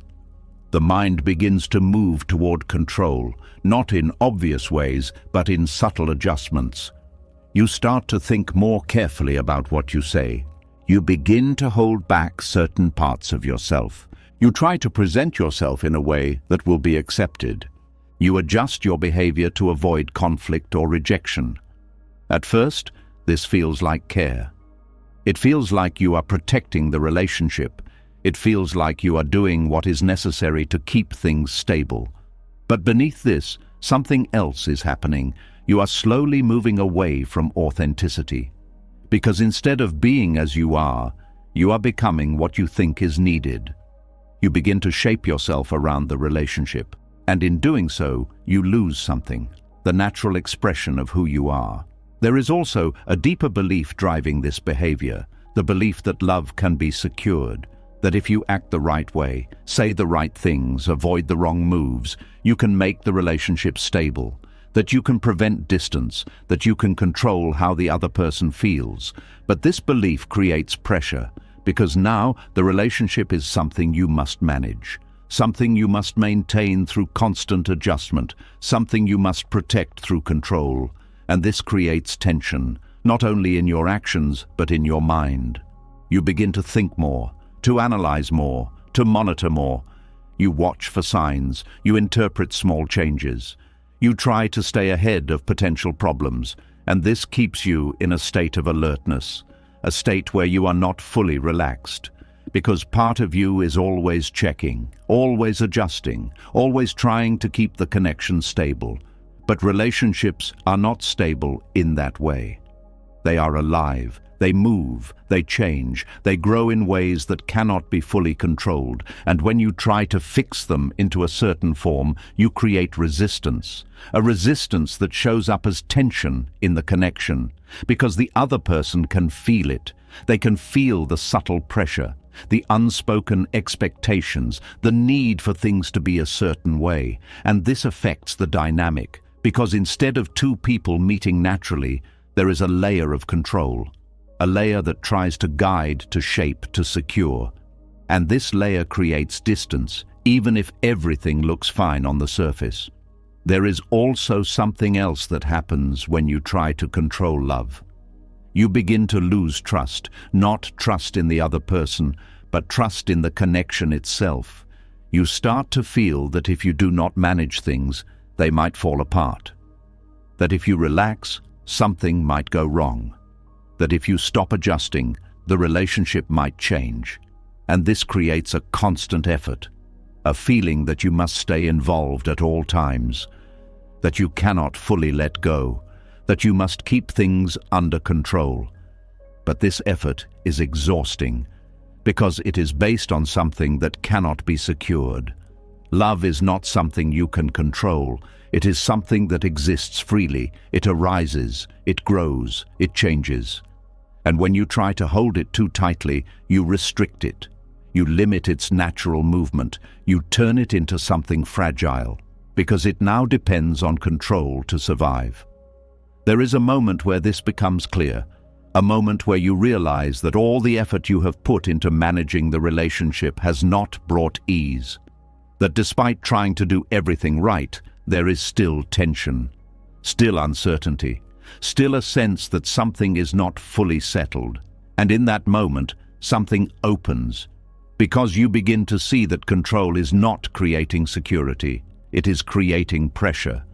The mind begins to move toward control, not in obvious ways, but in subtle adjustments. You start to think more carefully about what you say. You begin to hold back certain parts of yourself. You try to present yourself in a way that will be accepted. You adjust your behavior to avoid conflict or rejection. At first, this feels like care. It feels like you are protecting the relationship. It feels like you are doing what is necessary to keep things stable. But beneath this, something else is happening. You are slowly moving away from authenticity. Because instead of being as you are becoming what you think is needed. You begin to shape yourself around the relationship. And in doing so, you lose something, the natural expression of who you are. There is also a deeper belief driving this behavior, the belief that love can be secured, that if you act the right way, say the right things, avoid the wrong moves, you can make the relationship stable, that you can prevent distance, that you can control how the other person feels. But this belief creates pressure, because now the relationship is something you must manage, something you must maintain through constant adjustment, something you must protect through control. And this creates tension, not only in your actions, but in your mind. You begin to think more, to analyze more, to monitor more. You watch for signs, you interpret small changes. You try to stay ahead of potential problems, and this keeps you in a state of alertness, a state where you are not fully relaxed, because part of you is always checking, always adjusting, always trying to keep the connection stable. But relationships are not stable in that way. They are alive, they move, they change, they grow in ways that cannot be fully controlled, and when you try to fix them into a certain form, you create resistance, a resistance that shows up as tension in the connection, because the other person can feel it. They can feel the subtle pressure, the unspoken expectations, the need for things to be a certain way, and this affects the dynamic. Because instead of two people meeting naturally, there is a layer of control, a layer that tries to guide, to shape, to secure. And this layer creates distance, even if everything looks fine on the surface. There is also something else that happens when you try to control love. You begin to lose trust, not trust in the other person, but trust in the connection itself. You start to feel that if you do not manage things, they might fall apart. That if you relax, something might go wrong. That if you stop adjusting, the relationship might change. And this creates a constant effort, a feeling that you must stay involved at all times, that you cannot fully let go, that you must keep things under control. But this effort is exhausting, because it is based on something that cannot be secured. Love is not something you can control. It is something that exists freely. It arises, it grows, it changes. And when you try to hold it too tightly, you restrict it. You limit its natural movement. You turn it into something fragile, because it now depends on control to survive. There is a moment where this becomes clear, a moment where you realize that all the effort you have put into managing the relationship has not brought ease. That despite trying to do everything right, there is still tension, still uncertainty, still a sense that something is not fully settled. And in that moment, something opens, because you begin to see that control is not creating security, it is creating pressure.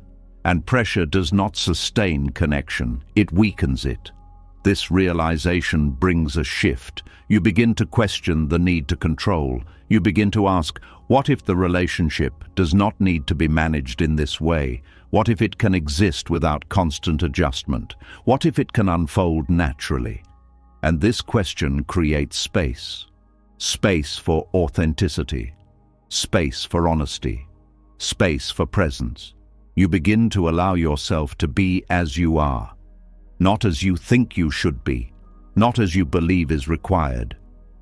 And pressure does not sustain connection, it weakens it. This realization brings a shift. You begin to question the need to control. You begin to ask, what if the relationship does not need to be managed in this way? What if it can exist without constant adjustment? What if it can unfold naturally? And this question creates space. Space for authenticity. Space for honesty. Space for presence. You begin to allow yourself to be as you are. Not as you think you should be, not as you believe is required,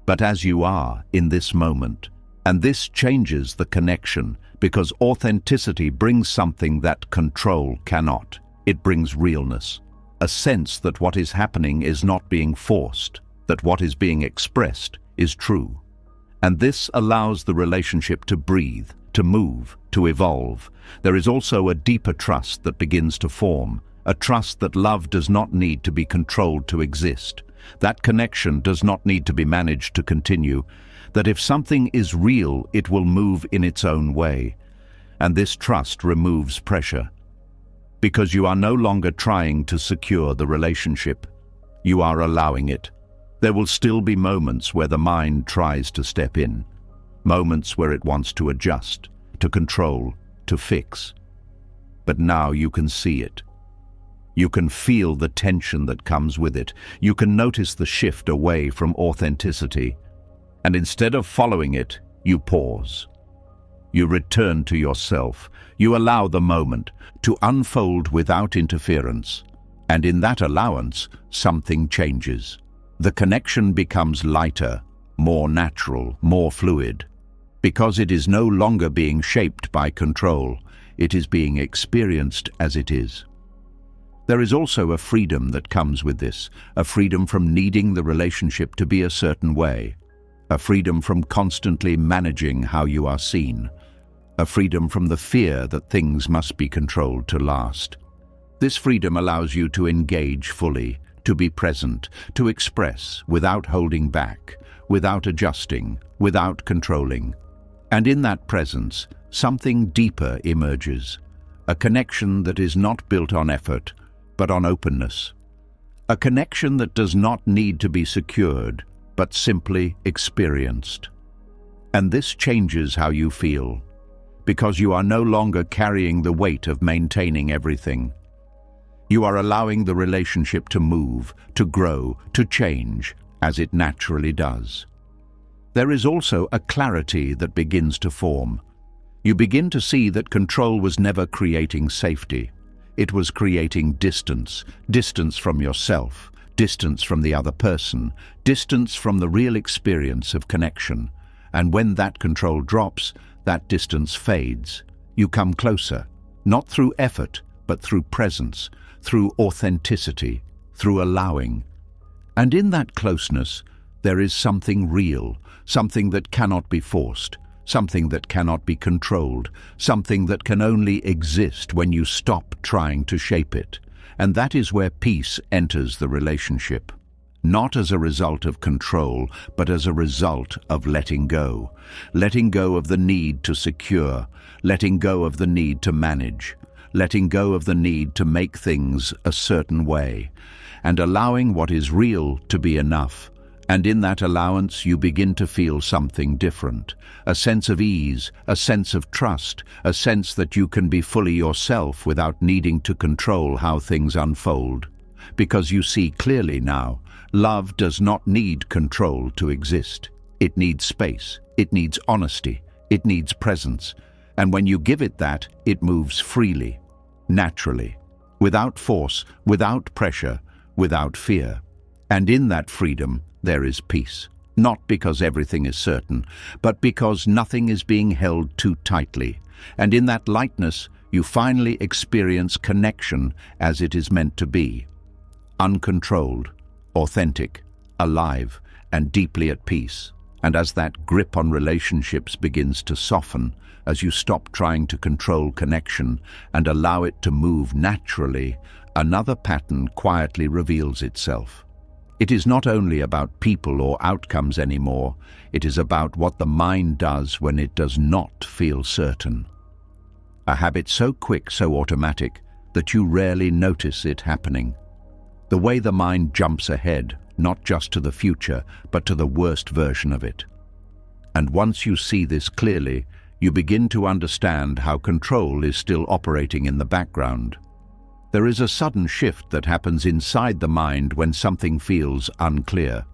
but as you are in this moment. And this changes the connection, because authenticity brings something that control cannot. It brings realness, a sense that what is happening is not being forced, that what is being expressed is true. And this allows the relationship to breathe, to move, to evolve. There is also a deeper trust that begins to form, a trust that love does not need to be controlled to exist, that connection does not need to be managed to continue, that if something is real, it will move in its own way. And this trust removes pressure, because you are no longer trying to secure the relationship. You are allowing it. There will still be moments where the mind tries to step in, moments where it wants to adjust, to control, to fix. But now you can see it. You can feel the tension that comes with it. You can notice the shift away from authenticity. And instead of following it, you pause. You return to yourself. You allow the moment to unfold without interference. And in that allowance, something changes. The connection becomes lighter, more natural, more fluid. Because it is no longer being shaped by control, it is being experienced as it is. There is also a freedom that comes with this, a freedom from needing the relationship to be a certain way, a freedom from constantly managing how you are seen, a freedom from the fear that things must be controlled to last. This freedom allows you to engage fully, to be present, to express without holding back, without adjusting, without controlling. And in that presence, something deeper emerges, a connection that is not built on effort, but on openness. A connection that does not need to be secured, but simply experienced. And this changes how you feel, because you are no longer carrying the weight of maintaining everything. You are allowing the relationship to move, to grow, to change, as it naturally does. There is also a clarity that begins to form. You begin to see that control was never creating safety. It was creating distance, distance from yourself, distance from the other person, distance from the real experience of connection. And when that control drops, that distance fades. You come closer, not through effort, but through presence, through authenticity, through allowing. And in that closeness, there is something real, something that cannot be forced, something that cannot be controlled, something that can only exist when you stop trying to shape it. And that is where peace enters the relationship. Not as a result of control, but as a result of letting go. Letting go of the need to secure, letting go of the need to manage, letting go of the need to make things a certain way, and allowing what is real to be enough. And in that allowance, you begin to feel something different, a sense of ease, a sense of trust, a sense that you can be fully yourself without needing to control how things unfold. Because you see clearly now, love does not need control to exist. It needs space, it needs honesty, it needs presence. And when you give it that, it moves freely, naturally, without force, without pressure, without fear. And in that freedom, there is peace. Not because everything is certain, but because nothing is being held too tightly. And in that lightness, you finally experience connection as it is meant to be. Uncontrolled, authentic, alive, and deeply at peace. And as that grip on relationships begins to soften, as you stop trying to control connection and allow it to move naturally, another pattern quietly reveals itself. It is not only about people or outcomes anymore, it is about what the mind does when it does not feel certain. A habit so quick, so automatic, that you rarely notice it happening. The way the mind jumps ahead, not just to the future, but to the worst version of it. And once you see this clearly, you begin to understand how control is still operating in the background. There is a sudden shift that happens inside the mind when something feels unclear.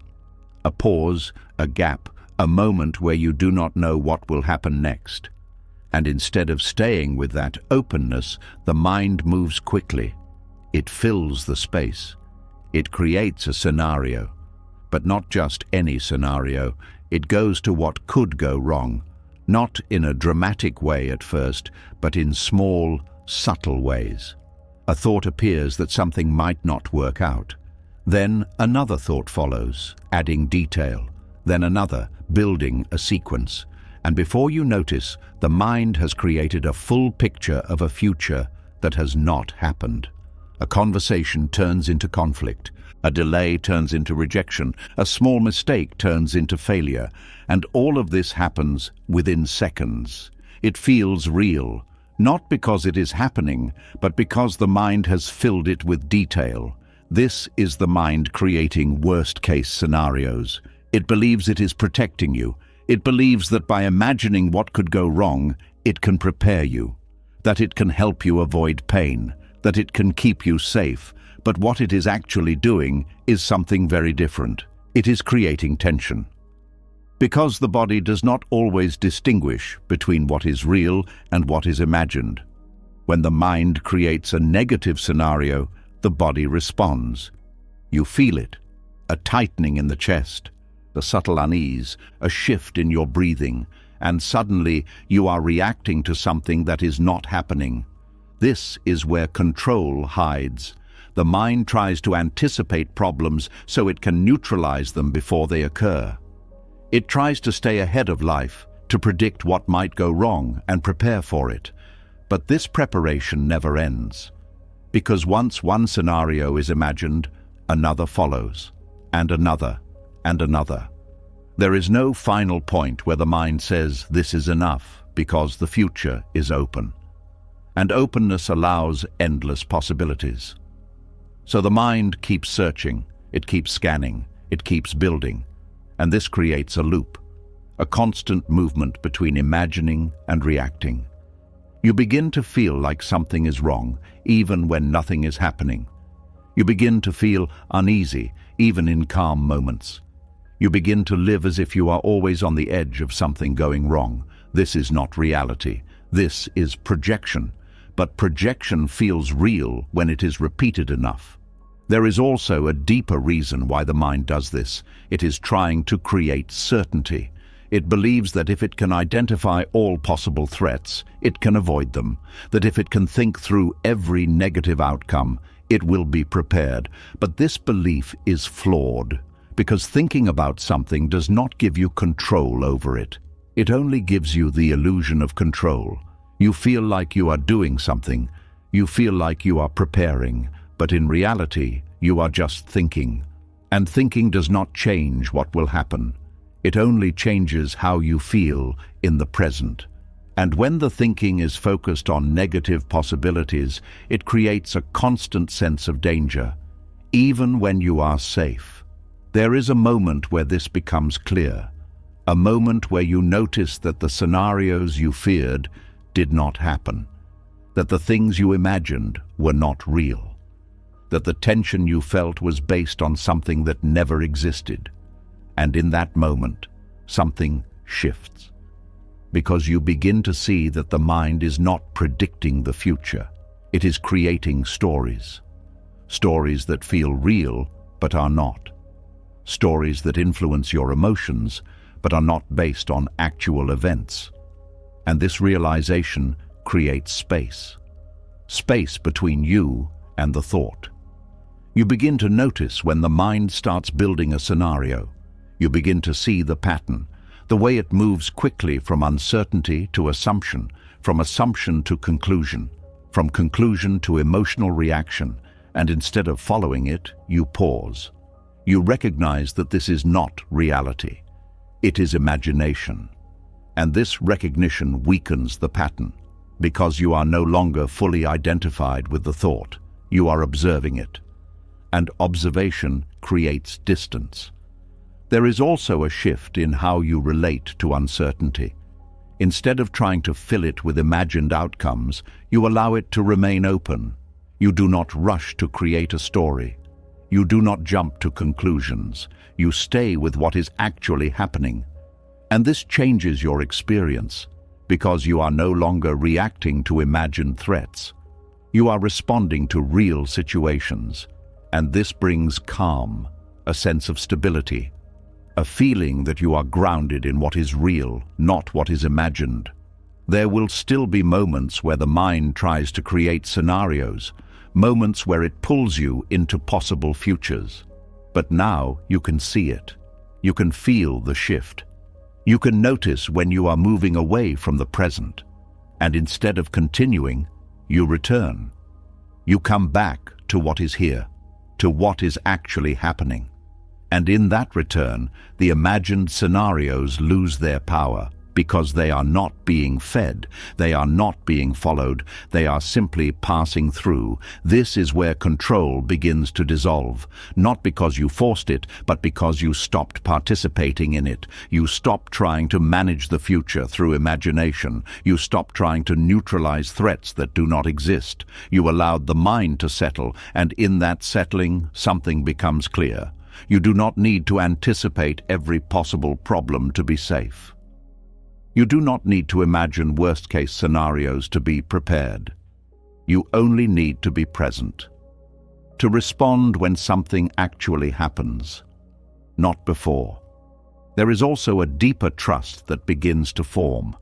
A pause, a gap, a moment where you do not know what will happen next. And instead of staying with that openness, the mind moves quickly. It fills the space. It creates a scenario. But not just any scenario. It goes to what could go wrong. Not in a dramatic way at first, but in small, subtle ways. A thought appears that something might not work out. Then another thought follows, adding detail. Then another, building a sequence. And before you notice, the mind has created a full picture of a future that has not happened. A conversation turns into conflict. A delay turns into rejection. A small mistake turns into failure. And all of this happens within seconds. It feels real. Not because it is happening, but because the mind has filled it with detail. This is the mind creating worst-case scenarios. It believes it is protecting you. It believes that by imagining what could go wrong, it can prepare you, that it can help you avoid pain, that it can keep you safe. But what it is actually doing is something very different. It is creating tension. Because the body does not always distinguish between what is real and what is imagined. When the mind creates a negative scenario, the body responds. You feel it, a tightening in the chest, a subtle unease, a shift in your breathing, and suddenly you are reacting to something that is not happening. This is where control hides. The mind tries to anticipate problems so it can neutralize them before they occur. It tries to stay ahead of life, to predict what might go wrong and prepare for it. But this preparation never ends. Because once one scenario is imagined, another follows, and another, and another. There is no final point where the mind says this is enough, because the future is open. And openness allows endless possibilities. So the mind keeps searching, it keeps scanning, it keeps building. And this creates a loop, a constant movement between imagining and reacting. You begin to feel like something is wrong, even when nothing is happening. You begin to feel uneasy, even in calm moments. You begin to live as if you are always on the edge of something going wrong. This is not reality. This is projection. But projection feels real when it is repeated enough. There is also a deeper reason why the mind does this. It is trying to create certainty. It believes that if it can identify all possible threats, it can avoid them. That if it can think through every negative outcome, it will be prepared. But this belief is flawed, because thinking about something does not give you control over it. It only gives you the illusion of control. You feel like you are doing something. You feel like you are preparing. But in reality, you are just thinking. And thinking does not change what will happen. It only changes how you feel in the present. And when the thinking is focused on negative possibilities, it creates a constant sense of danger, even when you are safe. There is a moment where this becomes clear. A moment where you notice that the scenarios you feared did not happen. That the things you imagined were not real. That the tension you felt was based on something that never existed. And in that moment, something shifts. Because you begin to see that the mind is not predicting the future. It is creating stories. Stories that feel real, but are not. stories that influence your emotions but are not based on actual events. And this realization creates space. Space between you and the thought. You begin to notice when the mind starts building a scenario. You begin to see the pattern, the way it moves quickly from uncertainty to assumption, from assumption to conclusion, from conclusion to emotional reaction, and instead of following it, you pause. You recognize that this is not reality. It is imagination. And this recognition weakens the pattern, because you are no longer fully identified with the thought. You are observing it. And observation creates distance. There is also a shift in how you relate to uncertainty. Instead of trying to fill it with imagined outcomes, you allow it to remain open. You do not rush to create a story. You do not jump to conclusions. You stay with what is actually happening. And this changes your experience, because you are no longer reacting to imagined threats. You are responding to real situations. And this brings calm, a sense of stability, a feeling that you are grounded in what is real, not what is imagined. There will still be moments where the mind tries to create scenarios, moments where it pulls you into possible futures. But now you can see it. You can feel the shift. You can notice when you are moving away from the present. And instead of continuing, you return. You come back to what is here, to what is actually happening. And in that return, the imagined scenarios lose their power, because they are not being fed, they are not being followed, they are simply passing through. This is where control begins to dissolve, not because you forced it, but because you stopped participating in it. You stopped trying to manage the future through imagination. You stopped trying to neutralize threats that do not exist. You allowed the mind to settle, and in that settling, something becomes clear. You do not need to anticipate every possible problem to be safe. You do not need to imagine worst-case scenarios to be prepared. You only need to be present, to respond when something actually happens, not before. There is also a deeper trust that begins to form,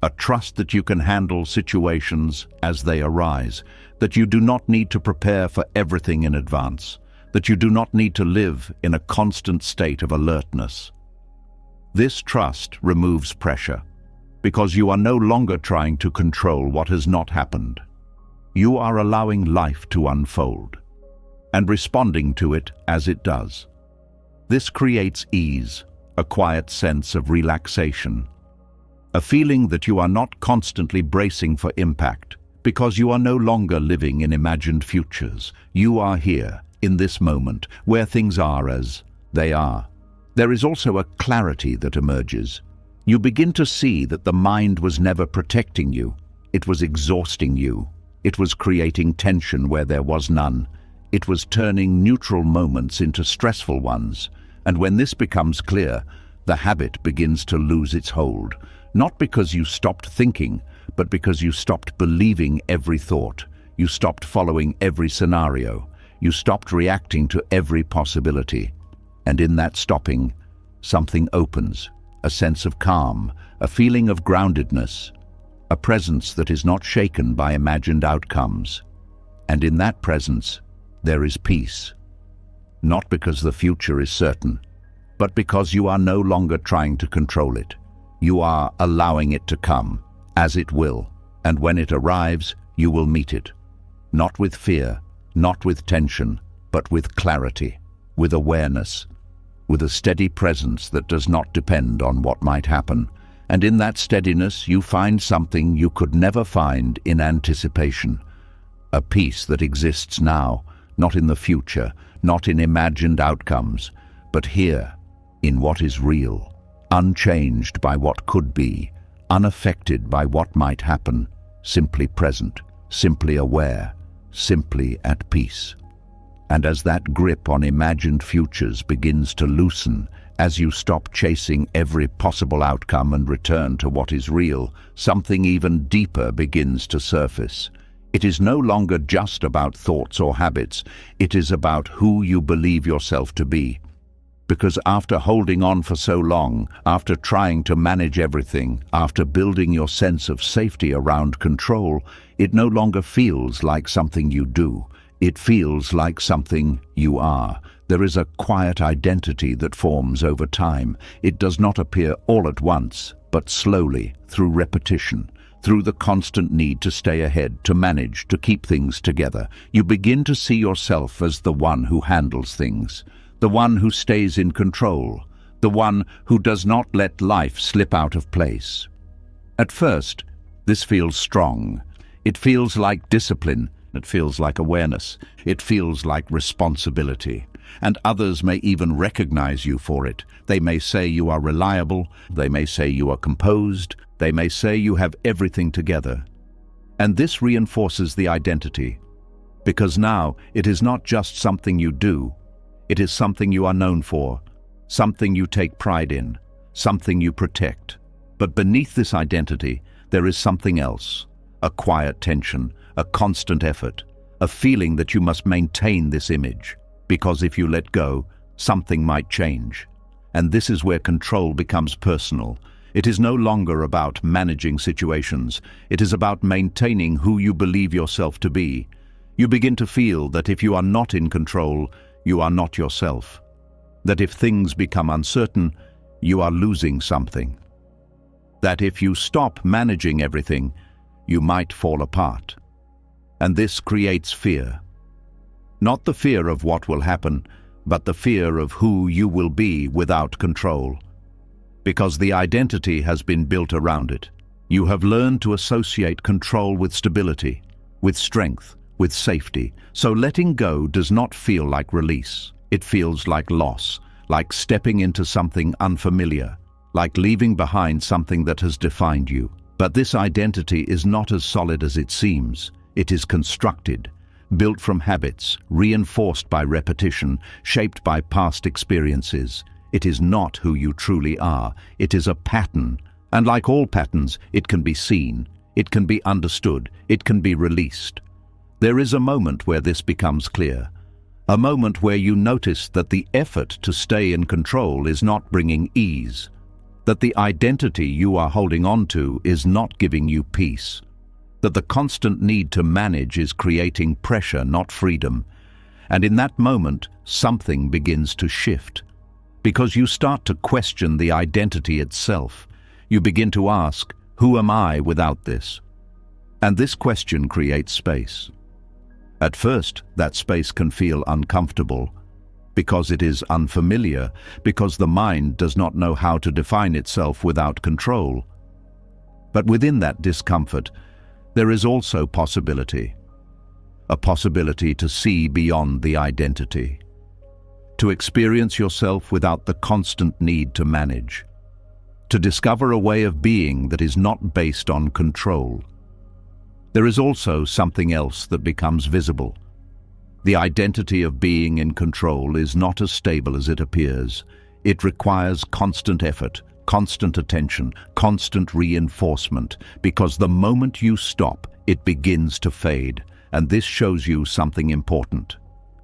a trust that you can handle situations as they arise, that you do not need to prepare for everything in advance, that you do not need to live in a constant state of alertness. This trust removes pressure, because you are no longer trying to control what has not happened. You are allowing life to unfold, and responding to it as it does. This creates ease, a quiet sense of relaxation, a feeling that you are not constantly bracing for impact, because you are no longer living in imagined futures. You are here, in this moment, where things are as they are. There is also a clarity that emerges. You begin to see that the mind was never protecting you. It was exhausting you. It was creating tension where there was none. It was turning neutral moments into stressful ones. And when this becomes clear, the habit begins to lose its hold. Not because you stopped thinking, but because you stopped believing every thought. You stopped following every scenario. You stopped reacting to every possibility. And in that stopping, something opens, a sense of calm, a feeling of groundedness, a presence that is not shaken by imagined outcomes. And in that presence, there is peace. Not because the future is certain, but because you are no longer trying to control it. You are allowing it to come, as it will, and when it arrives, you will meet it. Not with fear, not with tension, but with clarity, with awareness, with a steady presence that does not depend on what might happen. And in that steadiness, you find something you could never find in anticipation. A peace that exists now, not in the future, not in imagined outcomes, but here, in what is real, unchanged by what could be, unaffected by what might happen, simply present, simply aware, simply at peace. And as that grip on imagined futures begins to loosen, as you stop chasing every possible outcome and return to what is real, something even deeper begins to surface. It is no longer just about thoughts or habits. It is about who you believe yourself to be. Because after holding on for so long, after trying to manage everything, after building your sense of safety around control, it no longer feels like something you do. It feels like something you are. There is a quiet identity that forms over time. It does not appear all at once, but slowly, through repetition, through the constant need to stay ahead, to manage, to keep things together. You begin to see yourself as the one who handles things, the one who stays in control, the one who does not let life slip out of place. At first, this feels strong. It feels like discipline. It feels like awareness. It feels like responsibility. And others may even recognize you for it. They may say you are reliable. They may say you are composed. They may say you have everything together. And this reinforces the identity, because now it is not just something you do. It is something you are known for, something you take pride in, something you protect. But beneath this identity, there is something else, a quiet tension, a constant effort, a feeling that you must maintain this image, because if you let go, something might change. And this is where control becomes personal. It is no longer about managing situations. It is about maintaining who you believe yourself to be. You begin to feel that if you are not in control, you are not yourself. That if things become uncertain, you are losing something. That if you stop managing everything, you might fall apart. And this creates fear. Not the fear of what will happen, but the fear of who you will be without control. Because the identity has been built around it. You have learned to associate control with stability, with strength, with safety. So letting go does not feel like release. It feels like loss, like stepping into something unfamiliar, like leaving behind something that has defined you. But this identity is not as solid as it seems. It is constructed, built from habits, reinforced by repetition, shaped by past experiences. It is not who you truly are. It is a pattern. And like all patterns, it can be seen, it can be understood, it can be released. There is a moment where this becomes clear. A moment where you notice that the effort to stay in control is not bringing ease. That the identity you are holding on to is not giving you peace. That the constant need to manage is creating pressure, not freedom. And in that moment, something begins to shift. Because you start to question the identity itself. You begin to ask, who am I without this? And this question creates space. At first, that space can feel uncomfortable, because it is unfamiliar, because the mind does not know how to define itself without control. But within that discomfort, there is also possibility. A possibility to see beyond the identity. To experience yourself without the constant need to manage. To discover a way of being that is not based on control. There is also something else that becomes visible. The identity of being in control is not as stable as it appears. It requires constant effort, constant attention, constant reinforcement, because the moment you stop, it begins to fade, and this shows you something important.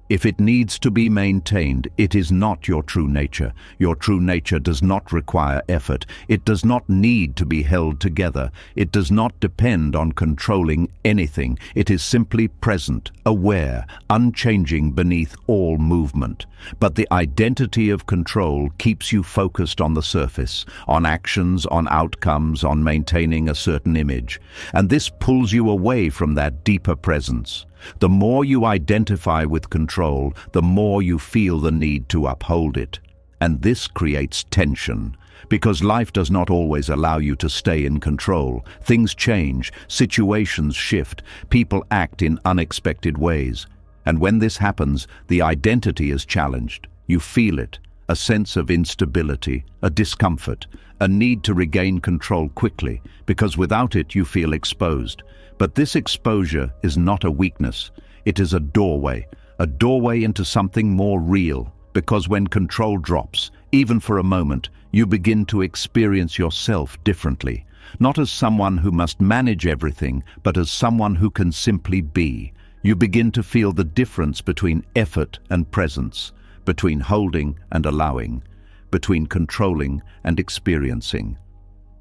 If it needs to be maintained, it is not your true nature. Your true nature does not require effort. It does not need to be held together. It does not depend on controlling anything. It is simply present, aware, unchanging beneath all movement. But the identity of control keeps you focused on the surface, on actions, on outcomes, on maintaining a certain image. And this pulls you away from that deeper presence. The more you identify with control, the more you feel the need to uphold it. And this creates tension, because life does not always allow you to stay in control. Things change, situations shift, people act in unexpected ways. And when this happens, the identity is challenged. You feel it, a sense of instability, a discomfort, a need to regain control quickly, because without it you feel exposed. But this exposure is not a weakness. It is a doorway into something more real, because when control drops, even for a moment, you begin to experience yourself differently, not as someone who must manage everything, but as someone who can simply be. You begin to feel the difference between effort and presence, between holding and allowing, between controlling and experiencing.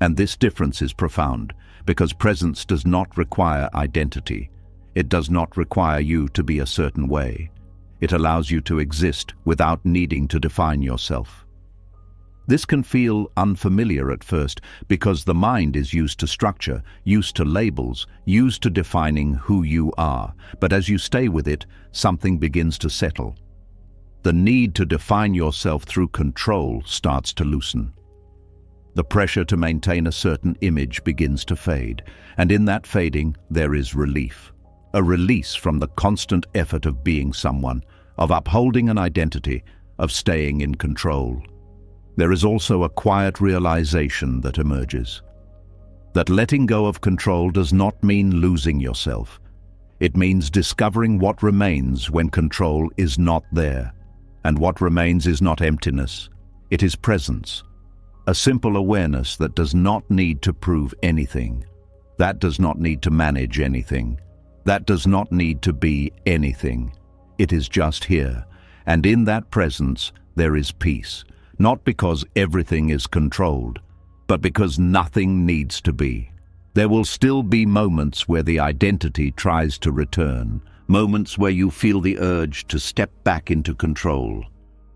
And this difference is profound, because presence does not require identity. It does not require you to be a certain way. It allows you to exist without needing to define yourself. This can feel unfamiliar at first because the mind is used to structure, used to labels, used to defining who you are. But as you stay with it, something begins to settle. The need to define yourself through control starts to loosen. The pressure to maintain a certain image begins to fade, and in that fading there is relief. A release from the constant effort of being someone, of upholding an identity, of staying in control. There is also a quiet realization that emerges. That letting go of control does not mean losing yourself. It means discovering what remains when control is not there. And what remains is not emptiness. It is presence. A simple awareness that does not need to prove anything. That does not need to manage anything. That does not need to be anything. It is just here. And in that presence, there is peace. Not because everything is controlled, but because nothing needs to be. There will still be moments where the identity tries to return, moments where you feel the urge to step back into control,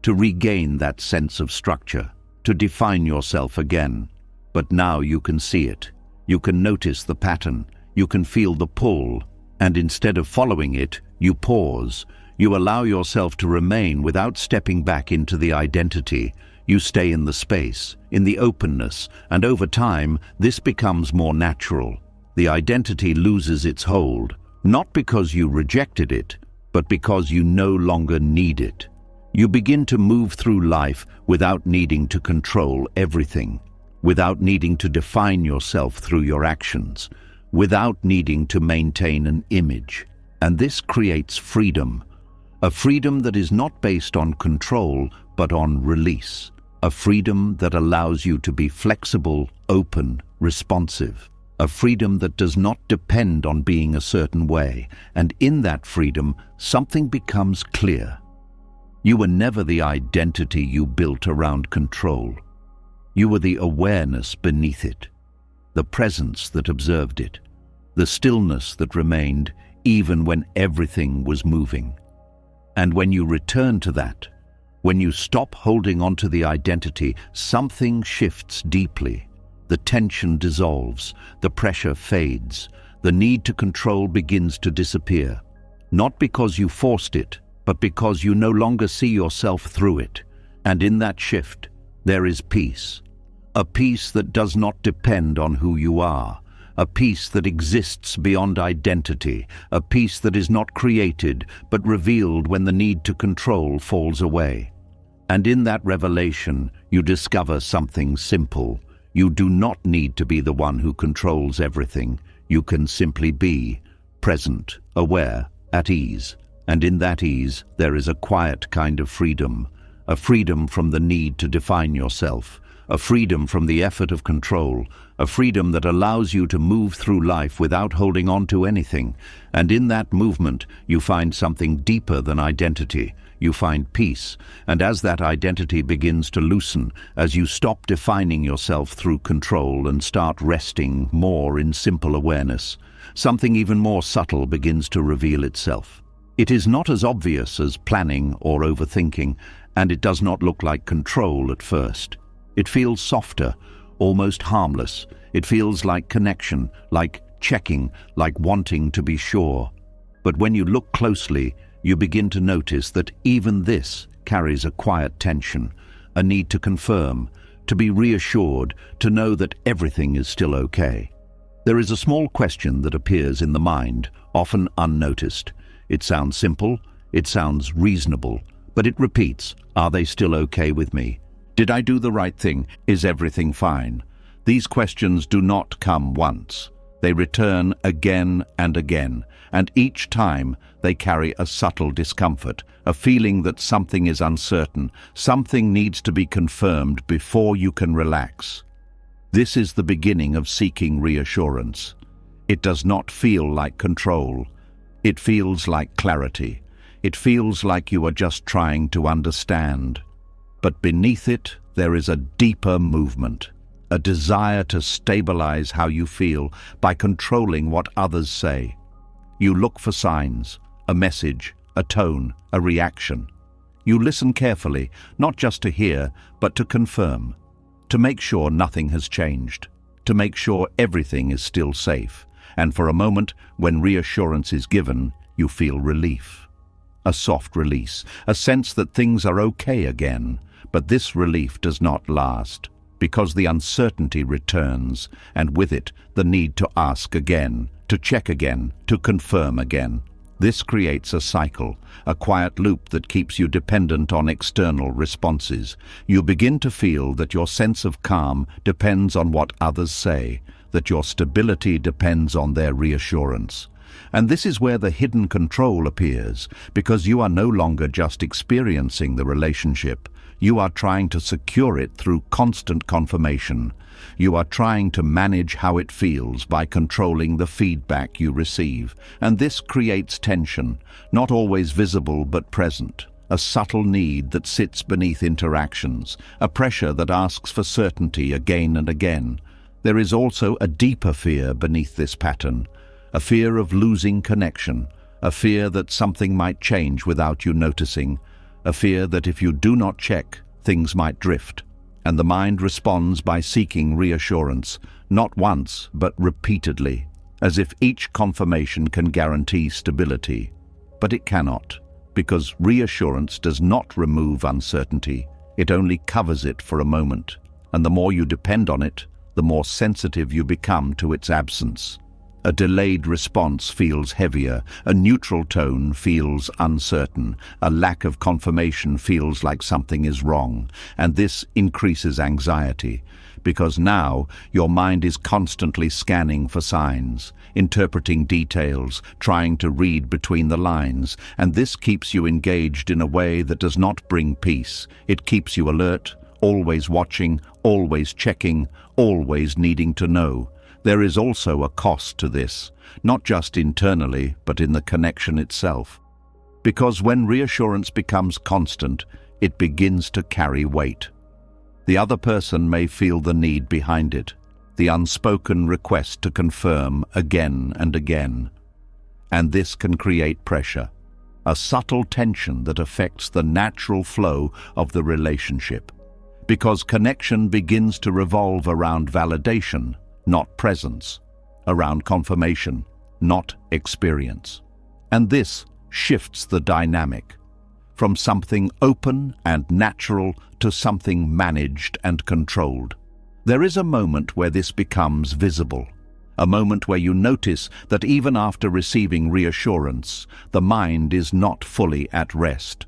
to regain that sense of structure, to define yourself again. But now you can see it. You can notice the pattern. You can feel the pull. And instead of following it, you pause. You allow yourself to remain without stepping back into the identity. You stay in the space, in the openness, and over time, this becomes more natural. The identity loses its hold, not because you rejected it, but because you no longer need it. You begin to move through life without needing to control everything, without needing to define yourself through your actions, without needing to maintain an image. And this creates freedom, a freedom that is not based on control, but on release. A freedom that allows you to be flexible, open, responsive. A freedom that does not depend on being a certain way. And in that freedom, something becomes clear. You were never the identity you built around control. You were the awareness beneath it, the presence that observed it, the stillness that remained even when everything was moving. And when you return to that, when you stop holding on to the identity, something shifts deeply. The tension dissolves, the pressure fades, the need to control begins to disappear. Not because you forced it, but because you no longer see yourself through it. And in that shift, there is peace. A peace that does not depend on who you are. A peace that exists beyond identity, a peace that is not created but revealed when the need to control falls away. And in that revelation, you discover something simple. You do not need to be the one who controls everything. You can simply be present, aware, at ease. And in that ease, there is a quiet kind of freedom, a freedom from the need to define yourself, a freedom from the effort of control, a freedom that allows you to move through life without holding on to anything. And in that movement, you find something deeper than identity. You find peace. And as that identity begins to loosen, as you stop defining yourself through control and start resting more in simple awareness, something even more subtle begins to reveal itself. It is not as obvious as planning or overthinking, and it does not look like control at first. It feels softer, almost harmless. It feels like connection, like checking, like wanting to be sure. But when you look closely, you begin to notice that even this carries a quiet tension, a need to confirm, to be reassured, to know that everything is still okay. There is a small question that appears in the mind, often unnoticed. It sounds simple, it sounds reasonable, but it repeats, are they still okay with me? Did I do the right thing? Is everything fine? These questions do not come once. They return again and again, and each time they carry a subtle discomfort, a feeling that something is uncertain, something needs to be confirmed before you can relax. This is the beginning of seeking reassurance. It does not feel like control. It feels like clarity. It feels like you are just trying to understand. But beneath it, there is a deeper movement, a desire to stabilize how you feel by controlling what others say. You look for signs, a message, a tone, a reaction. You listen carefully, not just to hear, but to confirm, to make sure nothing has changed, to make sure everything is still safe. And for a moment, when reassurance is given, you feel relief. A soft release, a sense that things are okay again. But this relief does not last, because the uncertainty returns, and with it, the need to ask again, to check again, to confirm again. This creates a cycle, a quiet loop that keeps you dependent on external responses. You begin to feel that your sense of calm depends on what others say, that your stability depends on their reassurance. And this is where the hidden control appears, because you are no longer just experiencing the relationship. You are trying to secure it through constant confirmation. You are trying to manage how it feels by controlling the feedback you receive. And this creates tension, not always visible but present. A subtle need that sits beneath interactions, a pressure that asks for certainty again and again. There is also a deeper fear beneath this pattern, a fear of losing connection, a fear that something might change without you noticing, a fear that if you do not check, things might drift. And the mind responds by seeking reassurance, not once, but repeatedly, as if each confirmation can guarantee stability. But it cannot, because reassurance does not remove uncertainty. It only covers it for a moment, and the more you depend on it, the more sensitive you become to its absence. A delayed response feels heavier, a neutral tone feels uncertain, a lack of confirmation feels like something is wrong, and this increases anxiety, because now your mind is constantly scanning for signs, interpreting details, trying to read between the lines, and this keeps you engaged in a way that does not bring peace. It keeps you alert, always watching, always checking, always needing to know. There is also a cost to this, not just internally, but in the connection itself. Because when reassurance becomes constant, it begins to carry weight. The other person may feel the need behind it, the unspoken request to confirm again and again. And this can create pressure, a subtle tension that affects the natural flow of the relationship. Because connection begins to revolve around validation, not presence, around confirmation, not experience. And this shifts the dynamic from something open and natural to something managed and controlled. There is a moment where this becomes visible, a moment where you notice that even after receiving reassurance, the mind is not fully at rest,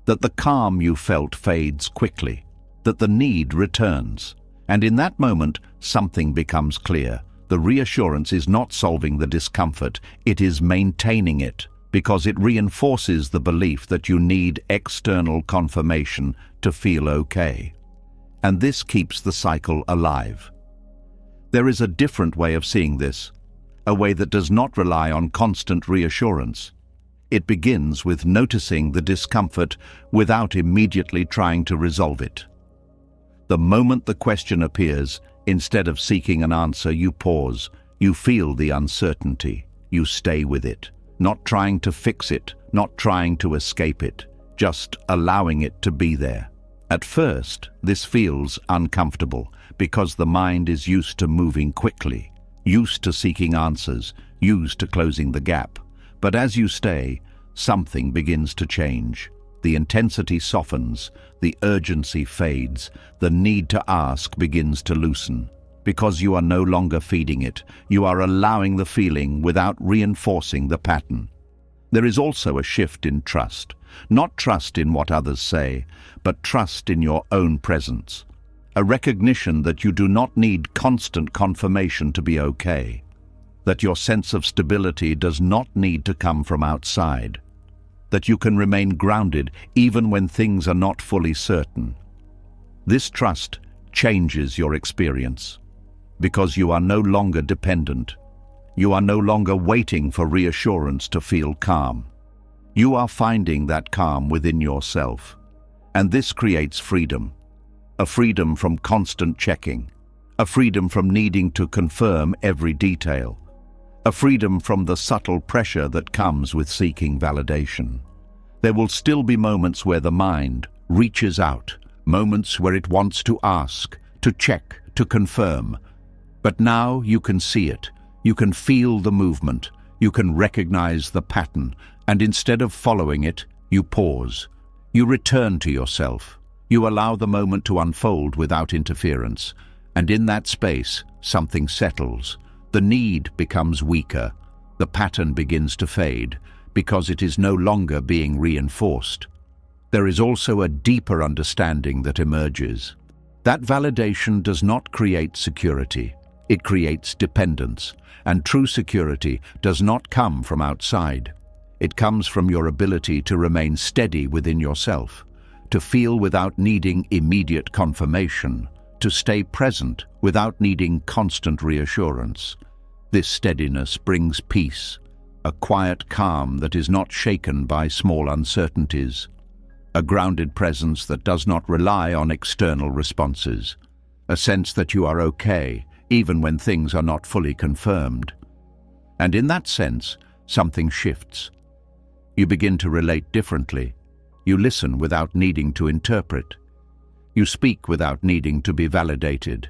that the calm you felt fades quickly, that the need returns. And in that moment, something becomes clear. The reassurance is not solving the discomfort, it is maintaining it, because it reinforces the belief that you need external confirmation to feel okay. And this keeps the cycle alive. There is a different way of seeing this, a way that does not rely on constant reassurance. It begins with noticing the discomfort without immediately trying to resolve it. The moment the question appears, instead of seeking an answer, you pause, you feel the uncertainty, you stay with it, not trying to fix it, not trying to escape it, just allowing it to be there. At first, this feels uncomfortable because the mind is used to moving quickly, used to seeking answers, used to closing the gap. But as you stay, something begins to change. The intensity softens, the urgency fades, the need to ask begins to loosen. Because you are no longer feeding it, you are allowing the feeling without reinforcing the pattern. There is also a shift in trust, not trust in what others say, but trust in your own presence. A recognition that you do not need constant confirmation to be okay, that your sense of stability does not need to come from outside, that you can remain grounded even when things are not fully certain. This trust changes your experience, because you are no longer dependent. You are no longer waiting for reassurance to feel calm. You are finding that calm within yourself. And this creates freedom. A freedom from constant checking. A freedom from needing to confirm every detail. A freedom from the subtle pressure that comes with seeking validation. There will still be moments where the mind reaches out, moments where it wants to ask, to check, to confirm. But now you can see it. You can feel the movement. You can recognize the pattern. And instead of following it, you pause. You return to yourself. You allow the moment to unfold without interference. And in that space, something settles. The need becomes weaker. The pattern begins to fade because it is no longer being reinforced. There is also a deeper understanding that emerges. That validation does not create security. It creates dependence. And true security does not come from outside. It comes from your ability to remain steady within yourself, to feel without needing immediate confirmation, to stay present without needing constant reassurance. This steadiness brings peace, a quiet calm that is not shaken by small uncertainties, a grounded presence that does not rely on external responses, a sense that you are okay, even when things are not fully confirmed. And in that sense, something shifts. You begin to relate differently. You listen without needing to interpret. You speak without needing to be validated.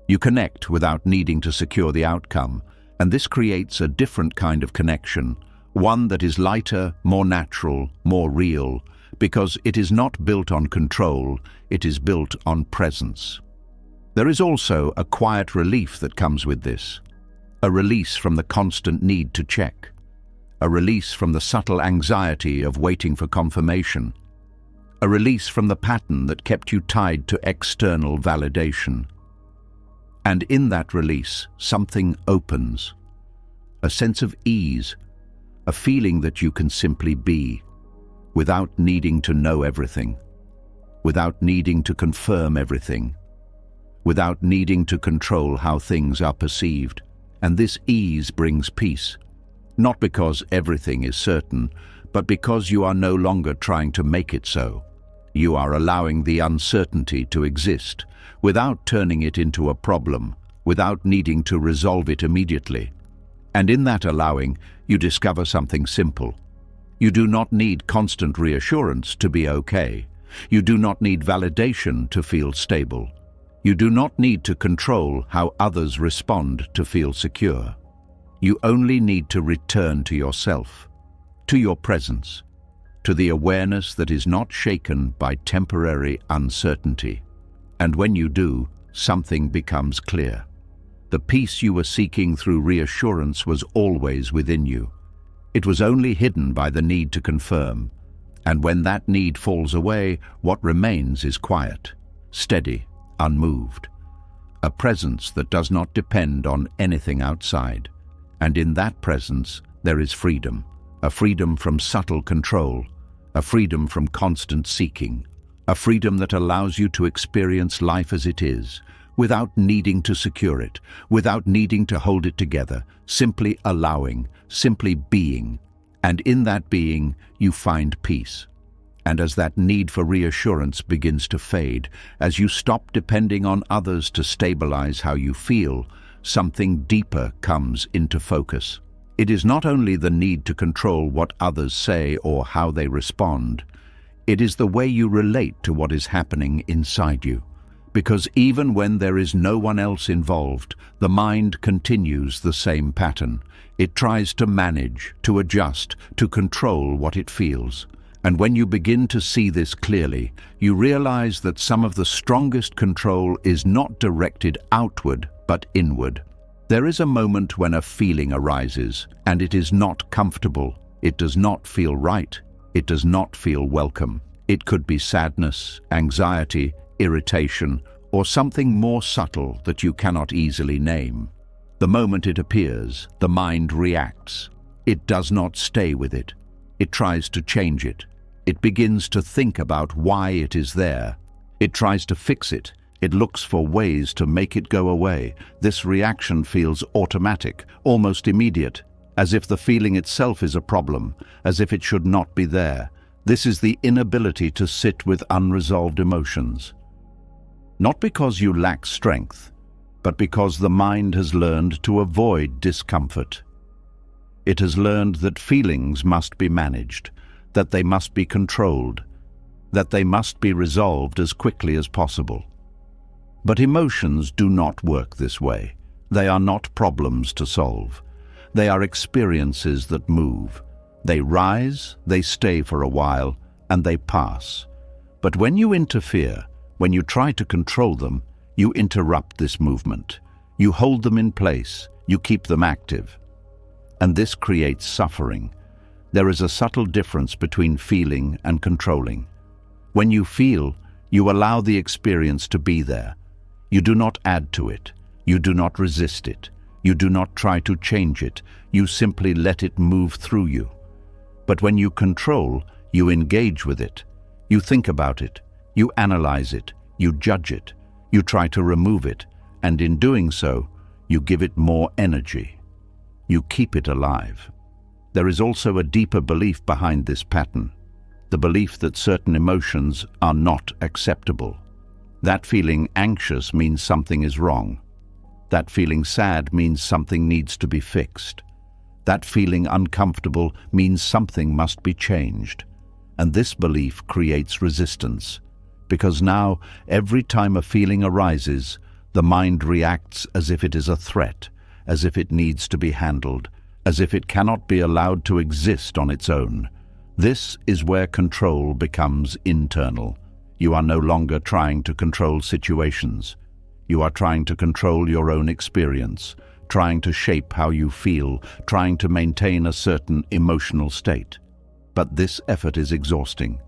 You connect without needing to secure the outcome, and this creates a different kind of connection, one that is lighter, more natural, more real, because it is not built on control, it is built on presence. There is also a quiet relief that comes with this, a release from the constant need to check, a release from the subtle anxiety of waiting for confirmation, a release from the pattern that kept you tied to external validation. And in that release, something opens, a sense of ease, a feeling that you can simply be, without needing to know everything, without needing to confirm everything, without needing to control how things are perceived. And this ease brings peace, not because everything is certain, but because you are no longer trying to make it so. You are allowing the uncertainty to exist, without turning it into a problem, without needing to resolve it immediately. And in that allowing, you discover something simple. You do not need constant reassurance to be okay. You do not need validation to feel stable. You do not need to control how others respond to feel secure. You only need to return to yourself, to your presence, to the awareness that is not shaken by temporary uncertainty. And when you do, something becomes clear. The peace you were seeking through reassurance was always within you. It was only hidden by the need to confirm. And when that need falls away, what remains is quiet, steady, unmoved. A presence that does not depend on anything outside. And in that presence, there is freedom. A freedom from subtle control. A freedom from constant seeking. A freedom that allows you to experience life as it is, without needing to secure it, without needing to hold it together, simply allowing, simply being. And in that being, you find peace. And as that need for reassurance begins to fade, as you stop depending on others to stabilize how you feel, something deeper comes into focus. It is not only the need to control what others say or how they respond, it is the way you relate to what is happening inside you. Because even when there is no one else involved, the mind continues the same pattern. It tries to manage, to adjust, to control what it feels. And when you begin to see this clearly, you realize that some of the strongest control is not directed outward, but inward. There is a moment when a feeling arises, and it is not comfortable. It does not feel right. It does not feel welcome. It could be sadness, anxiety, irritation, or something more subtle that you cannot easily name. The moment it appears, the mind reacts. It does not stay with it. It tries to change it. It begins to think about why it is there. It tries to fix it. It looks for ways to make it go away. This reaction feels automatic, almost immediate, as if the feeling itself is a problem, as if it should not be there. This is the inability to sit with unresolved emotions. Not because you lack strength, but because the mind has learned to avoid discomfort. It has learned that feelings must be managed, that they must be controlled, that they must be resolved as quickly as possible. But emotions do not work this way. They are not problems to solve. They are experiences that move. They rise, they stay for a while, and they pass. But when you interfere, when you try to control them, you interrupt this movement. You hold them in place, you keep them active. And this creates suffering. There is a subtle difference between feeling and controlling. When you feel, you allow the experience to be there. You do not add to it. You do not resist it. You do not try to change it. You simply let it move through you. But when you control, you engage with it. You think about it. You analyze it. You judge it. You try to remove it. And in doing so, you give it more energy. You keep it alive. There is also a deeper belief behind this pattern. The belief that certain emotions are not acceptable. That feeling anxious means something is wrong. That feeling sad means something needs to be fixed. That feeling uncomfortable means something must be changed. And this belief creates resistance, because now, every time a feeling arises, the mind reacts as if it is a threat, as if it needs to be handled, as if it cannot be allowed to exist on its own. This is where control becomes internal. You are no longer trying to control situations. You are trying to control your own experience, trying to shape how you feel, trying to maintain a certain emotional state. But this effort is exhausting.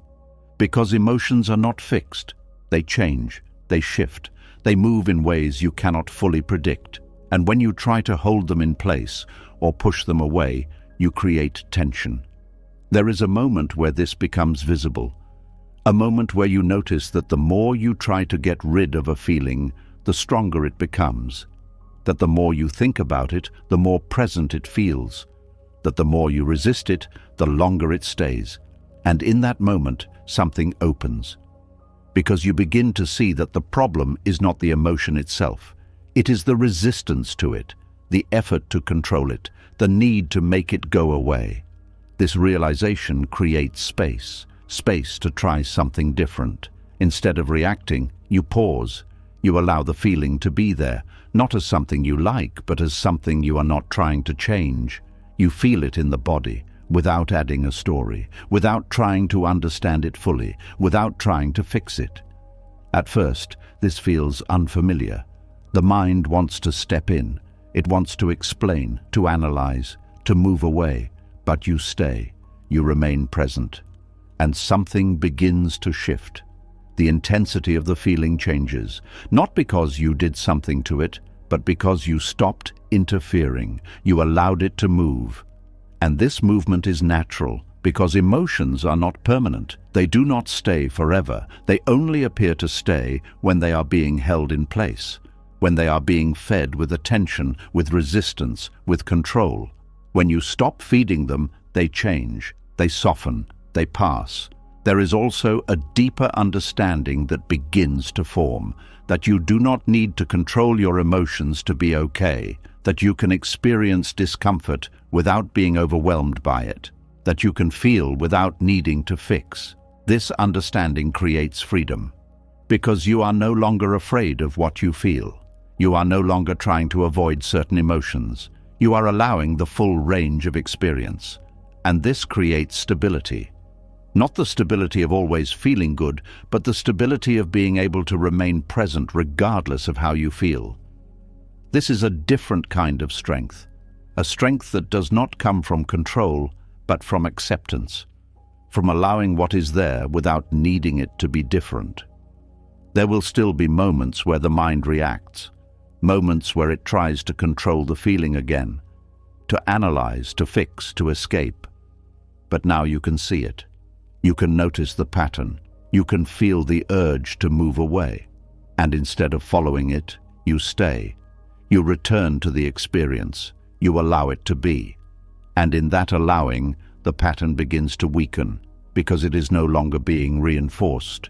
Because emotions are not fixed. They change, they shift, they move in ways you cannot fully predict. And when you try to hold them in place or push them away, you create tension. There is a moment where this becomes visible. A moment where you notice that the more you try to get rid of a feeling, the stronger it becomes. That the more you think about it, the more present it feels. That the more you resist it, the longer it stays. And in that moment, something opens. Because you begin to see that the problem is not the emotion itself. It is the resistance to it, the effort to control it, the need to make it go away. This realization creates space to try something different. Instead of reacting, you pause. You allow the feeling to be there, not as something you like, but as something you are not trying to change. You feel it in the body, without adding a story, without trying to understand it fully, without trying to fix it. At first, this feels unfamiliar. The mind wants to step in. It wants to explain, to analyze, to move away. But you stay. You remain present. And something begins to shift. The intensity of the feeling changes, not because you did something to it, but because you stopped interfering. You allowed it to move. And this movement is natural, because emotions are not permanent. They do not stay forever. They only appear to stay when they are being held in place, when they are being fed with attention, with resistance, with control. When you stop feeding them, they change, they soften, they pass. There is also a deeper understanding that begins to form, that you do not need to control your emotions to be okay, that you can experience discomfort without being overwhelmed by it, that you can feel without needing to fix. This understanding creates freedom, because you are no longer afraid of what you feel. You are no longer trying to avoid certain emotions. You are allowing the full range of experience. And this creates stability. Not the stability of always feeling good, but the stability of being able to remain present regardless of how you feel. This is a different kind of strength, a strength that does not come from control, but from acceptance, from allowing what is there without needing it to be different. There will still be moments where the mind reacts, moments where it tries to control the feeling again, to analyze, to fix, to escape. But now you can see it. You can notice the pattern. You can feel the urge to move away. And instead of following it, you stay. You return to the experience. You allow it to be. And in that allowing, the pattern begins to weaken, because it is no longer being reinforced.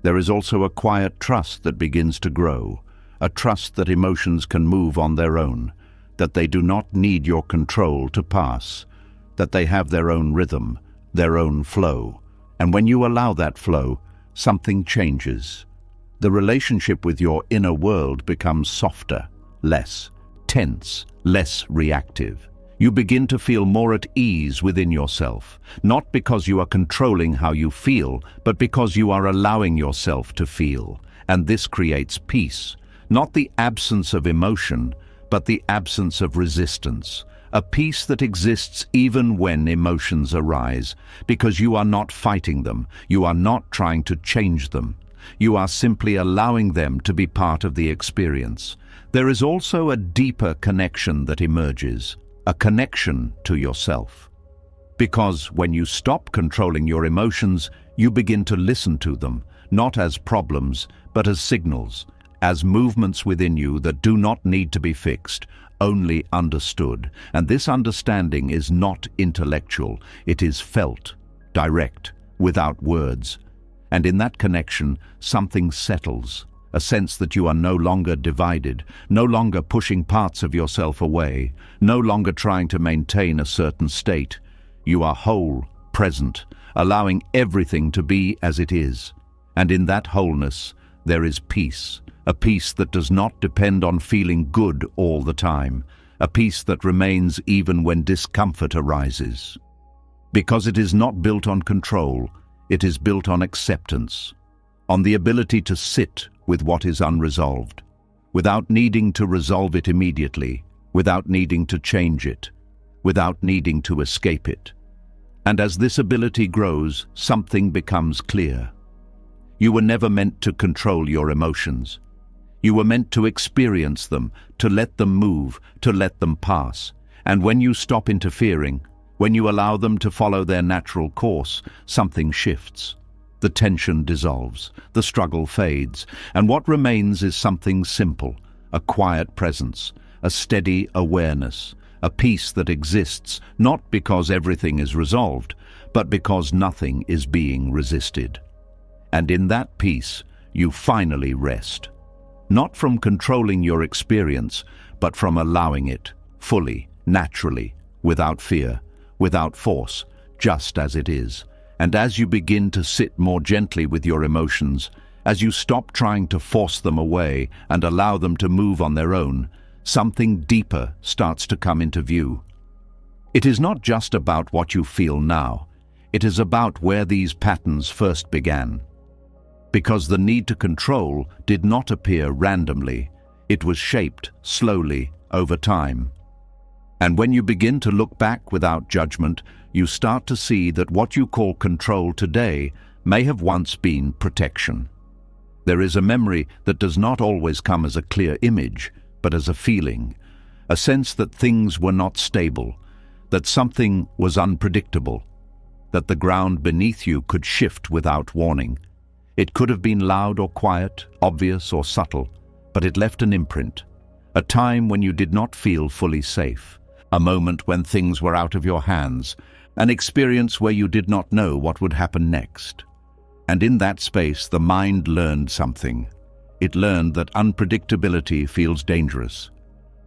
There is also a quiet trust that begins to grow, a trust that emotions can move on their own, that they do not need your control to pass, that they have their own rhythm, their own flow. And when you allow that flow, something changes. The relationship with your inner world becomes softer, less tense, less reactive. You begin to feel more at ease within yourself, not because you are controlling how you feel, but because you are allowing yourself to feel. And this creates peace, not the absence of emotion, but the absence of resistance. A peace that exists even when emotions arise, because you are not fighting them, you are not trying to change them. You are simply allowing them to be part of the experience. There is also a deeper connection that emerges, a connection to yourself. Because when you stop controlling your emotions, you begin to listen to them, not as problems, but as signals, as movements within you that do not need to be fixed, only understood. And this understanding is not intellectual, it is felt, direct, without words. And in that connection, something settles, a sense that you are no longer divided, no longer pushing parts of yourself away, no longer trying to maintain a certain state. You are whole, present, allowing everything to be as it is. And in that wholeness, there is peace, a peace that does not depend on feeling good all the time, a peace that remains even when discomfort arises. Because it is not built on control, it is built on acceptance, on the ability to sit with what is unresolved, without needing to resolve it immediately, without needing to change it, without needing to escape it. And as this ability grows, something becomes clear. You were never meant to control your emotions. You were meant to experience them, to let them move, to let them pass. And when you stop interfering, when you allow them to follow their natural course, something shifts. The tension dissolves, the struggle fades, and what remains is something simple, a quiet presence, a steady awareness, a peace that exists not because everything is resolved, but because nothing is being resisted. And in that peace, you finally rest. Not from controlling your experience, but from allowing it, fully, naturally, without fear, without force, just as it is. And as you begin to sit more gently with your emotions, as you stop trying to force them away and allow them to move on their own, something deeper starts to come into view. It is not just about what you feel now, it is about where these patterns first began. Because the need to control did not appear randomly, it was shaped slowly over time. And when you begin to look back without judgment, you start to see that what you call control today may have once been protection. There is a memory that does not always come as a clear image, but as a feeling, a sense that things were not stable, that something was unpredictable, that the ground beneath you could shift without warning. It could have been loud or quiet, obvious or subtle, but it left an imprint, a time when you did not feel fully safe, a moment when things were out of your hands, an experience where you did not know what would happen next. And in that space, the mind learned something. It learned that unpredictability feels dangerous,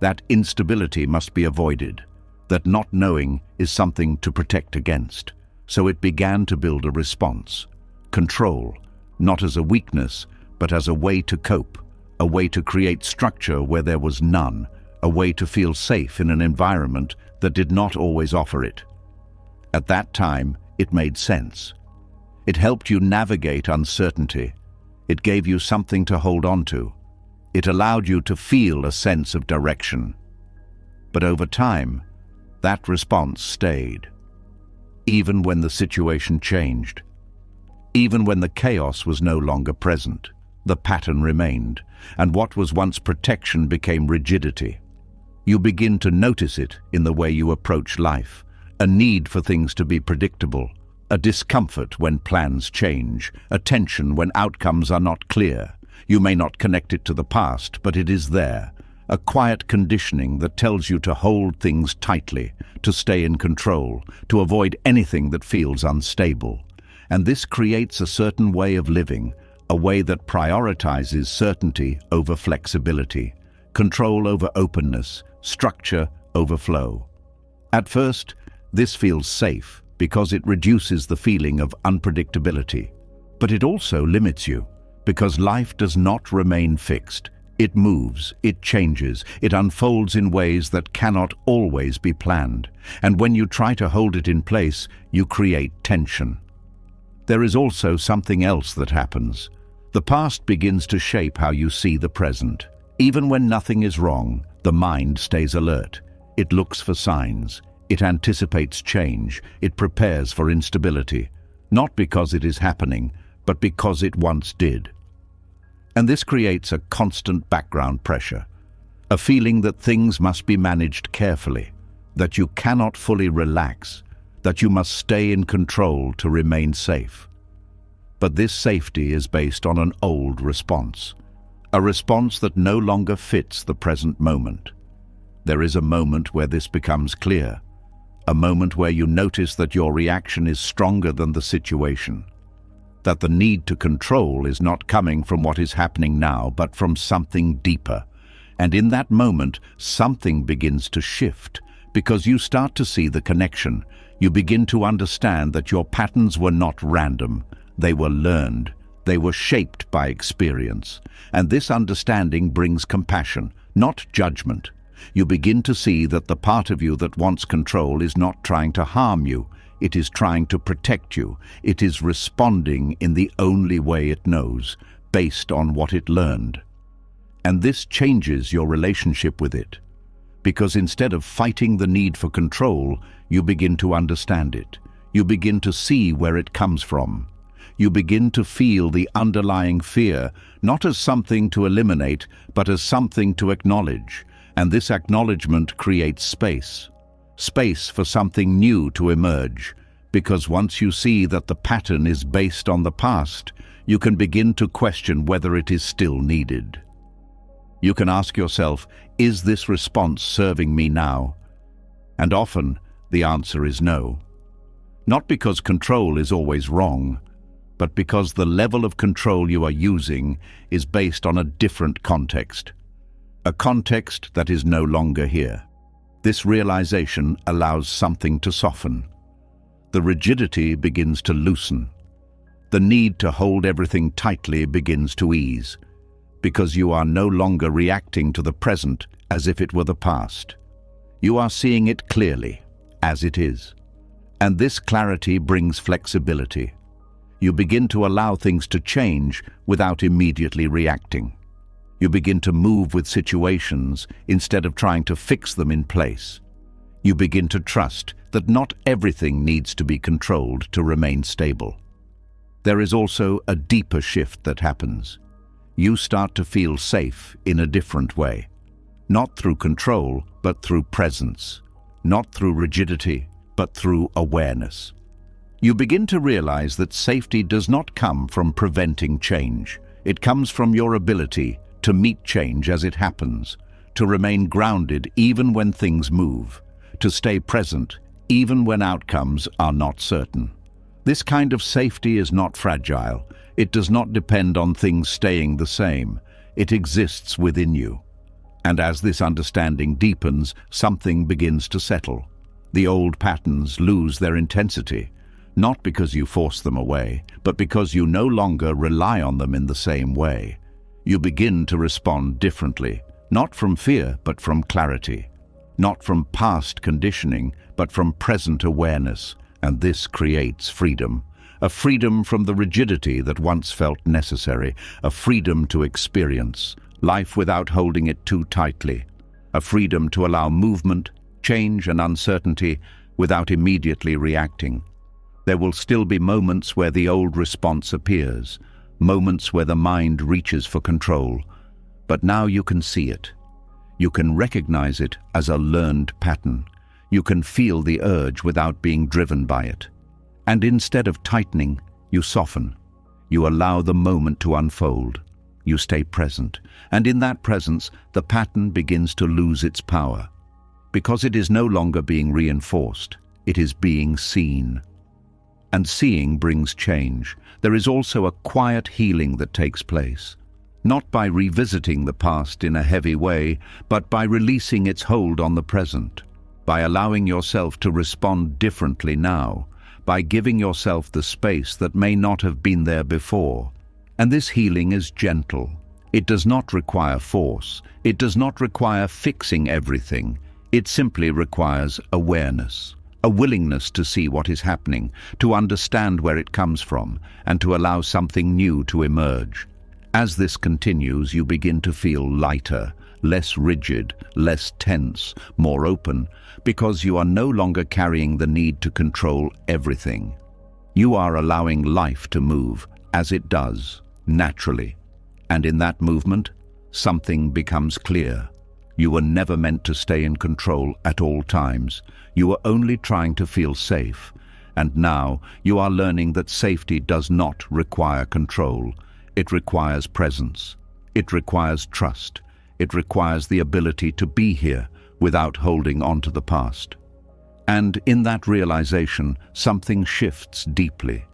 that instability must be avoided, that not knowing is something to protect against. So it began to build a response, control, not as a weakness, but as a way to cope, a way to create structure where there was none, a way to feel safe in an environment that did not always offer it. At that time, it made sense. It helped you navigate uncertainty. It gave you something to hold on to. It allowed you to feel a sense of direction. But over time, that response stayed. Even when the situation changed, even when the chaos was no longer present, the pattern remained, and what was once protection became rigidity. You begin to notice it in the way you approach life, a need for things to be predictable, a discomfort when plans change, a tension when outcomes are not clear. You may not connect it to the past, but it is there, a quiet conditioning that tells you to hold things tightly, to stay in control, to avoid anything that feels unstable. And this creates a certain way of living, a way that prioritizes certainty over flexibility, control over openness, structure over flow. At first, this feels safe because it reduces the feeling of unpredictability. But it also limits you, because life does not remain fixed. It moves, it changes, it unfolds in ways that cannot always be planned. And when you try to hold it in place, you create tension. There is also something else that happens. The past begins to shape how you see the present. Even when nothing is wrong, the mind stays alert. It looks for signs. It anticipates change. It prepares for instability. Not because it is happening, but because it once did. And this creates a constant background pressure, a feeling that things must be managed carefully, that you cannot fully relax, that you must stay in control to remain safe. But this safety is based on an old response, a response that no longer fits the present moment. There is a moment where this becomes clear, a moment where you notice that your reaction is stronger than the situation, that the need to control is not coming from what is happening now, but from something deeper. And in that moment, something begins to shift, because you start to see the connection. You begin to understand that your patterns were not random. They were learned. They were shaped by experience. And this understanding brings compassion, not judgment. You begin to see that the part of you that wants control is not trying to harm you. It is trying to protect you. It is responding in the only way it knows, based on what it learned. And this changes your relationship with it, because instead of fighting the need for control, you begin to understand it. You begin to see where it comes from. You begin to feel the underlying fear, not as something to eliminate, but as something to acknowledge. And this acknowledgement creates space. Space for something new to emerge, because once you see that the pattern is based on the past, you can begin to question whether it is still needed. You can ask yourself, is this response serving me now? And often, the answer is no. Not because control is always wrong, but because the level of control you are using is based on a different context. A context that is no longer here. This realization allows something to soften. The rigidity begins to loosen. The need to hold everything tightly begins to ease, because you are no longer reacting to the present as if it were the past. You are seeing it clearly, as it is. And this clarity brings flexibility. You begin to allow things to change without immediately reacting. You begin to move with situations instead of trying to fix them in place. You begin to trust that not everything needs to be controlled to remain stable. There is also a deeper shift that happens. You start to feel safe in a different way. Not through control, but through presence. Not through rigidity, but through awareness. You begin to realize that safety does not come from preventing change. It comes from your ability to meet change as it happens, to remain grounded even when things move, to stay present even when outcomes are not certain. This kind of safety is not fragile. It does not depend on things staying the same. It exists within you. And as this understanding deepens, something begins to settle. The old patterns lose their intensity, not because you force them away, but because you no longer rely on them in the same way. You begin to respond differently, not from fear, but from clarity. Not from past conditioning, but from present awareness. And this creates freedom. A freedom from the rigidity that once felt necessary. A freedom to experience life without holding it too tightly. A freedom to allow movement, change, and uncertainty without immediately reacting. There will still be moments where the old response appears. Moments where the mind reaches for control, but now you can see it. You can recognize it as a learned pattern. You can feel the urge without being driven by it. And instead of tightening, you soften. You allow the moment to unfold. You stay present, and in that presence, the pattern begins to lose its power. Because it is no longer being reinforced, it is being seen. And seeing brings change. There is also a quiet healing that takes place. Not by revisiting the past in a heavy way, but by releasing its hold on the present. By allowing yourself to respond differently now. By giving yourself the space that may not have been there before. And this healing is gentle. It does not require force. It does not require fixing everything. It simply requires awareness. A willingness to see what is happening, to understand where it comes from, and to allow something new to emerge. As this continues, you begin to feel lighter, less rigid, less tense, more open, because you are no longer carrying the need to control everything. You are allowing life to move, as it does, naturally. And in that movement, something becomes clear. You were never meant to stay in control at all times. You were only trying to feel safe. And now you are learning that safety does not require control. It requires presence. It requires trust. It requires the ability to be here without holding on to the past. And in that realization, something shifts deeply.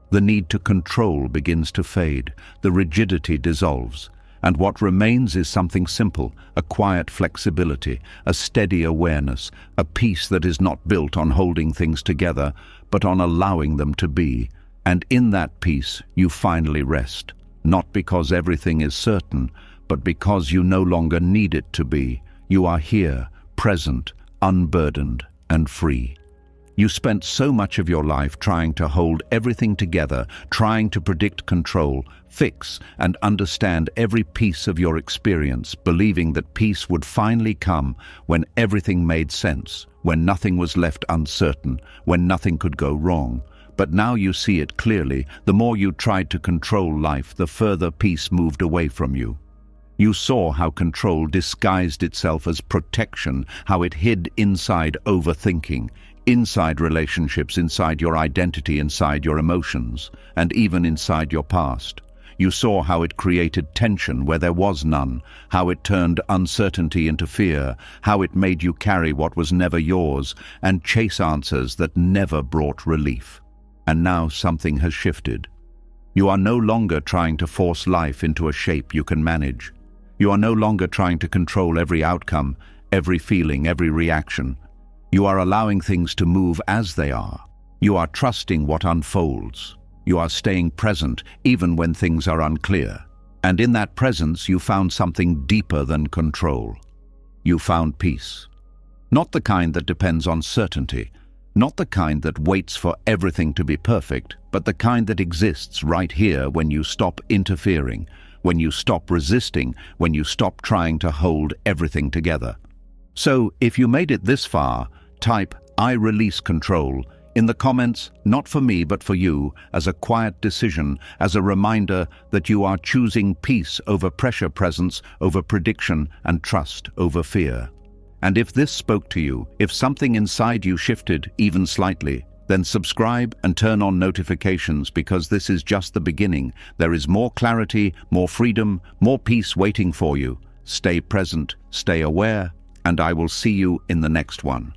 The need to control begins to fade. The rigidity dissolves. And what remains is something simple, a quiet flexibility, a steady awareness, a peace that is not built on holding things together, but on allowing them to be. And in that peace, you finally rest. Not because everything is certain, but because you no longer need it to be. You are here, present, unburdened, and free. You spent so much of your life trying to hold everything together, trying to predict, control, fix, and understand every piece of your experience, believing that peace would finally come when everything made sense, when nothing was left uncertain, when nothing could go wrong. But now you see it clearly. The more you tried to control life, the further peace moved away from you. You saw how control disguised itself as protection, how it hid inside overthinking, inside relationships, inside your identity, inside your emotions, and even inside your past. You saw how it created tension where there was none, how it turned uncertainty into fear, how it made you carry what was never yours and chase answers that never brought relief. And now something has shifted. You are no longer trying to force life into a shape you can manage. You are no longer trying to control every outcome, every feeling, every reaction. You are allowing things to move as they are. You are trusting what unfolds. You are staying present even when things are unclear. And in that presence, you found something deeper than control. You found peace. Not the kind that depends on certainty, not the kind that waits for everything to be perfect, but the kind that exists right here when you stop interfering, when you stop resisting, when you stop trying to hold everything together. So, if you made it this far, type "I release control" in the comments, not for me but for you, as a quiet decision, as a reminder that you are choosing peace over pressure, presence over prediction, and trust over fear. And if this spoke to you, if something inside you shifted even slightly, then subscribe and turn on notifications, because this is just the beginning. There is more clarity, more freedom, more peace waiting for you. Stay present, stay aware, and I will see you in the next one.